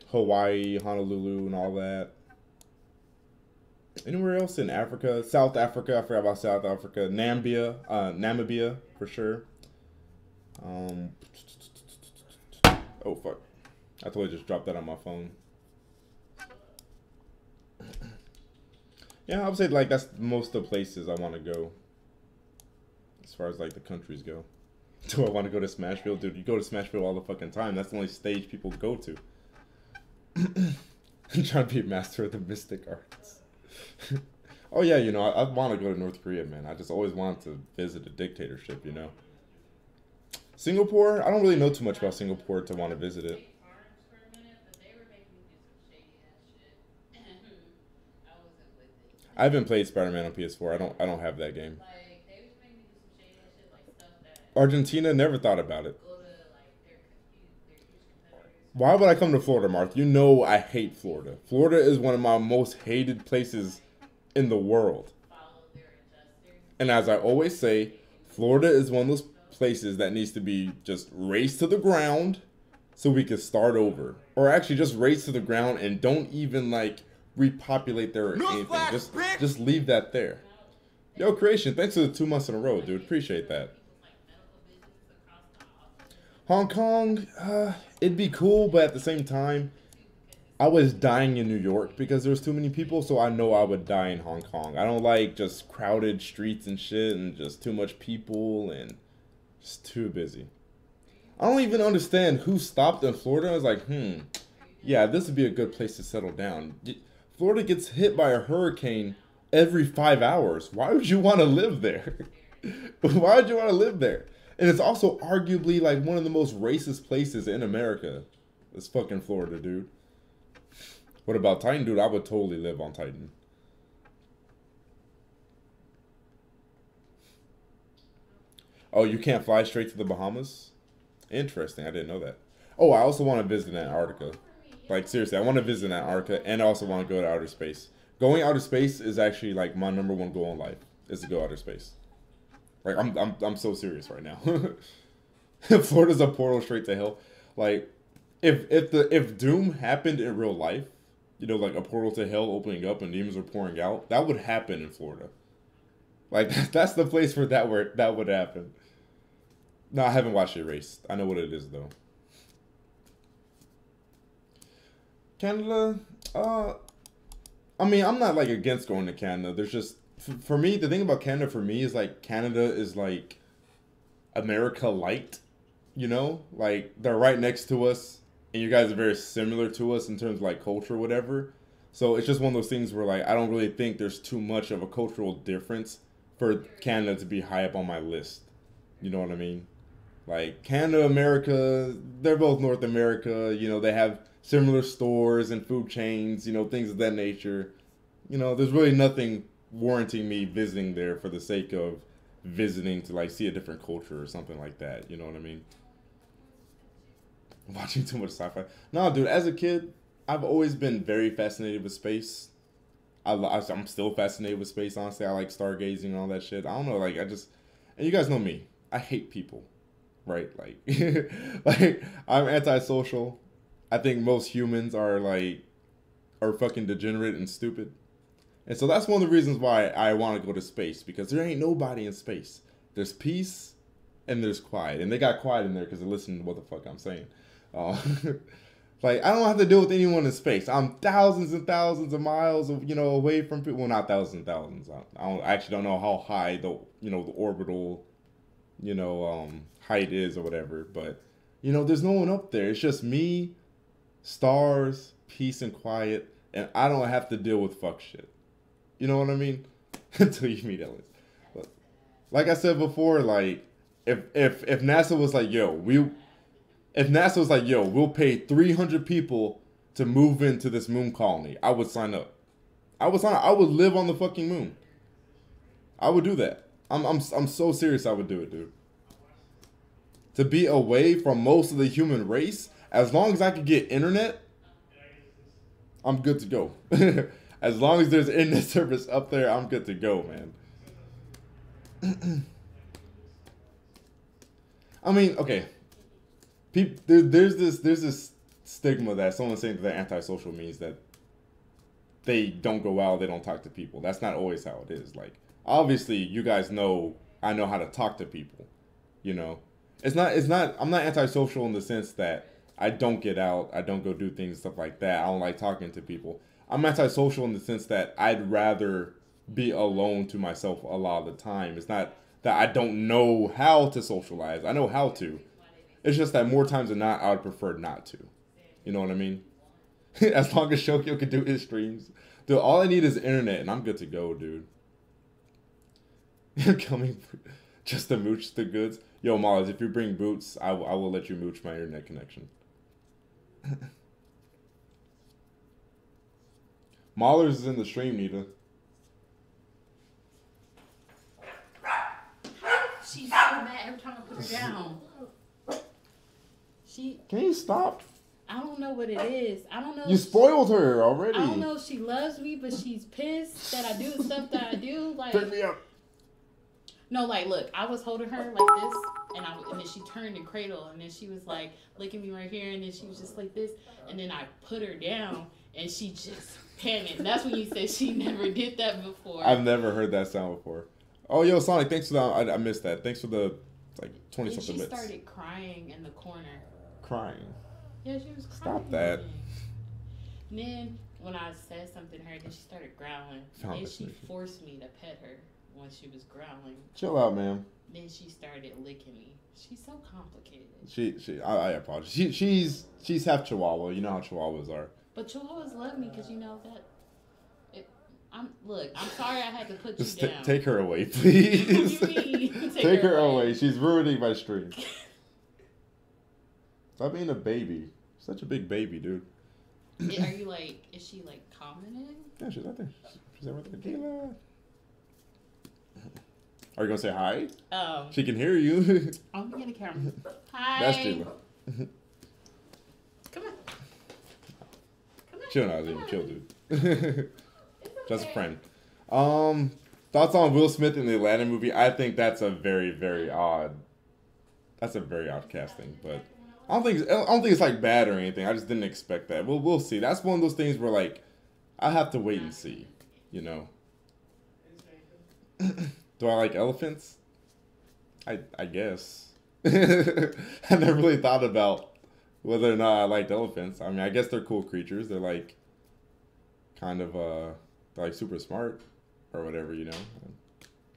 Hawaii, Honolulu, and all that. Anywhere else in Africa? South Africa, I forgot about South Africa. Namibia, for sure. Oh fuck, I totally just dropped that on my phone. Yeah, I would say like that's most of the places I want to go. As far as like the countries go. Do I want to go to Smashville? Dude, you go to Smashville all the fucking time. That's the only stage people go to. I'm trying to be a master of the mystic arts. Oh yeah, you know, I want to go to North Korea, man. I just always wanted to visit a dictatorship, you know. Singapore? I don't really know too much about Singapore to want to visit it. I haven't played Spider-Man on PS4. I don't have that game. Argentina, never thought about it. Why would I come to Florida, Marth? You know I hate Florida. Florida is one of my most hated places in the world. And as I always say, Florida is one of those places that needs to be just razed to the ground so we can start over. Or actually just razed to the ground and don't even like repopulate there or anything. Just leave that there. Yo, Creation, thanks for the 2 months in a row, dude. Appreciate that. Hong Kong, it'd be cool, but at the same time, I was dying in New York because there's too many people, so I know I would die in Hong Kong. I don't like just crowded streets and shit and just too much people and just too busy. I don't even understand who stopped in Florida. I was like, yeah, this would be a good place to settle down. Florida gets hit by a hurricane every 5 hours. Why would you want to live there? Why would you want to live there? And it's also arguably like one of the most racist places in America. It's fucking Florida, dude. What about Titan, dude? I would totally live on Titan. Oh, you can't fly straight to the Bahamas? Interesting. I didn't know that. Oh, I also want to visit Antarctica. Like, seriously, I want to visit Antarctica and I also want to go to outer space. Going outer space is actually like my #1 goal in life, is to go outer space. Like, I'm so serious right now. Florida's a portal straight to hell. Like, if Doom happened in real life, you know, like a portal to hell opening up and demons are pouring out, that would happen in Florida. Like, that's the place where that would happen. No, I haven't watched Erased. I know what it is, though. Canada, I mean, I'm not, like, against going to Canada. There's just, for me, the thing about Canada for me is, like, Canada is, like, America light, you know? Like, they're right next to us, and you guys are very similar to us in terms of, like, culture or whatever. So it's just one of those things where, like, I don't really think there's too much of a cultural difference for Canada to be high up on my list. You know what I mean? Like, Canada, America, they're both North America. You know, they have similar stores and food chains, you know, things of that nature. You know, there's really nothing warranting me visiting there for the sake of visiting to, like, see a different culture or something like that. You know what I mean? Watching too much sci-fi. No, dude, as a kid, I've always been very fascinated with space. I'm still fascinated with space, honestly. I like stargazing and all that shit. I don't know, like, and you guys know me. I hate people, right? Like, like, I'm antisocial. I think most humans are fucking degenerate and stupid. And so that's one of the reasons why I want to go to space, because there ain't nobody in space. There's peace and there's quiet. And they got quiet in there because they're listening to what the fuck I'm saying. Like, I don't have to deal with anyone in space. I'm thousands and thousands of miles, away from people. Well, not thousands and thousands. I actually don't know how high the orbital, height is or whatever. But, there's no one up there. It's just me, stars, peace and quiet, and I don't have to deal with fuck shit. You know what I mean? Until you meet aliens. But, like I said before, like, if NASA was like, we'll pay 300 people to move into this moon colony, I would sign up. I would live on the fucking moon. I would do that. I'm so serious. I would do it, dude. To be away from most of the human race, as long as I could get internet, I'm good to go. As long as there's internet service up there, I'm good to go, man. I mean, okay. There's this stigma that someone saying that they're antisocial means that they don't go out, they don't talk to people. That's not always how it is. Like, obviously, you guys know I know how to talk to people. I'm not antisocial in the sense that I don't get out, I don't go do things, stuff like that. I don't like talking to people. I'm antisocial in the sense that I'd rather be alone to myself a lot of the time. It's not that I don't know how to socialize. I know how to. It's just that more times than not, I would prefer not to. You know what I mean? As long as Shokio can do his streams. Dude, all I need is internet, and I'm good to go, dude. Coming just to mooch the goods. Yo, Mollis, if you bring boots, I will let you mooch my internet connection. Mahler's is in the stream, Nita. She's so mad every time I put her down. Can you stop? I don't know what it is. I don't know. You spoiled her already. I don't know if she loves me, but she's pissed that I do the stuff that I do. Like, pick me up. No, like, look, I was holding her like this, and then she turned and cradle, and then she was like licking me right here, and then she was just like this, and then I put her down, and she just panicked. That's when you said she never did that before. I've never heard that sound before. Oh, yo, Sonic, thanks for that. I missed that. Thanks for the 20-something minutes. She started crying in the corner. Crying? Yeah, she was crying. Stop that. And then when I said something to her, then she started growling. And she forced me to pet her when she was growling. Chill out, man. Then she started licking me. She's so complicated. I apologize. She's half Chihuahua. You know how Chihuahuas are. But Chihuahuas love me because you know that. I'm sorry I had to put you down. Take her away, please. What do you mean? Take her away. She's ruining my stream. Stop being a baby. Such a big baby, dude. Are you is she commenting? Yeah, she's right there. She's right there. Kayla. Are you gonna say hi? She can hear you. I'm gonna get a camera. Hi. That's Kayla. Come on. Chill now, dude. Chill, dude. Just a friend. Thoughts on Will Smith in the Atlanta movie? I think that's a very, very odd. That's a very odd casting, but I don't think it's bad or anything. I just didn't expect that. We'll see. That's one of those things where I have to wait and see. Do I like elephants? I guess. I never really thought about whether or not I liked elephants. I mean, I guess they're cool creatures. They're kind of they're super smart or whatever,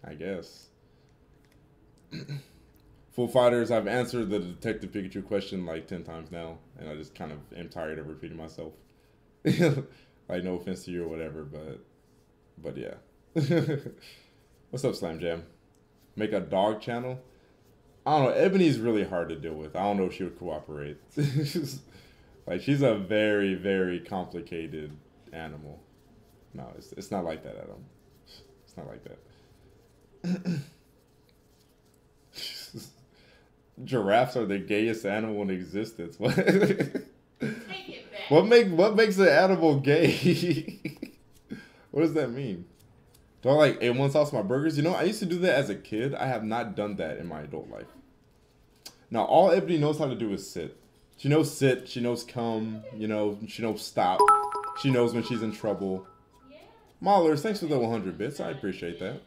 I guess. Full Fighters, I've answered the Detective Pikachu question 10 times now, and I just kind of am tired of repeating myself. No offense to you or whatever, but yeah. What's up, Slam Jam? Make a dog channel? I don't know. Ebony's really hard to deal with. I don't know if she would cooperate. She's a very, very complicated animal. No, it's not like that, Adam. It's not like that. Giraffes are the gayest animal in existence. What? Take it back. What makes an animal gay? What does that mean? Do I like A1 sauce on my burgers? I used to do that as a kid. I have not done that in my adult life. Now, all Ebony knows how to do is sit. She knows sit. She knows come. She knows stop. She knows when she's in trouble. Maulers, thanks for the 100 bits. I appreciate that.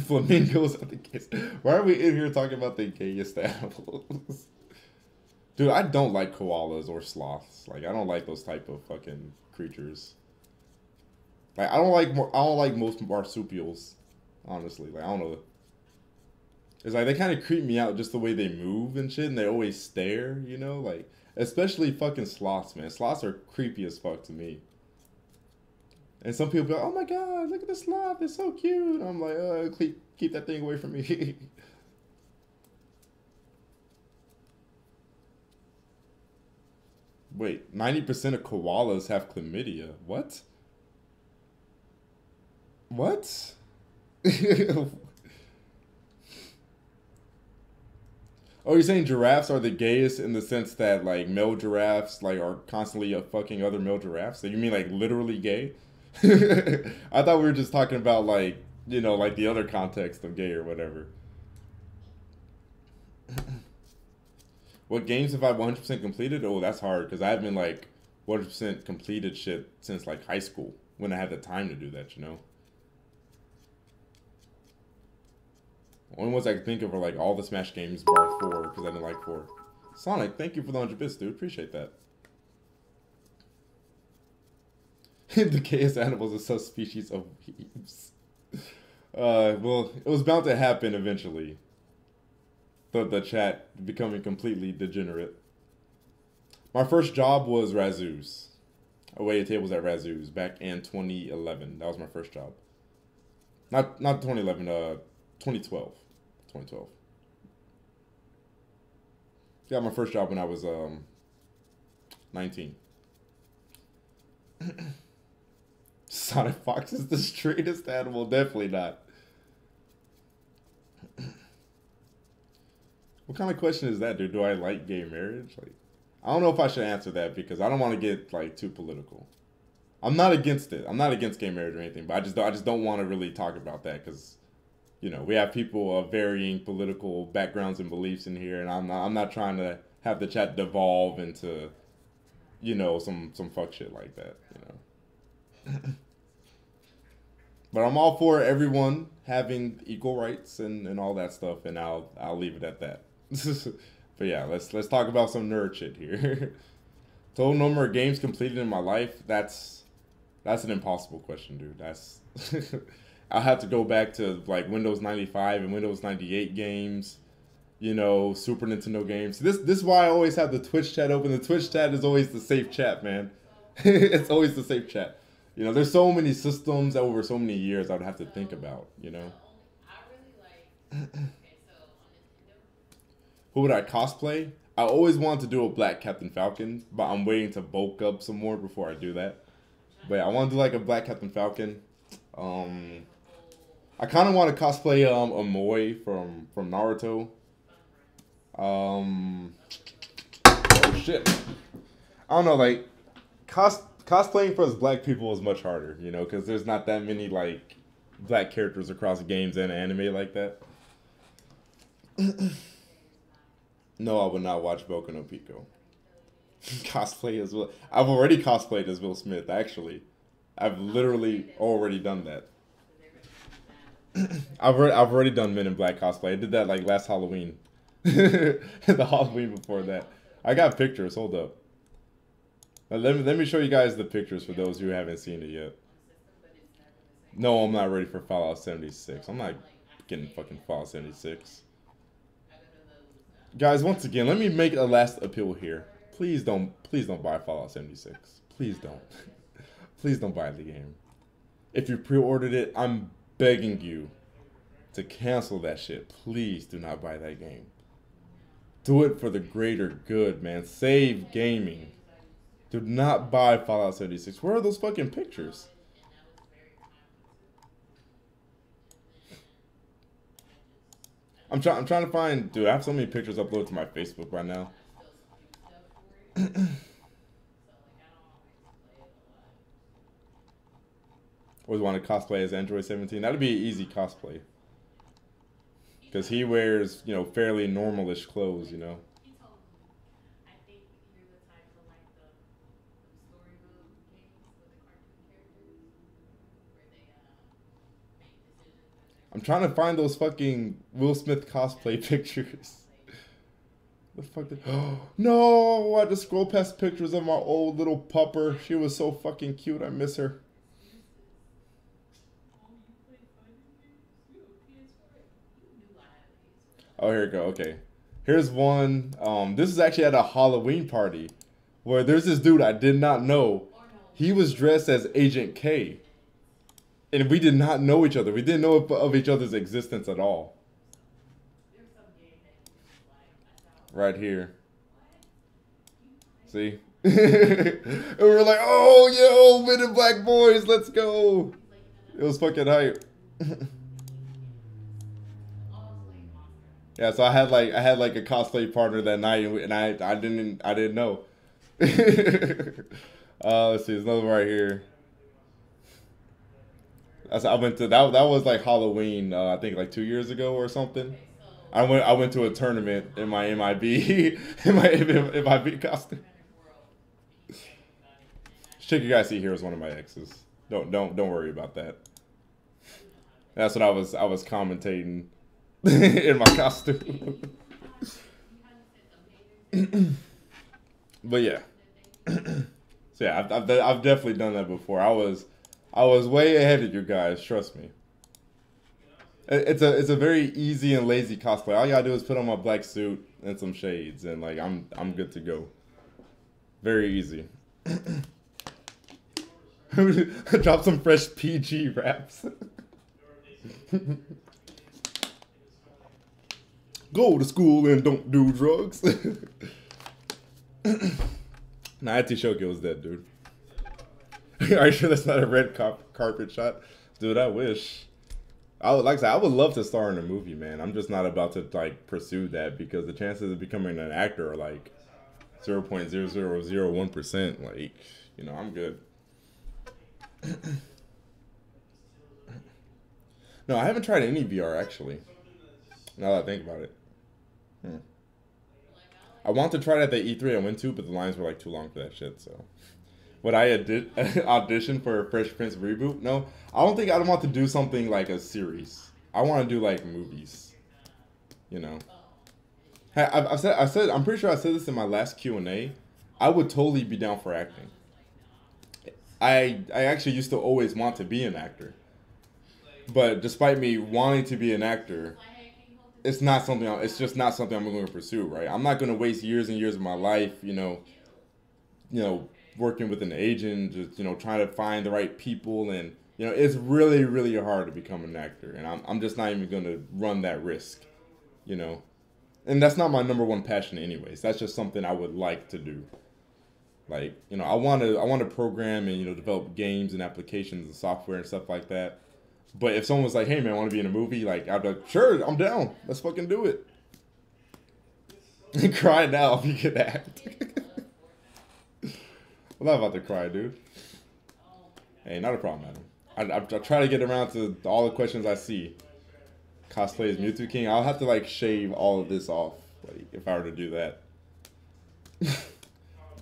Flamingos are the gayest. Why are we in here talking about the gayest animals? Dude, I don't like koalas or sloths. Like, I don't like those type of fucking creatures. Like, I don't like most marsupials, honestly. Like, I don't know. It's like they kind of creep me out just the way they move and shit, and they always stare, you know? Like, especially fucking sloths, man. Sloths are creepy as fuck to me. And some people be like, oh my god, look at the sloth, it's so cute. I'm like, keep that thing away from me. Wait, 90% of koalas have chlamydia. What? What? Oh, you're saying giraffes are the gayest in the sense that, like, male giraffes, like, are constantly fucking other male giraffes? So you mean, like, literally gay? I thought we were just talking about, like, you know, like the other context of gay or whatever. What games have I 100% completed? Oh, that's hard, because I haven't, like, 100% completed shit since, like, high school, when I had the time to do that, you know? Only ones I can think of are, like, all the Smash games bar 4, because I didn't like 4. Sonic, thank you for the 100 bits, dude. Appreciate that. The gayest animals are subspecies of weebs. Well, it was bound to happen eventually. The chat becoming completely degenerate. My first job was Razoo's. I waited tables at Razoo's back in 2011. That was my first job. Not 2011, 2012. 2012. Got my first job when I was 19. Sonic Fox is the straightest animal. Definitely not. What kind of question is that, dude? Do I like gay marriage? Like, I don't know if I should answer that because I don't want to get, like, too political. I'm not against it. I'm not against gay marriage or anything, but I just don't want to really talk about that because, you know, we have people of varying political backgrounds and beliefs in here, and I'm not trying to have the chat devolve into, you know, some fuck shit like that, you know. But I'm all for everyone having equal rights and all that stuff, and I'll leave it at that. But yeah, let's talk about some nerd shit here. Total number of games completed in my life. That's an impossible question, dude. That's I'll have to go back to like Windows 95 and Windows 98 games, you know, Super Nintendo games. This is why I always have the Twitch chat open. The Twitch chat is always the safe chat, man. It's always the safe chat. You know, there's so many systems over so many years I would have to think about, you know. Who would I cosplay? I always wanted to do a Black Captain Falcon, but I'm waiting to bulk up some more before I do that. But yeah, I want to do like a Black Captain Falcon. I kind of want to cosplay Amoy from Naruto. Oh shit. I don't know, like cosplaying for us black people is much harder, you know, because there's not that many like black characters across games and anime like that. No, I would not watch Boku no Pico. Cosplay as well. I've already cosplayed as Will Smith, actually. I've literally already done that. I've already done Men in Black cosplay. I did that like last Halloween. The Halloween before that. I got pictures. Hold up. Let me show you guys the pictures for those who haven't seen it yet. No, I'm not ready for Fallout 76. I'm not getting fucking Fallout 76. Guys, once again, let me make a last appeal here. Please don't buy Fallout 76. Please don't. Please don't buy the game. If you pre-ordered it, I'm begging you to cancel that shit. Please do not buy that game. Do it for the greater good, man. Save gaming. Do not buy Fallout 76. Where are those fucking pictures? I'm trying to find... Dude, I have so many pictures uploaded to my Facebook right now. Always want to cosplay as Android 17. That'd be an easy cosplay. Because he wears, you know, fairly normalish clothes, you know. I'm trying to find those fucking Will Smith cosplay pictures. The fuck did... No! I had to scroll past pictures of my old little pupper. She was so fucking cute. I miss her. Oh, here we go. Okay. Here's one. This is actually at a Halloween party where there's this dude I did not know. He was dressed as Agent K. And we did not know each other. We didn't know of each other's existence at all. Right here. See? And we were like, oh, yo, Men in Black boys, let's go. It was fucking hype. Yeah, so I had like a cosplay partner that night, and I didn't know. Let's see, there's another one right here. I went to that was like Halloween, I think like 2 years ago or something. I went to a tournament in my MIB in my MIB costume. Chick you guys see here is one of my exes. Don't worry about that. That's what I was commentating in my costume. But yeah. So yeah, I've definitely done that before. I was way ahead of you guys, trust me. It's a very easy and lazy cosplay. All you gotta do is put on my black suit and some shades, and like I'm good to go. Very easy. Drop some fresh PG raps. Go to school and don't do drugs. Nah, I think Shokio is dead, dude. Are you sure that's not a red carpet shot? Dude, I wish. I would love to star in a movie, man. I'm just not about to like pursue that because the chances of becoming an actor are like 0.0001%. Like, you know, I'm good. No, I haven't tried any VR actually. Now that I think about it. I want to try it at the E3 I went to, but the lines were like too long for that shit, so. Would I audition for a Fresh Prince reboot? No, I don't think I'd want to do something like a series. I want to do like movies, you know. I'm pretty sure I said this in my last Q&A. I would totally be down for acting. I actually used to always want to be an actor, but despite me wanting to be an actor, it's just not something I'm going to pursue. Right? I'm not going to waste years and years of my life, you know, working with an agent, just, you know, trying to find the right people, and, you know, it's really, really hard to become an actor, and I'm just not even going to run that risk, you know, and that's not my number one passion anyways. That's just something I would like to do. Like, you know, I want to program and, you know, develop games and applications and software and stuff like that. But if someone was like, hey man, I want to be in a movie, like, I'd be like, sure, I'm down. Let's fucking do it. Cry now if you can act. I'm not about to cry, dude. Hey, not a problem, man. I try to get around to all the questions I see. Cosplay as Mewtwo King. I'll have to like shave all of this off, like, if I were to do that.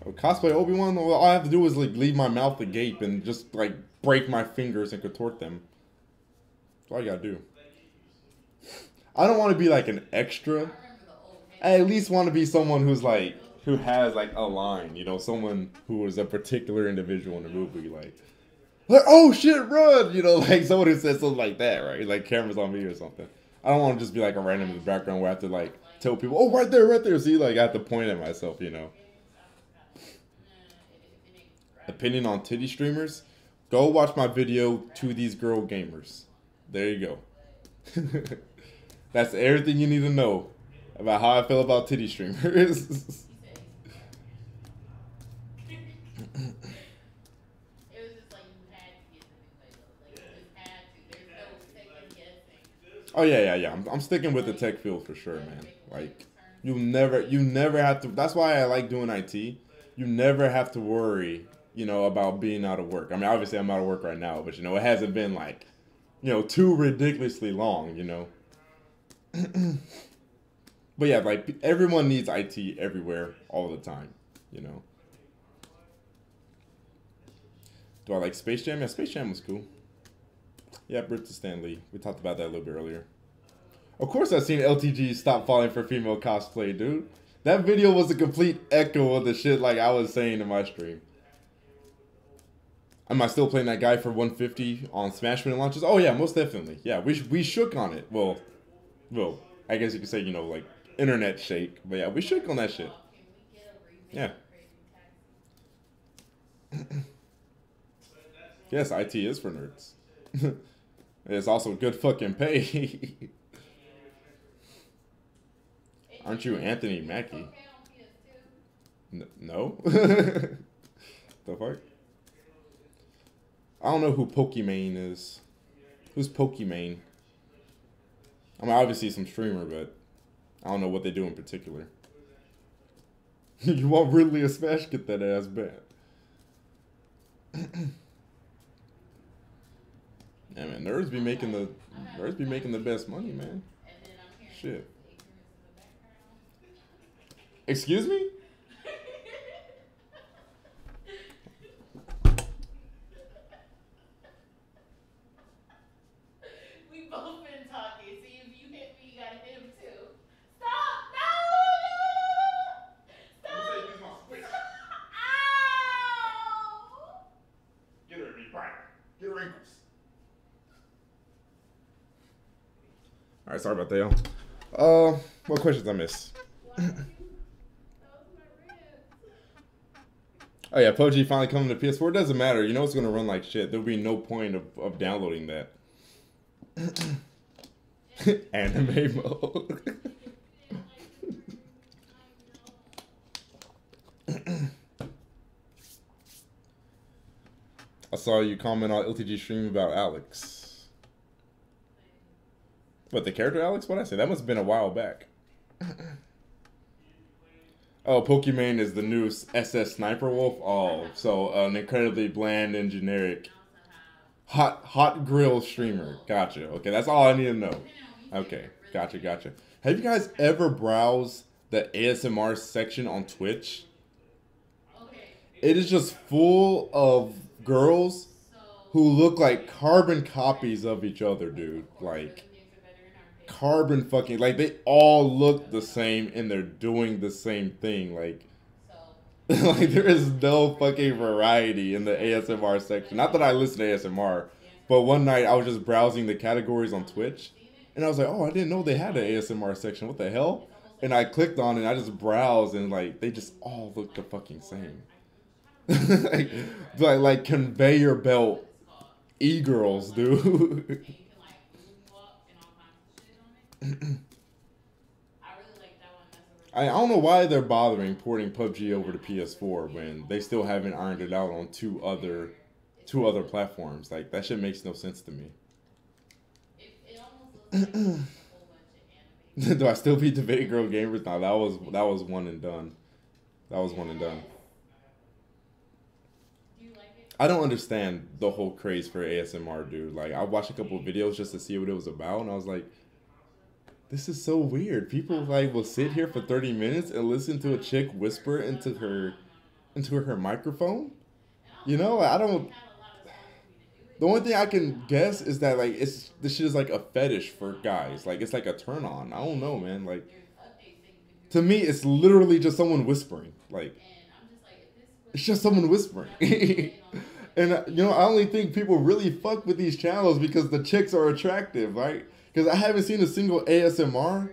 Cosplay Obi-Wan, all I have to do is like leave my mouth agape and just like break my fingers and contort them. That's all you gotta do. I don't want to be like an extra. I at least want to be someone who has like a line, you know, someone who is a particular individual in the movie, like oh shit, run, you know, like someone who says something like that, right? Like cameras on me or something. I don't want to just be like a random in the background where I have to like tell people, oh, right there. See, like I have to point at myself, you know. Opinion on titty streamers? Go watch my video, To These Girl Gamers. There you go. That's everything you need to know about how I feel about titty streamers. Oh yeah. I'm sticking with the tech field for sure, man. Like you never have to. That's why I like doing IT. You never have to worry, you know, about being out of work. I mean, obviously I'm out of work right now, but you know, it hasn't been like, you know, too ridiculously long, you know. But yeah, like everyone needs IT everywhere all the time, you know. Do I like Space Jam? Yeah, Space Jam was cool. Yeah, Brit to Stanley. We talked about that a little bit earlier. Of course I've seen LTG stop falling for female cosplay, dude. That video was a complete echo of the shit like I was saying in my stream. Am I still playing that guy for 150 on Smash when it launches? Oh yeah, most definitely. Yeah, we shook on it. Well, I guess you could say, you know, like internet shake. But yeah, we shook on that shit. Yeah. Yes, IT is for nerds. It's also good fucking pay. Aren't you Anthony Mackie? No? The fuck? I don't know who Pokimane is. Who's Pokimane? I mean, obviously some streamer, but I don't know what they do in particular. You want Ridley a Smash? Get that ass back. Yeah, man, nerds be making the best money, man. Shit. Excuse me? We both been talking. See, if you hit me, you gotta hit him too. Stop! No! Stop! Ow! Get her, me, Brian. Get her ankles. All right, sorry about that, y'all. What questions I missed? Oh yeah, PUBG finally coming to PS4. It doesn't matter. You know it's gonna run like shit. There'll be no point of downloading that. Anime mode. I saw you comment on LTG stream about Alex. What, the character Alex? What'd I say? That must have been a while back. Oh, Pokimane is the new SS Sniper Wolf. Oh, so an incredibly bland and generic hot grill streamer. Gotcha. Okay, that's all I need to know. Okay, gotcha. Have you guys ever browsed the ASMR section on Twitch? It is just full of girls who look like carbon copies of each other, dude. Like carbon fucking, like they all look the same and they're doing the same thing. Like like there is no fucking variety in the ASMR section. Not that I listen to ASMR, but one night I was just browsing the categories on Twitch and I was like, oh, I didn't know they had an ASMR section. What the hell? And I clicked on it and I just browsed and like they just all look the fucking same. like conveyor belt e-girls, dude. I don't know why they're bothering porting PUBG over to PS4 when they still haven't ironed it out on two other platforms. Like that shit makes no sense to me. Do I still beat the Girl Gamers? No, that was one and done. That was one and done. I don't understand the whole craze for ASMR, dude. Like I watched a couple of videos just to see what it was about, and I was like, this is so weird. People like will sit here for 30 minutes and listen to a chick whisper into her microphone. You know, like, I don't. The only thing I can guess is that like this shit is like a fetish for guys. Like it's like a turn on. I don't know, man. Like to me, it's literally just someone whispering. Like it's just someone whispering. And you know, I only think people really fuck with these channels because the chicks are attractive, right? Because I haven't seen a single ASMR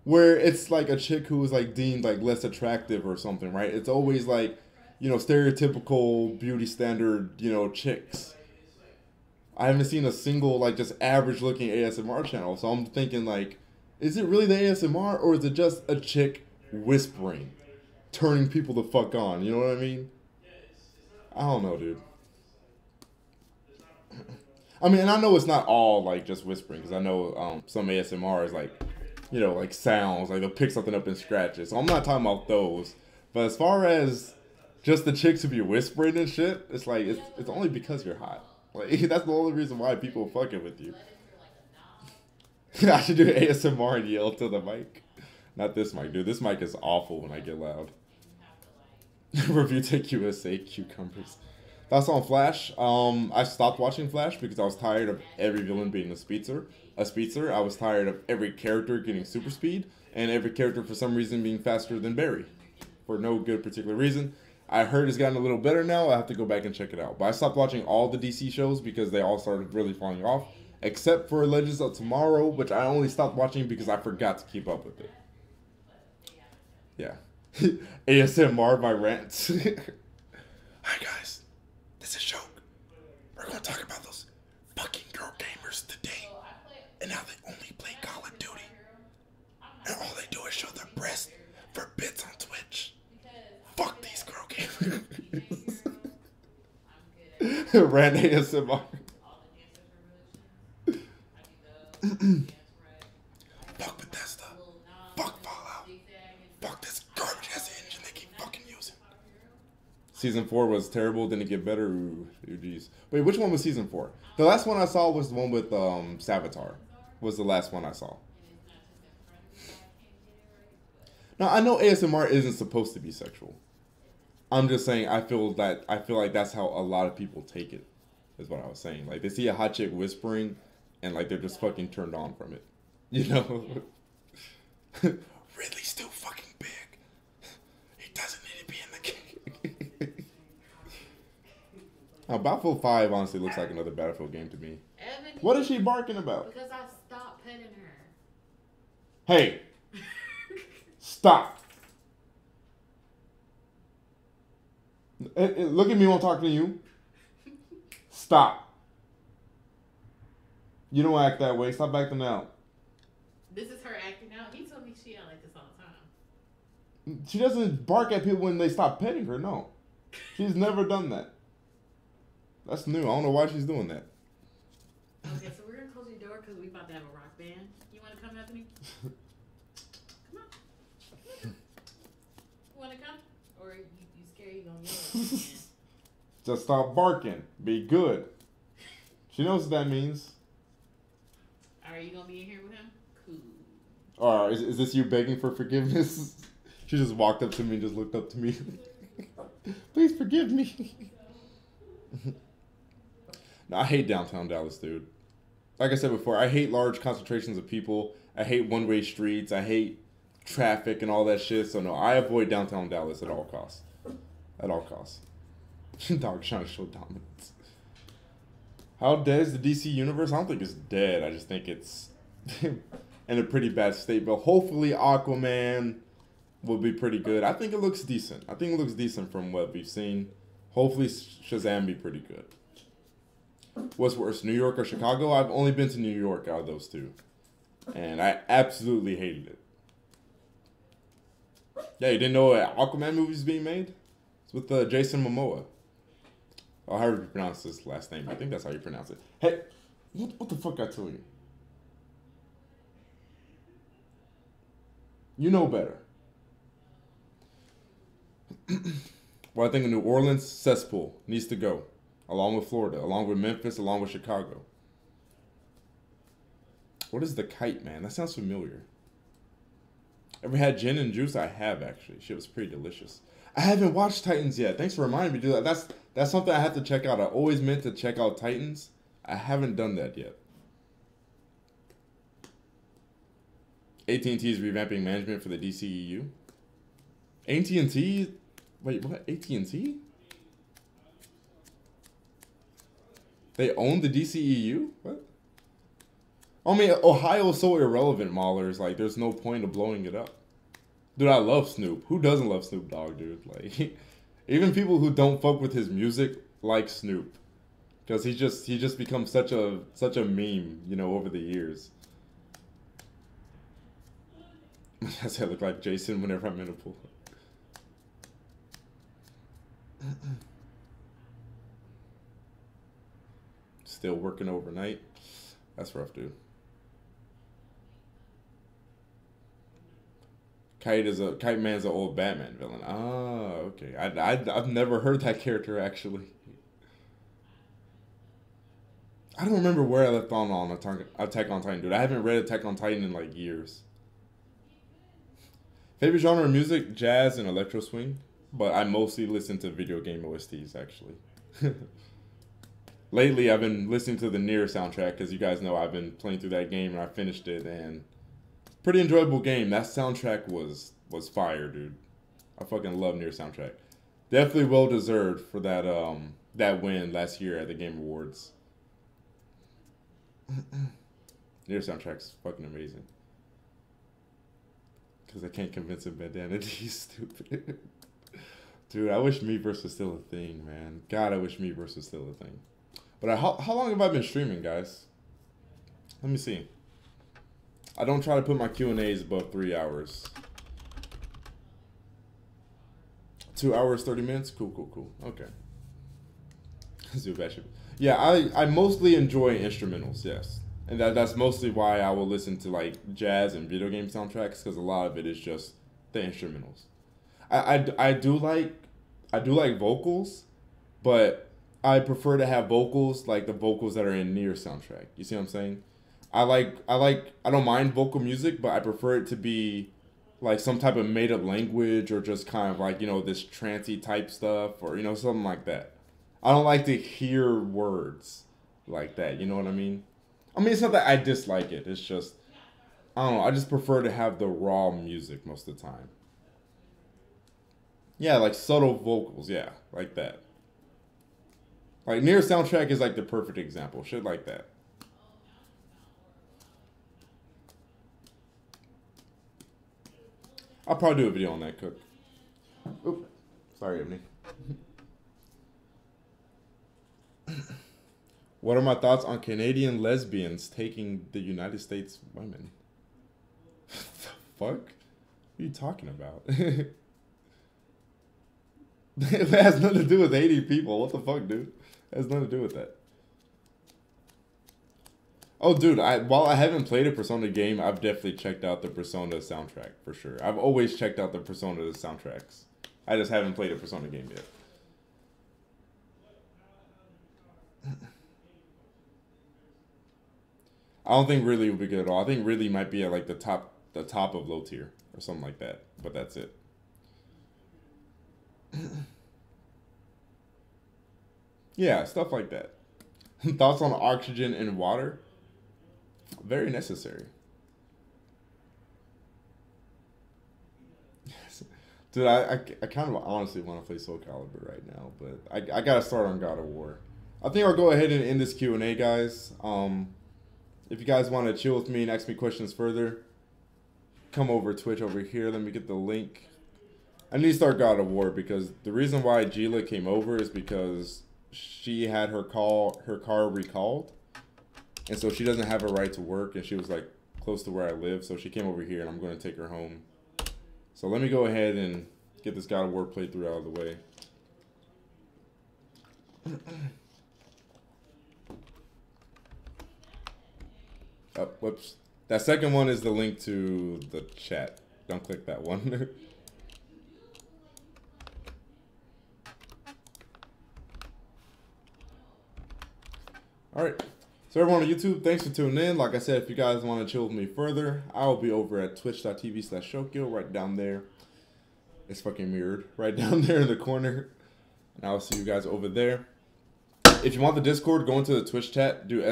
where it's like a chick who is like deemed like less attractive or something, right? It's always like, you know, stereotypical beauty standard, you know, chicks. I haven't seen a single like just average looking ASMR channel. So I'm thinking like, is it really the ASMR or is it just a chick whispering, turning people the fuck on? You know what I mean? I don't know, dude. I mean, and I know it's not all like just whispering because I know some ASMR is like, you know, like sounds, like they'll pick something up and scratch it. So I'm not talking about those. But as far as just the chicks who be whispering and shit, it's like it's only because you're hot. Like that's the only reason why people fucking with you. I should do ASMR and yell to the mic. Not this mic, dude. This mic is awful when I get loud. Review Tech USA cucumbers. Thoughts on Flash? I stopped watching Flash because I was tired of every villain being a speedster. I was tired of every character getting super speed, and every character for some reason being faster than Barry, for no good particular reason. I heard it's gotten a little better now. I have to go back and check it out. But I stopped watching all the DC shows because they all started really falling off, except for Legends of Tomorrow, which I only stopped watching because I forgot to keep up with it. Yeah. ASMR, my rants. Hi guys, this is Shok. We're going to talk about those fucking girl gamers today and how they only play Call of Duty. And all they do is show their breasts for bits on Twitch. Fuck these girl gamers. Rant ASMR. Fuck Bethesda. Fuck Fallout. Fuck this garbage ass engine they keep fucking using. Season 4 was terrible. Didn't it get better? Ooh, geez. Wait, which one was season 4? The last one I saw was the one with Savitar. Was the last one I saw. Now I know ASMR isn't supposed to be sexual. I'm just saying I feel like that's how a lot of people take it. Is what I was saying. Like they see a hot chick whispering, and like they're just fucking turned on from it. You know. Ridley's too fucking big. He doesn't need to be in the game. Now, Battlefield 5 honestly looks like another Battlefield game to me. Evan, what is she barking about? Because I stopped petting her. Hey. Stop. Look at me when I'm talking to you. Stop. You don't act that way. Stop acting out. This is her acting out. He told me she act like this all the time. She doesn't bark at people when they stop petting her. No. She's never done that. That's new. I don't know why she's doing that. Okay, so we're going to close your door because we about to have a rock band. You want to come, Anthony? Come on. You want to come? Or you scared you going to yell again? Just stop barking. Be good. She knows what that means. Are you going to be in here with him? Cool. Or is this you begging for forgiveness? She just walked up to me and just looked up to me. Please forgive me. No, I hate downtown Dallas, dude. Like I said before, I hate large concentrations of people. I hate one-way streets. I hate traffic and all that shit. So no, I avoid downtown Dallas at all costs. At all costs. Dog trying to show dominance. How dead is the DC universe? I don't think it's dead. I just think it's in a pretty bad state. But hopefully Aquaman will be pretty good. I think it looks decent. I think it looks decent from what we've seen. Hopefully Shazam be pretty good. What's worse, New York or Chicago? I've only been to New York out of those two. And I absolutely hated it. Yeah, you didn't know an Aquaman movie is being made? It's with Jason Momoa. Oh, how do you pronounce his last name? I think that's how you pronounce it. Hey, what the fuck I told you? You know better. Well, I think New Orleans cesspool needs to go. Along with Florida, along with Memphis, along with Chicago. What is the kite, man? That sounds familiar. Ever had gin and juice? I have, actually. Shit was pretty delicious. I haven't watched Titans yet. Thanks for reminding me to do that. That's something I have to check out. I always meant to check out Titans. I haven't done that yet. AT&T is revamping management for the DCEU. AT&T? Wait, what? AT&T? They own the DCEU? What? I mean, Ohio's so irrelevant, Maulers. Like, there's no point of blowing it up. Dude, I love Snoop. Who doesn't love Snoop Dogg, dude? Like, even people who don't fuck with his music like Snoop, because he just becomes such a meme, you know, over the years. I say I look like Jason whenever I'm in a pool. Still working overnight. That's rough, dude. Kite Man's an old Batman villain. Ah, okay. I've never heard that character actually. I don't remember where I left on Attack on Titan, dude. I haven't read Attack on Titan in like years. Favorite genre of music, jazz and electro swing, but I mostly listen to video game OSTs actually. Lately, I've been listening to the Nier soundtrack because you guys know I've been playing through that game and I finished it, and pretty enjoyable game. That soundtrack was fire, dude. I fucking love Nier soundtrack. Definitely well deserved for that that win last year at the Game Awards. Nier soundtrack's fucking amazing. Because I can't convince a bandana to be stupid. Dude, I wish Miiverse was still a thing, man. God, I wish Miiverse was still a thing. But how long have I been streaming, guys? Let me see. I don't try to put my Q&As above 3 hours. 2 hours, 30 minutes? Cool. Okay. Yeah, I mostly enjoy instrumentals, yes. And that's mostly why I will listen to like jazz and video game soundtracks, because a lot of it is just the instrumentals. I do like vocals, but I prefer to have vocals like the vocals that are in Nier soundtrack. You see what I'm saying? I don't mind vocal music, but I prefer it to be like some type of made up language, or just kind of like, you know, this trancey type stuff, or, you know, something like that. I don't like to hear words like that. You know what I mean? I mean, it's not that I dislike it. It's just, I don't know. I just prefer to have the raw music most of the time. Yeah, like subtle vocals. Yeah, like that. Like Nier soundtrack is like the perfect example. Shit like that. I'll probably do a video on that, Cook. Oop. Sorry, Ebony. What are my thoughts on Canadian lesbians taking the United States women? The fuck? What are you talking about? It has nothing to do with 80 people. What the fuck, dude? It has nothing to do with that. Oh, dude, while I haven't played a Persona game, I've definitely checked out the Persona soundtrack, for sure. I've always checked out the Persona soundtracks. I just haven't played a Persona game yet. I don't think really would be good at all. I think really might be at like the top of low tier or something like that. But that's it. Yeah, stuff like that. Thoughts on oxygen and water? Very necessary. Dude, I kind of honestly want to play Soul Calibur right now, but I gotta start on God of War. I think I'll go ahead and end this Q&A, guys. If you guys want to chill with me and ask me questions further, come over Twitch over here. Let me get the link. I need to start God of War because the reason why Gila came over is because she had her car recalled, and so she doesn't have a right to work, and she was like close to where I live, so she came over here, and I'm going to take her home. So let me go ahead and get this God of War playthrough out of the way. Oh, whoops. That second one is the link to the chat. Don't click that one. Alright. So everyone on YouTube, thanks for tuning in. Like I said, if you guys want to chill with me further, I'll be over at twitch.tv/Shokio, right down there. It's fucking mirrored. Right down there in the corner. And I'll see you guys over there. If you want the Discord, go into the Twitch chat, do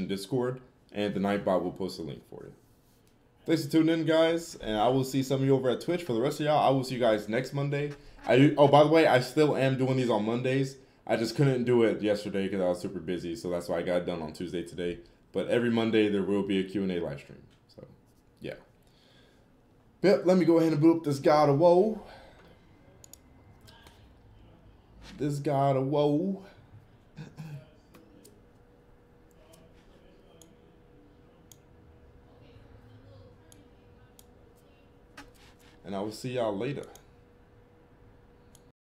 !Discord, and the Nightbot will post a link for you. Thanks for tuning in, guys, and I will see some of you over at Twitch. For the rest of y'all, I will see you guys next Monday. Oh, by the way, I still am doing these on Mondays. I just couldn't do it yesterday because I was super busy, so that's why I got it done on Tuesday today. But every Monday, there will be a Q&A live stream. So, yeah. Yep, let me go ahead and boot up this God of Woe. This God of Woe. And I will see y'all later.